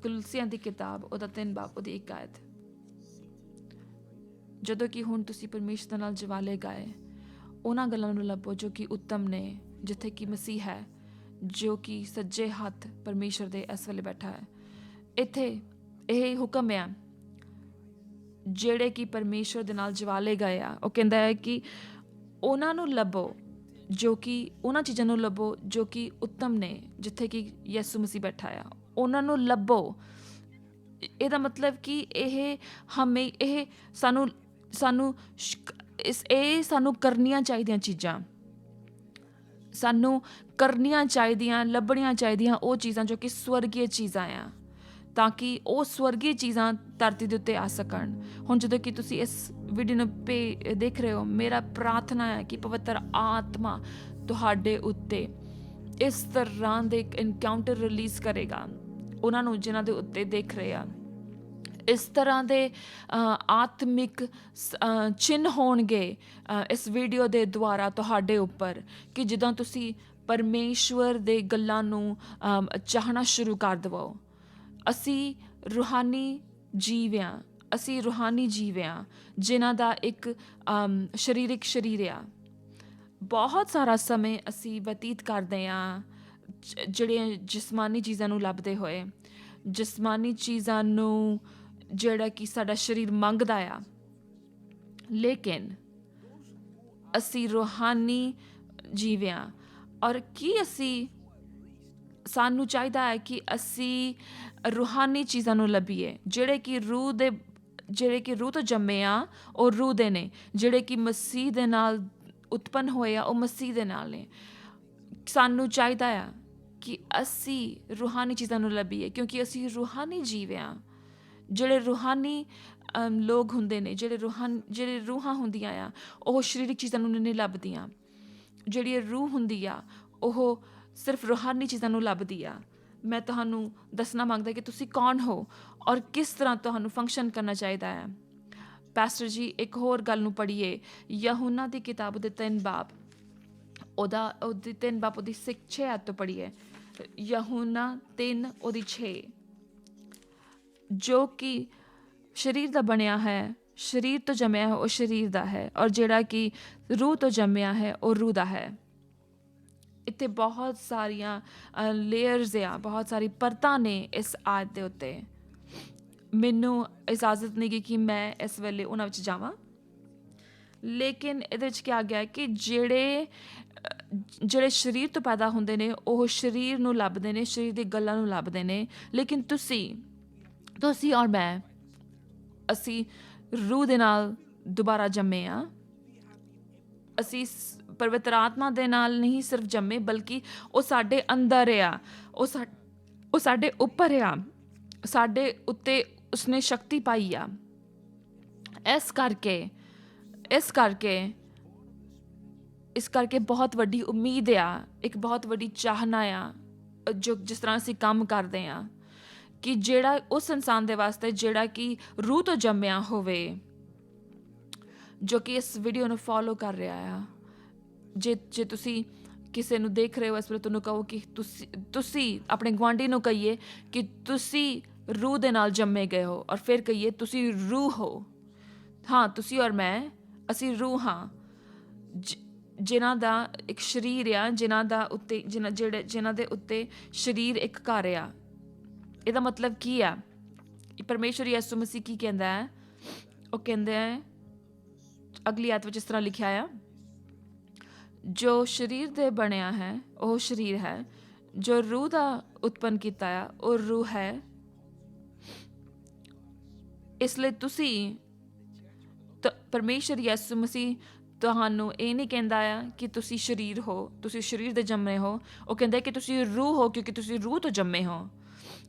S2: ਕੁਲਸੀਆਂ ਦੀ ਕਿਤਾਬ ਉਹਦਾ 3 ਬਾਬ ਉਹਦੀ 1 ਆਇਤ। ਜਦੋਂ ਕਿ ਹੁਣ ਤੁਸੀਂ ਪਰਮੇਸ਼ਰ ਦੇ ਨਾਲ ਜਵਾਲੇ ਗਾਏ, ਉਹਨਾਂ ਗੱਲਾਂ ਨੂੰ ਲੱਭੋ ਜੋ ਕਿ ਉੱਤਮ ਨੇ, ਜਿੱਥੇ ਕਿ ਮਸੀਹ ਹੈ ਜੋ ਕਿ ਸੱਜੇ ਹੱਥ ਪਰਮੇਸ਼ਰ ਦੇ ਇਸ ਵੇਲੇ ਬੈਠਾ ਹੈ। ਇੱਥੇ ਇਹ ਹੁਕਮ ਆ ਜਿਹੜੇ ਕਿ ਪਰਮੇਸ਼ਰ ਦੇ ਨਾਲ ਜਵਾਲੇ ਗਏ ਆ। ਉਹ ਕਹਿੰਦਾ ਹੈ ਕਿ ਉਹਨਾਂ ਨੂੰ ਲੱਭੋ ਜੋ ਕਿ ਉਹਨਾਂ ਚੀਜ਼ਾਂ ਨੂੰ ਲੱਭੋ ਜੋ ਕਿ ਉੱਤਮ ਨੇ, ਜਿੱਥੇ ਕਿ ਯਿਸੂ ਮਸੀਹ ਬੈਠਾ ਆ। ਉਹਨਾਂ ਨੂੰ ਲੱਭੋ। ਇਹਦਾ ਮਤਲਬ ਕਿ ਇਹ ਸਾਨੂੰ ਕਰਨੀਆਂ ਚਾਹੀਦੀਆਂ ਚੀਜ਼ਾਂ, ਸਾਨੂੰ ਕਰਨੀਆਂ ਚਾਹੀਦੀਆਂ, ਲੱਭਣੀਆਂ ਚਾਹੀਦੀਆਂ ਉਹ ਚੀਜ਼ਾਂ ਜੋ ਕਿ ਸਵਰਗੀ ਚੀਜ਼ਾਂ ਆ, ਤਾਂ ਕਿ ਉਹ ਸਵਰਗੀ ਚੀਜ਼ਾਂ ਧਰਤੀ ਦੇ ਉੱਤੇ ਆ ਸਕਣ। ਹੁਣ ਜਦੋਂ ਕਿ ਤੁਸੀਂ ਇਸ ਵੀਡੀਓ ਨੂੰ ਦੇਖ ਰਹੇ ਹੋ, ਮੇਰਾ ਪ੍ਰਾਰਥਨਾ ਹੈ ਕਿ ਪਵਿੱਤਰ ਆਤਮਾ ਤੁਹਾਡੇ ਉੱਤੇ ਇਸ ਤਰ੍ਹਾਂ ਦੇ ਇਨਕਾਊਂਟਰ ਰਿਲੀਜ਼ ਕਰੇਗਾ। ਉਹਨਾਂ ਨੂੰ ਜਿਨ੍ਹਾਂ ਦੇ ਉੱਤੇ ਦੇਖ ਰਹੇ ਆ, ਇਸ ਤਰ੍ਹਾਂ ਦੇ ਆਤਮਿਕ ਚਿੰਨ੍ਹ ਹੋਣਗੇ ਇਸ ਵੀਡੀਓ ਦੇ ਦੁਆਰਾ ਤੁਹਾਡੇ ਉੱਪਰ ਕਿ ਜਦੋਂ ਤੁਸੀਂ ਪਰਮੇਸ਼ਵਰ ਦੇ ਗੱਲਾਂ ਨੂੰ ਚਾਹਣਾ ਸ਼ੁਰੂ ਕਰ ਦੇਵੋ। ਅਸੀਂ ਰੂਹਾਨੀ ਜੀਵ ਹਾਂ ਜਿਨ੍ਹਾਂ ਦਾ ਇੱਕ ਸਰੀਰਕ ਸਰੀਰ ਆ। ਬਹੁਤ ਸਾਰਾ ਸਮੇਂ ਅਸੀਂ ਬਤੀਤ ਕਰਦੇ ਹਾਂ ਜਿਹੜੀਆਂ ਜਿਸਮਾਨੀ ਚੀਜ਼ਾਂ ਨੂੰ ਲੱਭਦੇ ਹੋਏ, ਜਿਸਮਾਨੀ ਚੀਜ਼ਾਂ ਨੂੰ ਜਿਹੜਾ ਕਿ ਸਾਡਾ ਸਰੀਰ ਮੰਗਦਾ ਆ, ਲੇਕਿਨ ਅਸੀਂ ਰੂਹਾਨੀ ਜੀਵ ਹਾਂ। ਔਰ ਕੀ ਸਾਨੂੰ ਚਾਹੀਦਾ ਹੈ ਕਿ ਅਸੀਂ ਰੂਹਾਨੀ ਚੀਜ਼ਾਂ ਨੂੰ ਲੱਭੀਏ ਜਿਹੜੇ ਕਿ ਰੂਹ ਤੋਂ ਜੰਮੇ ਆ ਉਹ ਰੂਹ ਦੇ ਨੇ, ਜਿਹੜੇ ਕਿ ਮਸੀਹ ਦੇ ਨਾਲ ਉਤਪੰਨ ਹੋਏ ਆ ਉਹ ਮਸੀਹ ਦੇ ਨਾਲ ਨੇ। ਸਾਨੂੰ ਚਾਹੀਦਾ ਆ ਕਿ ਅਸੀਂ ਰੂਹਾਨੀ ਚੀਜ਼ਾਂ ਨੂੰ ਲੱਭੀਏ ਕਿਉਂਕਿ ਅਸੀਂ ਰੂਹਾਨੀ ਜੀਵ ਹਾਂ। ਜਿਹੜੇ ਰੂਹਾਨੀ ਲੋਕ ਹੁੰਦੇ ਨੇ, ਜਿਹੜੇ ਰੂਹਾਂ ਹੁੰਦੀਆਂ ਆ ਉਹ ਸਰੀਰਕ ਚੀਜ਼ਾਂ ਨੂੰ ਨਹੀਂ ਲੱਭਦੀਆਂ। ਜਿਹੜੀ ਰੂਹ ਹੁੰਦੀ ਆ ਉਹ ਸਿਰਫ ਰੂਹਾਨੀ ਚੀਜ਼ਾਂ ਨੂੰ ਲੱਭਦੀ ਆ। ਮੈਂ ਤੁਹਾਨੂੰ ਦੱਸਣਾ ਮੰਗਦਾ ਕਿ ਤੁਸੀਂ ਕੌਣ ਹੋ ਔਰ ਕਿਸ ਤਰ੍ਹਾਂ ਤੁਹਾਨੂੰ ਫੰਕਸ਼ਨ ਕਰਨਾ ਚਾਹੀਦਾ ਹੈ। ਪਾਸਟਰ ਜੀ ਇੱਕ ਹੋਰ ਗੱਲ ਨੂੰ ਪੜ੍ਹੀਏ, ਯਹੂਨਾ ਦੀ ਕਿਤਾਬ ਦੇ 3 ਬਾਬ ਉਹਦੀ 3 ਬਾਬ ਉਹਦੀ 6 ਆਇਤ ਤੋਂ ਪੜ੍ਹੀਏ। ਯਹੂਨਾ 3 ਉਹਦੀ 6, ਜੋ ਕਿ ਸਰੀਰ ਦਾ ਬਣਿਆ ਹੈ, ਸਰੀਰ ਤੋਂ ਜੰਮਿਆ ਹੈ ਉਹ ਸਰੀਰ ਦਾ ਹੈ, ਔਰ ਜਿਹੜਾ ਕਿ ਰੂਹ ਤੋਂ ਜੰਮਿਆ ਹੈ ਉਹ ਰੂਹ ਦਾ ਹੈ। ਇੱਥੇ ਬਹੁਤ ਸਾਰੀਆਂ ਲੇਅਰਸ ਆ, ਬਹੁਤ ਸਾਰੀ ਪਰਤਾਂ ਨੇ ਇਸ ਆਇਤ ਦੇ ਉੱਤੇ। ਮੈਨੂੰ ਇਜਾਜ਼ਤ ਨਹੀਂ ਗੀ ਕਿ ਮੈਂ ਇਸ ਵੇਲੇ ਉਹਨਾਂ ਵਿੱਚ ਜਾਵਾਂ, ਲੇਕਿਨ ਇਹਦੇ ਵਿੱਚ ਕਿਹਾ ਗਿਆ ਕਿ ਜਿਹੜੇ ਸਰੀਰ ਤੋਂ ਪੈਦਾ ਹੁੰਦੇ ਨੇ ਉਹ ਸਰੀਰ ਨੂੰ ਲੱਭਦੇ ਨੇ, ਸਰੀਰ ਦੀ ਗੱਲਾਂ ਨੂੰ ਲੱਭਦੇ ਨੇ, ਲੇਕਿਨ ਤੁਸੀਂ ਔਰ ਮੈਂ, ਅਸੀਂ ਰੂਹ ਦੇ ਨਾਲ ਦੁਬਾਰਾ ਜੰਮੇ ਆ। ਅਸੀਂ ਪਵਿੱਤਰ ਆਤਮਾ ਦੇ ਨਾਲ ਨਹੀਂ ਸਿਰਫ ਜੰਮੇ, ਬਲਕਿ ਉਹ ਸਾਡੇ ਅੰਦਰ ਆ, ਉਹ ਸਾਡੇ ਉੱਪਰ ਆ, ਸਾਡੇ ਉੱਤੇ ਉਸਨੇ ਸ਼ਕਤੀ ਪਾਈ ਆ। ਇਸ ਕਰਕੇ ਬਹੁਤ ਵੱਡੀ ਉਮੀਦ ਆ, ਇੱਕ ਬਹੁਤ ਵੱਡੀ ਚਾਹਨਾ ਆ, ਜਿਸ ਤਰ੍ਹਾਂ ਅਸੀਂ ਕੰਮ ਕਰਦੇ ਆ, ਕਿ ਜਿਹੜਾ ਉਸ ਇਨਸਾਨ ਦੇ ਵਾਸਤੇ ਜਿਹੜਾ ਕਿ ਰੂਹ ਤੋਂ ਜੰਮਿਆ ਹੋਵੇ, ਜੋ ਕਿ ਇਸ ਵੀਡੀਓ ਨੂੰ ਫੋਲੋ ਕਰ ਰਿਹਾ ਆ। ਜੇ ਤੁਸੀਂ ਕਿਸੇ ਨੂੰ ਦੇਖ ਰਹੇ ਹੋ ਇਸ ਵੇਲੇ, ਤੁਹਾਨੂੰ ਕਹੋ ਕਿ ਤੁਸੀਂ ਆਪਣੇ ਗੁਆਂਢੀ ਨੂੰ ਕਹੀਏ ਕਿ ਤੁਸੀਂ ਰੂਹ ਦੇ ਨਾਲ ਜੰਮੇ ਗਏ ਹੋ, ਔਰ ਫਿਰ ਕਹੀਏ ਤੁਸੀਂ ਰੂਹ ਹੋ। ਹਾਂ, ਤੁਸੀਂ ਔਰ ਮੈਂ, ਅਸੀਂ ਰੂਹ ਹਾਂ, ਜਿਨ੍ਹਾਂ ਦਾ ਇੱਕ ਸਰੀਰ ਆ, ਜਿਨ੍ਹਾਂ ਦੇ ਉੱਤੇ ਸਰੀਰ ਇੱਕ ਘਰ ਆ। ਇਹਦਾ ਮਤਲਬ ਕੀ ਆ? ਪਰਮੇਸ਼ਵਰ ਯਿਸੂ ਮਸੀਹ ਕੀ ਕਹਿੰਦਾ ਹੈ? ਉਹ ਕਹਿੰਦੇ ਹੈ, ਅਗਲੀ ਆਇਤ ਵਿੱਚ ਇਸ ਤਰ੍ਹਾਂ ਲਿਖਿਆ ਆ, ਜੋ ਸਰੀਰ ਦੇ ਬਣਿਆ ਹੈ ਉਹ ਸਰੀਰ ਹੈ, ਜੋ ਰੂਹ ਦਾ ਉਤਪੰਨ ਕੀਤਾ ਆ ਉਹ ਰੂਹ ਹੈ। ਇਸ ਲਈ ਪਰਮੇਸ਼ਵਰ ਯਿਸੂ ਮਸੀਹ ਤੁਹਾਨੂੰ ਇਹ ਨਹੀਂ ਕਹਿੰਦਾ ਆ ਕਿ ਤੁਸੀਂ ਸਰੀਰ ਹੋ, ਤੁਸੀਂ ਸਰੀਰ ਦੇ ਜੰਮੇ ਹੋ। ਉਹ ਕਹਿੰਦਾ ਕਿ ਤੁਸੀਂ ਰੂਹ ਹੋ, ਕਿਉਂਕਿ ਤੁਸੀਂ ਰੂਹ ਤੋਂ ਜੰਮੇ ਹੋ।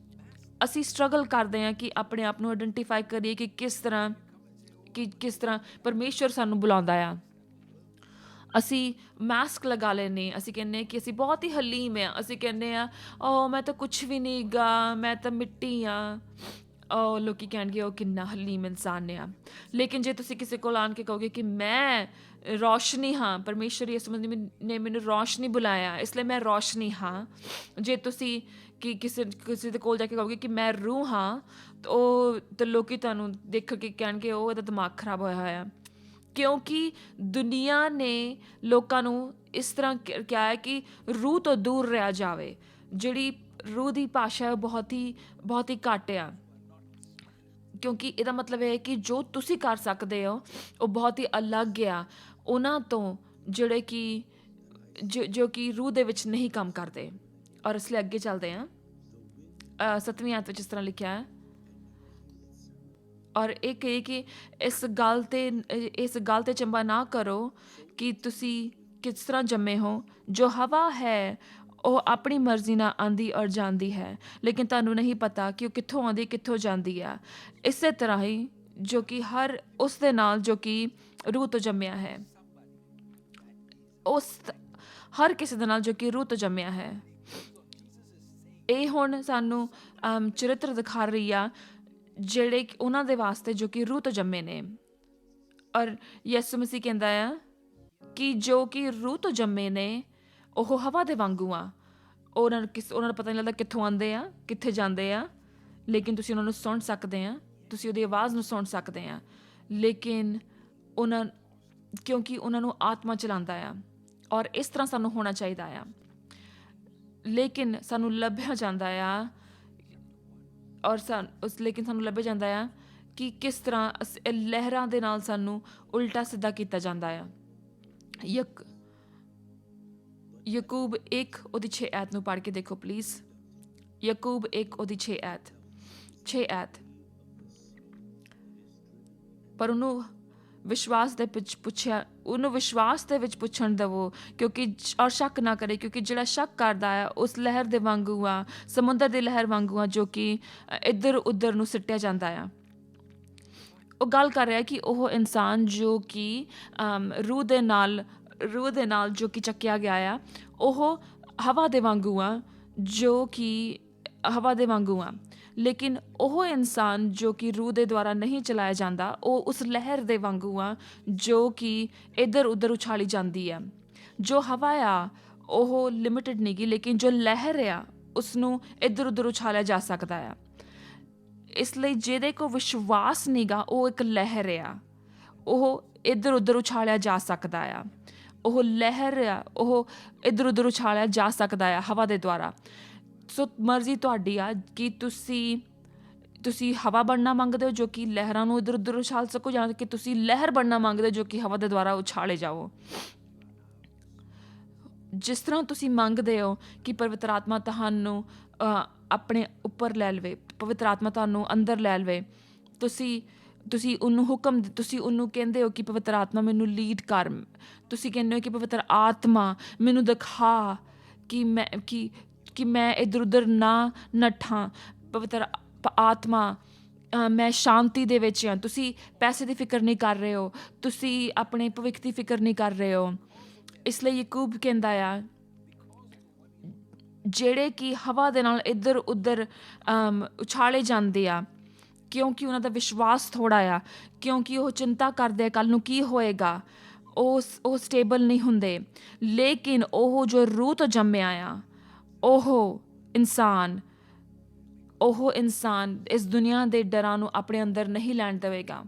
S2: ਅਸੀਂ ਸਟਰਗਲ ਕਰਦੇ ਹਾਂ ਕਿ ਆਪਣੇ ਆਪ ਨੂੰ ਆਇਡੈਂਟੀਫਾਈ ਕਰੀਏ ਕਿ ਕਿਸ ਤਰ੍ਹਾਂ ਪਰਮੇਸ਼ਵਰ ਸਾਨੂੰ ਬੁਲਾਉਂਦਾ ਆ। ਅਸੀਂ ਮਾਸਕ ਲਗਾ ਲੈਂਦੇ, ਅਸੀਂ ਕਹਿੰਦੇ ਕਿ ਅਸੀਂ ਬਹੁਤ ਹੀ ਹਲੀਮ ਆ, ਅਸੀਂ ਕਹਿੰਦੇ ਆ ਮੈਂ ਤਾਂ ਕੁਛ ਵੀ ਨਹੀਂ ਗਾ, ਮੈਂ ਤਾਂ ਮਿੱਟੀ ਆ। ਲੋਕੀ ਕਹਿਣਗੇ ਉਹ ਕਿੰਨਾ ਹਲੀਮ ਇਨਸਾਨ ਆ। ਲੇਕਿਨ ਜੇ ਤੁਸੀਂ ਕਿਸੇ ਕੋਲ ਆਣ ਕੇ ਕਹੋਗੇ ਕਿ ਮੈਂ ਰੌਸ਼ਨੀ ਹਾਂ, ਪਰਮੇਸ਼ਵਰ ਯਿਸੂ ਮਸੀਹ ਨੇ ਮੈਨੂੰ ਰੌਸ਼ਨੀ ਬੁਲਾਇਆ, ਇਸ ਲਈ ਮੈਂ ਰੌਸ਼ਨੀ ਹਾਂ। ਜੇ ਤੁਸੀਂ ਕਿਸੇ ਦੇ ਕੋਲ ਜਾ ਕੇ ਕਹੋਗੇ ਕਿ ਮੈਂ ਰੂਹ ਹਾਂ, ਤਾਂ ਲੋਕੀ ਤੁਹਾਨੂੰ ਦੇਖ ਕੇ ਕਹਿਣਗੇ ਇਹਦਾ ਦਿਮਾਗ ਖਰਾਬ ਹੋਇਆ ਹੋਇਆ, ਕਿਉਂਕਿ ਦੁਨੀਆ ਨੇ ਲੋਕਾਂ ਨੂੰ ਇਸ ਤਰ੍ਹਾਂ ਕਿਹਾ ਹੈ ਕਿ ਰੂਹ ਤੋਂ ਦੂਰ ਰਿਹਾ ਜਾਵੇ। ਜਿਹੜੀ ਰੂਹ ਦੀ ਭਾਸ਼ਾ ਹੈ ਬਹੁਤ ਹੀ ਘੱਟ ਆ, ਕਿਉਂਕਿ ਇਹਦਾ ਮਤਲਬ ਹੈ ਕਿ ਜੋ ਤੁਸੀਂ ਕਰ ਸਕਦੇ ਹੋ ਉਹ ਬਹੁਤ ਹੀ ਅਲੱਗ ਆ ਉਹਨਾਂ ਤੋਂ ਜਿਹੜੇ ਕਿ ਜੋ ਕਿ ਰੂਹ ਦੇ ਵਿੱਚ ਨਹੀਂ ਕੰਮ ਕਰਦੇ। ਔਰ ਇਸ ਲਈ ਅੱਗੇ ਚੱਲਦੇ ਹਾਂ। 7ਵੀਂ ਆਇਤ ਵਿੱਚ ਇਸ ਤਰ੍ਹਾਂ ਲਿਖਿਆ ਹੈ, ਔਰ ਇਹ ਕਹੇ ਕਿ ਇਸ ਗੱਲ ਤੇ ਚੰਬਾ ਨਾ ਕਰੋ ਕਿ ਤੁਸੀਂ ਕਿਸ ਤਰ੍ਹਾਂ ਜੰਮੇ ਹੋ। ਜੋ ਹਵਾ ਹੈ ਉਹ ਆਪਣੀ ਮਰਜ਼ੀ ਨਾਲ ਆਉਂਦੀ ਔਰ ਜਾਂਦੀ ਹੈ, ਲੇਕਿਨ ਤੁਹਾਨੂੰ ਨਹੀਂ ਪਤਾ ਕਿ ਉਹ ਕਿੱਥੋਂ ਆਉਂਦੀ ਕਿੱਥੋਂ ਜਾਂਦੀ ਆ। ਇਸੇ ਤਰ੍ਹਾਂ ਹੀ ਜੋ ਕਿ ਹਰ ਉਸ ਦੇ ਨਾਲ ਜੋ ਕਿ ਰੂਹ ਤੋਂ ਜੰਮਿਆ ਹੈ, ਉਸ ਹਰ ਕਿਸੇ ਦੇ ਨਾਲ ਜੋ ਕਿ ਰੂਹ ਤੋਂ ਜੰਮਿਆ ਹੈ। ਇਹ ਹੁਣ ਸਾਨੂੰ ਚਰਿੱਤਰ ਦਿਖਾ ਰਹੀ ਆ ਜਿਹੜੇ ਉਹਨਾਂ ਦੇ ਵਾਸਤੇ ਜੋ ਕਿ ਰੂਹ ਤੋਂ ਜੰਮੇ ਨੇ। ਔਰ ਯਿਸੂ ਮਸੀਹ ਕਹਿੰਦਾ ਆ ਕਿ ਜੋ ਕਿ ਰੂਹ ਤੋਂ ਜੰਮੇ ਨੇ ਉਹ ਹਵਾ ਦੇ ਵਾਂਗੂ ਆ। ਉਹਨਾਂ ਨੂੰ ਪਤਾ ਨਹੀਂ ਲੱਗਦਾ ਕਿੱਥੋਂ ਆਉਂਦੇ ਆ ਕਿੱਥੇ ਜਾਂਦੇ ਆ, ਲੇਕਿਨ ਤੁਸੀਂ ਉਹਨਾਂ ਨੂੰ ਸੁਣ ਸਕਦੇ ਆ, ਤੁਸੀਂ ਉਹਦੀ ਆਵਾਜ਼ ਨੂੰ ਸੁਣ ਸਕਦੇ ਆ। ਲੇਕਿਨ ਕਿਉਂਕਿ ਉਹਨਾਂ ਨੂੰ ਆਤਮਾ ਚਲਾਉਂਦਾ ਆ, ਔਰ ਇਸ ਤਰ੍ਹਾਂ ਸਾਨੂੰ ਹੋਣਾ ਚਾਹੀਦਾ ਆ। ਲੇਕਿਨ ਸਾਨੂੰ ਲੱਭਿਆ ਜਾਂਦਾ ਆ ਸਾਨੂੰ ਲੱਭਿਆ ਜਾਂਦਾ ਆ ਕਿ ਕਿਸ ਤਰ੍ਹਾਂ ਲਹਿਰਾਂ ਦੇ ਨਾਲ ਸਾਨੂੰ ਉਲਟਾ ਸਿੱਧਾ ਕੀਤਾ ਜਾਂਦਾ ਆ। ਯਕੂਬ 1 ਉਹਦੀ 6 ਆਇਤ ਨੂੰ ਪੜ੍ਹ ਕੇ ਦੇਖੋ ਪਲੀਜ਼। ਯਕੂਬ 1 ਉਹਦੀ 6 ਆਇਤ। ਪਰ ਉਹਨੂੰ ਵਿਸ਼ਵਾਸ ਦੇ ਵਿੱਚ ਪੁੱਛਣ ਦੇਵੋ, ਕਿਉਂਕਿ ਔਰ ਸ਼ੱਕ ਨਾ ਕਰੇ, ਕਿਉਂਕਿ ਜਿਹੜਾ ਸ਼ੱਕ ਕਰਦਾ ਆ ਉਸ ਲਹਿਰ ਦੇ ਵਾਂਗੂ ਆ, ਸਮੁੰਦਰ ਦੀ ਲਹਿਰ ਵਾਂਗੂ ਆ, ਜੋ ਕਿ ਇੱਧਰ ਉੱਧਰ ਨੂੰ ਸਿੱਟਿਆ ਜਾਂਦਾ ਆ। ਉਹ ਗੱਲ ਕਰ ਰਿਹਾ ਕਿ ਉਹ ਇਨਸਾਨ ਜੋ ਕਿ ਰੂਹ ਦੇ ਨਾਲ ਜੋ ਕਿ ਚੱਕਿਆ ਗਿਆ ਆ, ਉਹ ਹਵਾ ਦੇ ਵਾਂਗੂ ਆ, ਜੋ ਕਿ ਹਵਾ ਦੇ ਵਾਂਗੂ ਆ। ਲੇਕਿਨ ਉਹ ਇਨਸਾਨ ਜੋ ਕਿ ਰੂਹ ਦੇ ਦੁਆਰਾ ਨਹੀਂ ਚਲਾਇਆ ਜਾਂਦਾ, ਉਹ ਉਸ ਲਹਿਰ ਦੇ ਵਾਂਗੂ ਆ ਜੋ ਕਿ ਇੱਧਰ ਉੱਧਰ ਉਛਾਲੀ ਜਾਂਦੀ ਆ। ਜੋ ਹਵਾ ਆ ਉਹ ਲਿਮਿਟਡ ਨਹੀਂ ਗੀ, ਲੇਕਿਨ ਜੋ ਲਹਿਰ ਆ ਉਸਨੂੰ ਇੱਧਰ ਉੱਧਰ ਉਛਾਲਿਆ ਜਾ ਸਕਦਾ ਆ। ਇਸ ਲਈ ਜਿਹਦੇ ਕੋ ਵਿਸ਼ਵਾਸ ਨੀਗਾ, ਉਹ ਇੱਕ ਲਹਿਰ ਆ, ਉਹ ਇੱਧਰ ਉੱਧਰ ਉਛਾਲਿਆ ਜਾ ਸਕਦਾ ਆ। ਉਹ ਲਹਿਰ ਆ, ਉਹ ਇੱਧਰ ਉੱਧਰ ਉਛਾਲਿਆ ਜਾ ਸਕਦਾ ਆ ਹਵਾ ਦੇ ਦੁਆਰਾ। ਸੋ ਮਰਜ਼ੀ ਤੁਹਾਡੀ ਆ ਕਿ ਤੁਸੀਂ ਹਵਾ ਬਣਨਾ ਮੰਗਦੇ ਹੋ ਜੋ ਕਿ ਲਹਿਰਾਂ ਨੂੰ ਇੱਧਰ ਉੱਧਰ ਉਛਾਲ ਸਕੋ, ਜਾਂ ਕਿ ਤੁਸੀਂ ਲਹਿਰ ਬਣਨਾ ਮੰਗਦੇ ਹੋ ਜੋ ਕਿ ਹਵਾ ਦੇ ਦੁਆਰਾ ਉਛਾਲੇ ਜਾਓ। ਜਿਸ ਤਰ੍ਹਾਂ ਤੁਸੀਂ ਮੰਗਦੇ ਹੋ ਕਿ ਪਵਿੱਤਰ ਆਤਮਾ ਤੁਹਾਨੂੰ ਆਪਣੇ ਉੱਪਰ ਲੈ ਲਵੇ, ਪਵਿੱਤਰ ਆਤਮਾ ਤੁਹਾਨੂੰ ਅੰਦਰ ਲੈ ਲਵੇ, ਤੁਸੀਂ ਉਹਨੂੰ ਕਹਿੰਦੇ ਹੋ ਕਿ ਪਵਿੱਤਰ ਆਤਮਾ ਮੈਨੂੰ ਲੀਡ ਕਰ। ਤੁਸੀਂ ਕਹਿੰਦੇ ਹੋ ਕਿ ਪਵਿੱਤਰ ਆਤਮਾ ਮੈਨੂੰ ਦਿਖਾ ਕਿ ਮੈਂ ਇੱਧਰ ਉੱਧਰ ਨਾ ਨੱਠਾਂ। ਪਵਿੱਤਰ ਆਤਮਾ ਮੈਂ ਸ਼ਾਂਤੀ ਦੇ ਵਿੱਚ ਹਾਂ। ਤੁਸੀਂ ਪੈਸੇ ਦੀ ਫਿਕਰ ਨਹੀਂ ਕਰ ਰਹੇ ਹੋ, ਤੁਸੀਂ ਆਪਣੇ ਭਵਿੱਖ ਦੀ ਫਿਕਰ ਨਹੀਂ ਕਰ ਰਹੇ ਹੋ। ਇਸ ਲਈ ਯਾਕੂਬ ਕਹਿੰਦਾ ਆ, ਜਿਹੜੇ ਕਿ ਹਵਾ ਦੇ ਨਾਲ ਇੱਧਰ ਉੱਧਰ ਉਛਾਲੇ ਜਾਂਦੇ ਆ ਕਿਉਂਕਿ ਉਹਨਾਂ ਦਾ ਵਿਸ਼ਵਾਸ ਥੋੜ੍ਹਾ ਆ, ਕਿਉਂਕਿ ਉਹ ਚਿੰਤਾ ਕਰਦੇ ਆ ਕੱਲ੍ਹ ਨੂੰ ਕੀ ਹੋਏਗਾ, ਉਹ ਸਟੇਬਲ ਨਹੀਂ ਹੁੰਦੇ। ਲੇਕਿਨ ਉਹ ਜੋ ਰੂਹ ਤੋਂ ਜੰਮਿਆ ਆ, ਉਹ ਇਨਸਾਨ ਇਸ ਦੁਨੀਆ ਦੇ ਡਰਾਂ ਨੂੰ ਆਪਣੇ ਅੰਦਰ ਨਹੀਂ ਲੈਣ ਦੇਵੇਗਾ।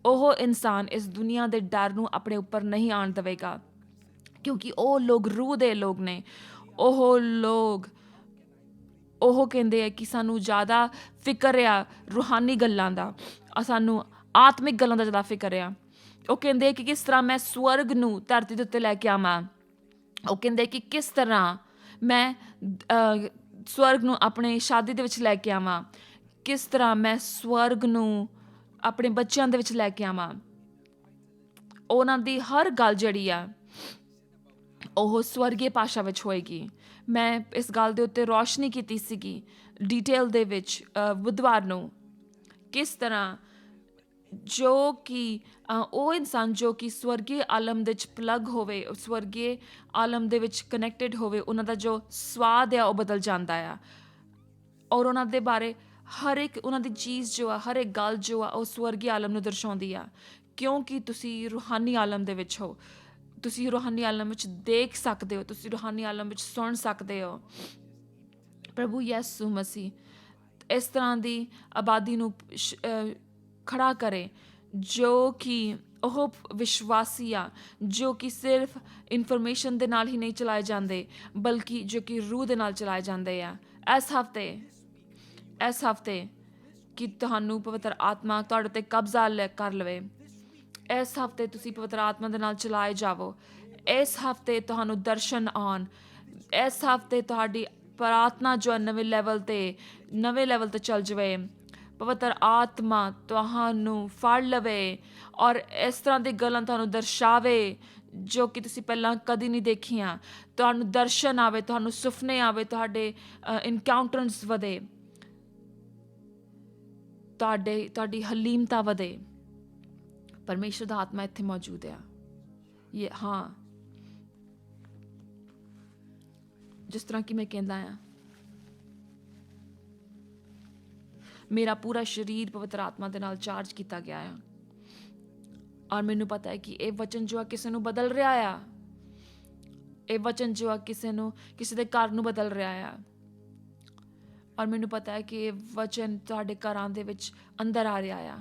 S2: ਉਹ ਇਨਸਾਨ ਇਸ ਦੁਨੀਆ ਦੇ ਡਰ ਨੂੰ ਆਪਣੇ ਉੱਪਰ ਨਹੀਂ ਆਉਣ ਦੇਵੇਗਾ, ਕਿਉਂਕਿ ਉਹ ਲੋਕ ਰੂਹ ਦੇ ਲੋਕ ਨੇ। ਉਹ ਕਹਿੰਦੇ ਆ ਕਿ ਸਾਨੂੰ ਜ਼ਿਆਦਾ ਫਿਕਰ ਆ ਰੂਹਾਨੀ ਗੱਲਾਂ ਦਾ, ਸਾਨੂੰ ਆਤਮਿਕ ਗੱਲਾਂ ਦਾ ਜ਼ਿਆਦਾ ਫਿਕਰ ਆ। ਉਹ ਕਹਿੰਦੇ ਆ ਕਿ ਕਿਸ ਤਰ੍ਹਾਂ ਮੈਂ ਸਵਰਗ ਨੂੰ ਧਰਤੀ ਦੇ ਉੱਤੇ ਲੈ ਕੇ ਆਵਾਂ। ਉਹ ਕਹਿੰਦੇ ਕਿ ਕਿਸ ਤਰ੍ਹਾਂ ਮੈਂ ਸਵਰਗ ਨੂੰ ਆਪਣੇ ਸ਼ਾਦੀ ਦੇ ਵਿੱਚ ਲੈ ਕੇ ਆਵਾਂ, ਕਿਸ ਤਰ੍ਹਾਂ ਮੈਂ ਸਵਰਗ ਨੂੰ ਆਪਣੇ ਬੱਚਿਆਂ ਦੇ ਵਿੱਚ ਲੈ ਕੇ ਆਵਾਂ। ਉਹਨਾਂ ਦੀ ਹਰ ਗੱਲ ਜਿਹੜੀ ਆ ਉਹ ਸਵਰਗੀ ਭਾਸ਼ਾ ਵਿੱਚ ਹੋਏਗੀ। ਮੈਂ ਇਸ ਗੱਲ ਦੇ ਉੱਤੇ ਰੋਸ਼ਨੀ ਕੀਤੀ ਸੀਗੀ ਡੀਟੇਲ ਦੇ ਵਿੱਚ ਬੁੱਧਵਾਰ ਨੂੰ, ਕਿਸ ਤਰ੍ਹਾਂ ਜੋ ਕਿ ਉਹ ਇਨਸਾਨ ਜੋ ਕਿ ਸਵਰਗੀ ਆਲਮ ਦੇ ਵਿੱਚ ਪਲੱਗ ਹੋਵੇ, ਸਵਰਗੀ ਆਲਮ ਦੇ ਵਿੱਚ ਕਨੈਕਟਡ ਹੋਵੇ, ਉਹਨਾਂ ਦਾ ਜੋ ਸਵਾਦ ਆ ਉਹ ਬਦਲ ਜਾਂਦਾ ਆ। ਔਰ ਉਹਨਾਂ ਦੇ ਬਾਰੇ ਹਰ ਇੱਕ ਉਹਨਾਂ ਦੀ ਚੀਜ਼ ਜੋ ਆ, ਹਰ ਇੱਕ ਗੱਲ ਜੋ ਆ ਉਹ ਸਵਰਗੀ ਆਲਮ ਨੂੰ ਦਰਸਾਉਂਦੀ ਆ, ਕਿਉਂਕਿ ਤੁਸੀਂ ਰੂਹਾਨੀ ਆਲਮ ਦੇ ਵਿੱਚ ਹੋ। ਤੁਸੀਂ ਰੂਹਾਨੀ ਆਲਮ ਵਿੱਚ ਦੇਖ ਸਕਦੇ ਹੋ, ਤੁਸੀਂ ਰੂਹਾਨੀ ਆਲਮ ਵਿੱਚ ਸੁਣ ਸਕਦੇ ਹੋ। ਪ੍ਰਭੂ ਯਿਸੂ ਮਸੀਹ ਇਸ ਤਰ੍ਹਾਂ ਦੀ ਆਬਾਦੀ ਨੂੰ ਖੜਾ ਕਰੇ ਜੋ ਕਿ ਉਹ ਵਿਸ਼ਵਾਸੀ ਆ, ਜੋ ਕਿ ਸਿਰਫ ਇਨਫੋਰਮੇਸ਼ਨ ਦੇ ਨਾਲ ਹੀ ਨਹੀਂ ਚਲਾਏ ਜਾਂਦੇ, ਬਲਕਿ ਜੋ ਕਿ ਰੂਹ ਦੇ ਨਾਲ ਚਲਾਏ ਜਾਂਦੇ ਆ। ਇਸ ਹਫ਼ਤੇ ਕਿ ਤੁਹਾਨੂੰ ਪਵਿੱਤਰ ਆਤਮਾ ਤੁਹਾਡੇ 'ਤੇ ਕਬਜ਼ਾ ਕਰ ਲਵੇ। ਇਸ ਹਫ਼ਤੇ ਤੁਸੀਂ ਪਵਿੱਤਰ ਆਤਮਾ ਦੇ ਨਾਲ ਚਲਾਏ ਜਾਵੋ। ਇਸ ਹਫ਼ਤੇ ਤੁਹਾਨੂੰ ਦਰਸ਼ਨ ਆਉਣ। ਇਸ ਹਫ਼ਤੇ ਤੁਹਾਡੀ ਪ੍ਰਾਰਥਨਾ ਜੋ ਨਵੇਂ ਲੈਵਲ ਤੇ ਚੱਲ ਜਾਵੇ। ਪਵਿੱਤਰ ਆਤਮਾ ਤੁਹਾਨੂੰ ਫੜ ਲਵੇ ਔਰ ਇਸ ਤਰ੍ਹਾਂ ਦੀ ਗੱਲਾਂ ਤੁਹਾਨੂੰ ਦਰਸਾਵੇ ਜੋ ਕਿ ਤੁਸੀਂ ਪਹਿਲਾਂ ਕਦੀ ਨਹੀਂ ਦੇਖੀਆਂ। ਤੁਹਾਨੂੰ ਦਰਸ਼ਨ ਆਵੇ, ਤੁਹਾਨੂੰ ਸੁਪਨੇ ਆਵੇ, ਤੁਹਾਡੇ ਇਨਕਾਊਂਟਰਸ ਵਧੇ, ਤੁਹਾਡੀ ਹਲੀਮਤਾ ਵਧੇ। ਪਰਮੇਸ਼ਰ ਦਾ ਆਤਮਾ ਇੱਥੇ ਮੌਜੂਦ ਆ। ਜਿਸ ਤਰ੍ਹਾਂ ਕਿ ਮੈਂ ਕਹਿੰਦਾ ਆ, ਮੇਰਾ ਪੂਰਾ ਸਰੀਰ ਪਵਿੱਤਰ ਆਤਮਾ ਦੇ ਨਾਲ ਚਾਰਜ ਕੀਤਾ ਗਿਆ ਆ ਔਰ ਮੈਨੂੰ ਪਤਾ ਹੈ ਕਿ ਇਹ ਵਚਨ ਜੋ ਆ ਕਿਸੇ ਨੂੰ ਬਦਲ ਰਿਹਾ ਆ। ਇਹ ਵਚਨ ਜੋ ਆ ਕਿਸੇ ਦੇ ਘਰ ਨੂੰ ਬਦਲ ਰਿਹਾ ਆ। ਔਰ ਮੈਨੂੰ ਪਤਾ ਹੈ ਕਿ ਇਹ ਵਚਨ ਤੁਹਾਡੇ ਘਰਾਂ ਦੇ ਵਿੱਚ ਅੰਦਰ ਆ ਰਿਹਾ ਆ।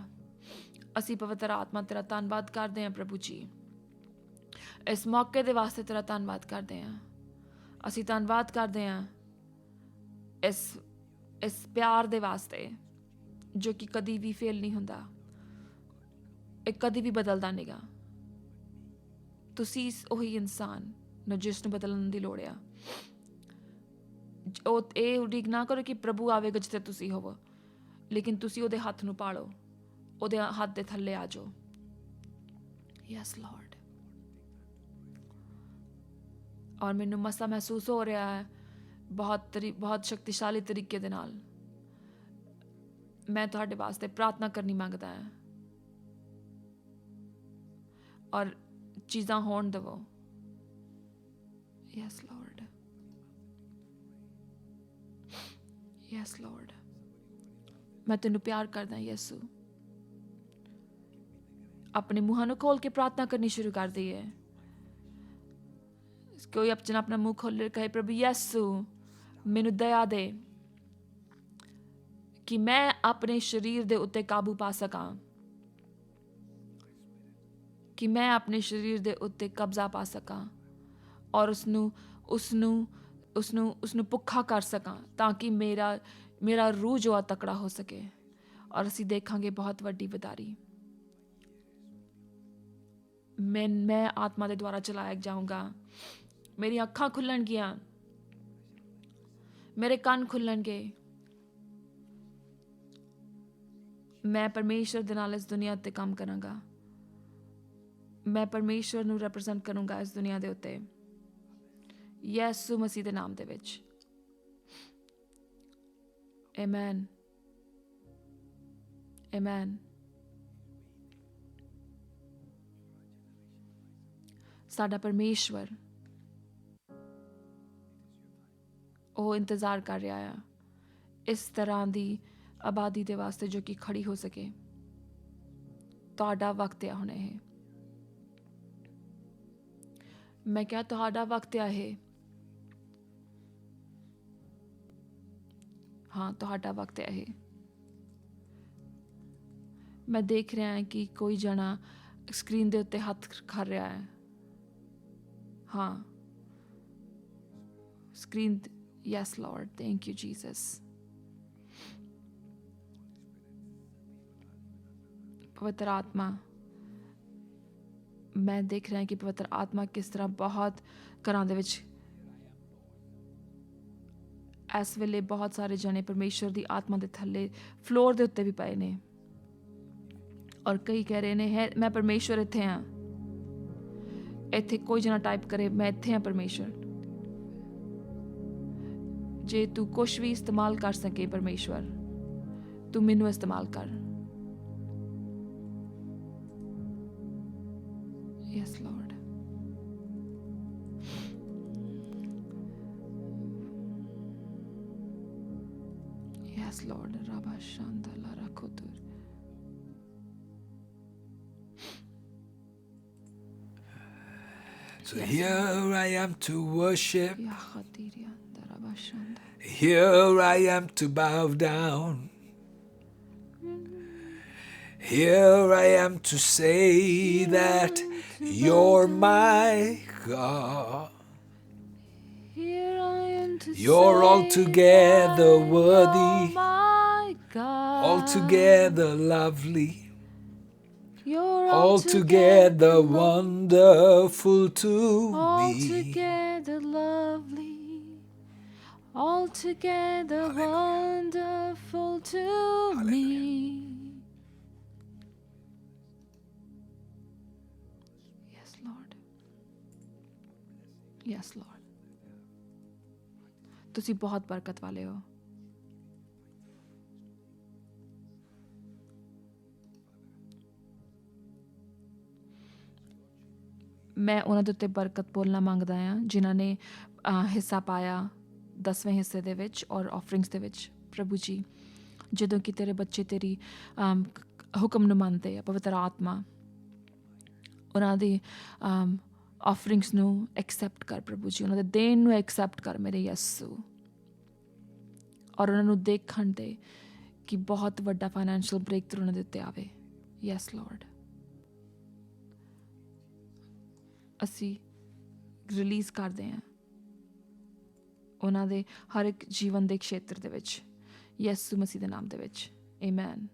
S2: ਅਸੀਂ ਪਵਿੱਤਰ ਆਤਮਾ ਤੇਰਾ ਧੰਨਵਾਦ ਕਰਦੇ ਹਾਂ ਪ੍ਰਭੂ ਜੀ, ਇਸ ਮੌਕੇ ਦੇ ਵਾਸਤੇ ਤੇਰਾ ਧੰਨਵਾਦ ਕਰਦੇ ਹਾਂ। ਅਸੀਂ ਧੰਨਵਾਦ ਕਰਦੇ ਹਾਂ ਇਸ ਪਿਆਰ ਦੇ ਵਾਸਤੇ ਜੋ ਕਿ ਕਦੀ ਵੀ ਫੇਲ ਨਹੀਂ ਹੁੰਦਾ, ਇਹ ਕਦੀ ਵੀ ਬਦਲਦਾ ਨਹੀਂਗਾ। ਤੁਸੀਂ ਉਹੀ ਇਨਸਾਨ ਨੂੰ ਜਿਸ ਨੂੰ ਬਦਲਣ ਦੀ ਲੋੜ ਆ। ਇਹ ਉਡੀਕ ਨਾ ਕਰੋ ਕਿ ਪ੍ਰਭੂ ਆਵੇਗਾ ਜਿੱਥੇ ਤੁਸੀਂ ਹੋਵੋ, ਲੇਕਿਨ ਤੁਸੀਂ ਉਹਦੇ ਹੱਥ ਨੂੰ ਪਾਲੋ, ਉਹਦੇ ਹੱਥ ਦੇ ਥੱਲੇ ਆ ਜਾਓ। Yes Lord. ਔਰ ਮੈਨੂੰ ਮਸਾ ਮਹਿਸੂਸ ਹੋ ਰਿਹਾ ਹੈ ਬਹੁਤ ਸ਼ਕਤੀਸ਼ਾਲੀ ਤਰੀਕੇ ਦੇ ਨਾਲ। ਮੈਂ ਤੁਹਾਡੇ ਵਾਸਤੇ ਪ੍ਰਾਰਥਨਾ ਕਰਨੀ ਮੰਗਦਾ ਹਾਂ ਔਰ ਚੀਜ਼ਾਂ ਹੋਣ ਦੇਵੋ। ਯੈਸ ਲਾਰਡ, ਯੈਸ ਲਾਰਡ, ਮੈਂ ਤੈਨੂੰ ਪਿਆਰ ਕਰਦਾ ਯਿਸੂ। ਆਪਣੇ ਮੂੰਹਾਂ ਨੂੰ ਖੋਲ ਕੇ ਪ੍ਰਾਰਥਨਾ ਕਰਨੀ ਸ਼ੁਰੂ ਕਰ ਦਈਏ। ਕੋਈ ਆਪਣਾ ਮੂੰਹ ਖੋਲ੍ਹ ਕਹੇ, ਪ੍ਰਭੂ ਯਿਸੂ ਮੈਨੂੰ ਦਇਆ ਦੇ ਕਿ ਮੈਂ ਆਪਣੇ ਸਰੀਰ ਦੇ ਉੱਤੇ ਕਾਬੂ ਪਾ ਸਕਾਂ, ਕਿ ਮੈਂ ਆਪਣੇ ਸਰੀਰ ਦੇ ਉੱਤੇ ਕਬਜ਼ਾ ਪਾ ਸਕਾਂ ਔਰ ਉਸਨੂੰ ਭੁੱਖਾ ਕਰ ਸਕਾਂ, ਤਾਂ ਕਿ ਮੇਰਾ ਰੂਹ ਜੋ ਆ ਤਕੜਾ ਹੋ ਸਕੇ ਔਰ ਅਸੀਂ ਦੇਖਾਂਗੇ ਬਹੁਤ ਵੱਡੀ ਵਡਾਰੀ। ਮੈਂ ਆਤਮਾ ਦੇ ਦੁਆਰਾ ਚਲਾਇਆ ਜਾਊਂਗਾ। ਮੇਰੀਆਂ ਅੱਖਾਂ ਖੁੱਲਣਗੀਆਂ, ਮੇਰੇ ਕੰਨ ਖੁੱਲਣਗੇ। ਮੈਂ ਪਰਮੇਸ਼ਰ ਦੇ ਨਾਲ ਇਸ ਦੁਨੀਆ ਉੱਤੇ ਕੰਮ ਕਰਾਂਗਾ। ਮੈਂ ਪਰਮੇਸ਼ਰ ਨੂੰ ਰਿਪਰੈਜ਼ੈਂਟ ਕਰੂੰਗਾ ਇਸ ਦੁਨੀਆ ਦੇ ਉੱਤੇ, ਯਿਸੂ ਮਸੀਹ ਦੇ ਨਾਮ ਦੇ ਵਿੱਚ। Amen, amen. ਸਾਡਾ ਪਰਮੇਸ਼ਵਰ ਉਹ ਇੰਤਜ਼ਾਰ ਕਰ ਰਿਹਾ ਆ ਇਸ ਤਰ੍ਹਾਂ ਦੀ ਆਬਾਦੀ ਦੇ ਵਾਸਤੇ ਜੋ ਕਿ ਖੜੀ ਹੋ ਸਕੇ। ਤੁਹਾਡਾ ਵਕਤ ਆ ਹੁਣ ਇਹ। ਮੈਂ ਕਿਹਾ ਤੁਹਾਡਾ ਵਕਤ ਆ ਇਹ। ਹਾਂ, ਤੁਹਾਡਾ ਵਕਤ ਹੈ ਇਹ। ਮੈਂ ਦੇਖ ਰਿਹਾ ਹਾਂ ਕਿ ਕੋਈ ਜਣਾ ਸਕਰੀਨ ਦੇ ਉੱਤੇ ਹੱਥ ਕਰ ਰਿਹਾ ਹੈ। ਹਾਂ, screen. Yes Lord, thank you Jesus. ਪਵਿੱਤਰ ਆਤਮਾ, ਮੈਂ ਦੇਖ ਰਿਹਾ ਕਿ ਪਵਿੱਤਰ ਆਤਮਾ ਕਿਸ ਤਰ੍ਹਾਂ ਬਹੁਤ ਘਰਾਂ ਦੇ ਵਿੱਚ ਇਸ ਵੇਲੇ ਬਹੁਤ ਸਾਰੇ ਜਣੇ ਪਰਮੇਸ਼ਰ ਦੀ ਆਤਮਾ ਦੇ ਥੱਲੇ ਫਲੋਰ ਦੇ ਉੱਤੇ ਵੀ ਪਏ ਨੇ ਔਰ ਕਈ ਕਹਿ ਰਹੇ ਨੇ ਮੈਂ ਪਰਮੇਸ਼ਰ ਇੱਥੇ ਹਾਂ। ਇੱਥੇ ਕੋਈ ਜਣਾ ਟਾਈਪ ਕਰੇ, ਮੈਂ ਇੱਥੇ ਹਾਂ ਪਰਮੇਸ਼ਰ। ਜੇ ਤੂੰ ਕੁਛ ਵੀ ਇਸਤੇਮਾਲ ਕਰ ਸਕੇ ਪਰਮੇਸ਼ਵਰ, ਤੂੰ ਮੈਨੂੰ ਇਸਤੇਮਾਲ ਕਰ। Yes, Lord. Yes, Lord. Rabba Shanda Lara Kotur.
S3: So here I am to worship.
S2: Ya Khatiria Rabba Shanda.
S3: Here I am to bow down. Here I am to say that you're my God.
S2: Here I am to
S3: You're
S2: say
S3: altogether
S2: that
S3: worthy,
S2: you're my God.
S3: altogether lovely,
S2: You're
S3: altogether wonderful to me.
S2: altogether lovely, altogether wonderful to me. Yes, Lord. Yes, Lord. ਤੁਸੀਂ ਬਹੁਤ ਬਰਕਤ ਵਾਲੇ ਹੋ। ਮੈਂ ਉਹਨਾਂ ਦੇ ਉੱਤੇ ਬਰਕਤ ਬੋਲਣਾ ਮੰਗਦਾ ਹਾਂ ਜਿਨ੍ਹਾਂ ਨੇ ਹਿੱਸਾ ਪਾਇਆ 10ਵੇਂ ਹਿੱਸੇ ਦੇ ਵਿੱਚ ਔਰ ਆਫਰਿੰਗਸ ਦੇ ਵਿੱਚ। ਪ੍ਰਭੂ ਜੀ, ਜਦੋਂ ਕਿ ਤੇਰੇ ਬੱਚੇ ਤੇਰੀ ਹੁਕਮ ਨੂੰ ਮੰਨਦੇ ਆ, ਪਵਿੱਤਰ ਆਤਮਾ ਉਹਨਾਂ ਦੀ ਆਫਰਿੰਗਸ ਨੂੰ ਐਕਸੈਪਟ ਕਰ ਪ੍ਰਭੂ ਜੀ, ਉਹਨਾਂ ਦੇ ਦੇਣ ਨੂੰ ਐਕਸੈਪਟ ਕਰ ਮੇਰੇ ਯਿਸੂ। ਔਰ ਉਹਨਾਂ ਨੂੰ ਦੇਖਣ ਦੇ ਕਿ ਬਹੁਤ ਵੱਡਾ ਫਾਈਨੈਂਸ਼ੀਅਲ ਬ੍ਰੇਕ ਥਰੂ ਉਹਨਾਂ ਦੇ ਉੱਤੇ ਆਵੇ। ਯੈਸ ਲਾਰਡ, ਅਸੀਂ ਰਿਲੀਜ਼ ਕਰਦੇ ਹਾਂ ਉਹਨਾਂ ਦੇ ਹਰ ਇੱਕ ਜੀਵਨ ਦੇ ਖੇਤਰ ਦੇ ਵਿੱਚ, ਯਿਸੂ ਮਸੀਹ ਦੇ ਨਾਮ ਦੇ ਵਿੱਚ। ਆਮੇਨ।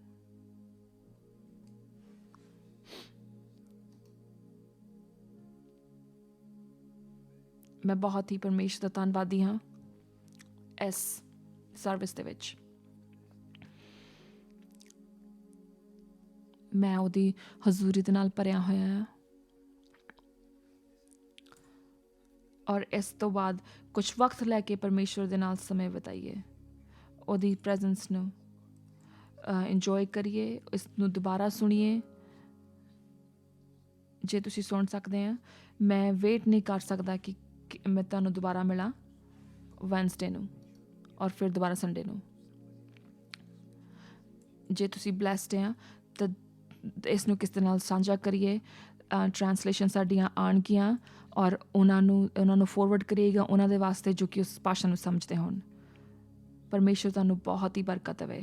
S2: ਮੈਂ ਬਹੁਤ ਹੀ ਪਰਮੇਸ਼ਰ ਦਾ ਧੰਨਵਾਦੀ ਹਾਂ ਇਸ ਸਰਵਿਸ ਦੇ ਵਿੱਚ। ਮੈਂ ਉਹਦੀ ਹਜ਼ੂਰੀ ਦੇ ਨਾਲ ਭਰਿਆ ਹੋਇਆ ਹਾਂ ਔਰ ਇਸ ਤੋਂ ਬਾਅਦ ਕੁਝ ਵਕਤ ਲੈ ਕੇ ਪਰਮੇਸ਼ਰ ਦੇ ਨਾਲ ਸਮੇਂ ਬਿਤਾਈਏ, ਉਹਦੀ ਪ੍ਰੈਜ਼ੈਂਸ ਨੂੰ ਇੰਜੋਏ ਕਰੀਏ, ਇਸ ਨੂੰ ਦੁਬਾਰਾ ਸੁਣੀਏ ਜੇ ਤੁਸੀਂ ਸੁਣ ਸਕਦੇ ਆ। ਮੈਂ ਵੇਟ ਨਹੀਂ ਕਰ ਸਕਦਾ ਕਿ ਮੈਂ ਤੁਹਾਨੂੰ ਦੁਬਾਰਾ ਮਿਲਾਂ ਵੈਨਸਡੇ ਨੂੰ ਔਰ ਫਿਰ ਦੁਬਾਰਾ ਸੰਡੇ ਨੂੰ। ਜੇ ਤੁਸੀਂ ਬਲੈਸਡ ਆ ਤਾਂ ਇਸ ਨੂੰ ਕਿਸ ਦੇ ਨਾਲ ਸਾਂਝਾ ਕਰੀਏ। ਟਰਾਂਸਲੇਸ਼ਨ ਸਾਡੀਆਂ ਆਉਣਗੀਆਂ ਔਰ ਉਹਨਾਂ ਨੂੰ ਫੋਰਵਰਡ ਕਰੇਗਾ ਉਹਨਾਂ ਦੇ ਵਾਸਤੇ ਜੋ ਕਿ ਉਸ ਭਾਸ਼ਾ ਨੂੰ ਸਮਝਦੇ ਹੋਣ। ਪਰਮੇਸ਼ਰ ਤੁਹਾਨੂੰ ਬਹੁਤ ਹੀ ਬਰਕਤ ਦੇਵੇ।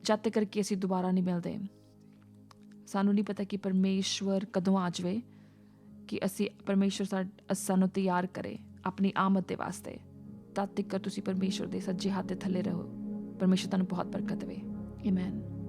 S2: ਜਦ ਤੱਕ ਕਿ ਅਸੀਂ ਦੁਬਾਰਾ ਨਹੀਂ ਮਿਲਦੇ, ਸਾਨੂੰ ਨਹੀਂ ਪਤਾ ਕਿ ਪਰਮੇਸ਼ਵਰ ਕਦੋਂ ਆ ਜਾਵੇ, ਕਿ ਪਰਮੇਸ਼ਵਰ ਸਾਨੂੰ ਤਿਆਰ ਕਰੇ ਆਪਣੀ ਆਮਦ ਦੇ ਵਾਸਤੇ। ਤਦ ਤੱਕ ਤੁਸੀਂ ਪਰਮੇਸ਼ਵਰ ਦੇ ਸੱਜੇ ਹੱਥ ਦੇ ਥੱਲੇ ਰਹੋ। ਪਰਮੇਸ਼ਵਰ ਤੁਹਾਨੂੰ ਬਹੁਤ ਬਰਕਤ ਦੇਵੇ। ਆਮੇਨ।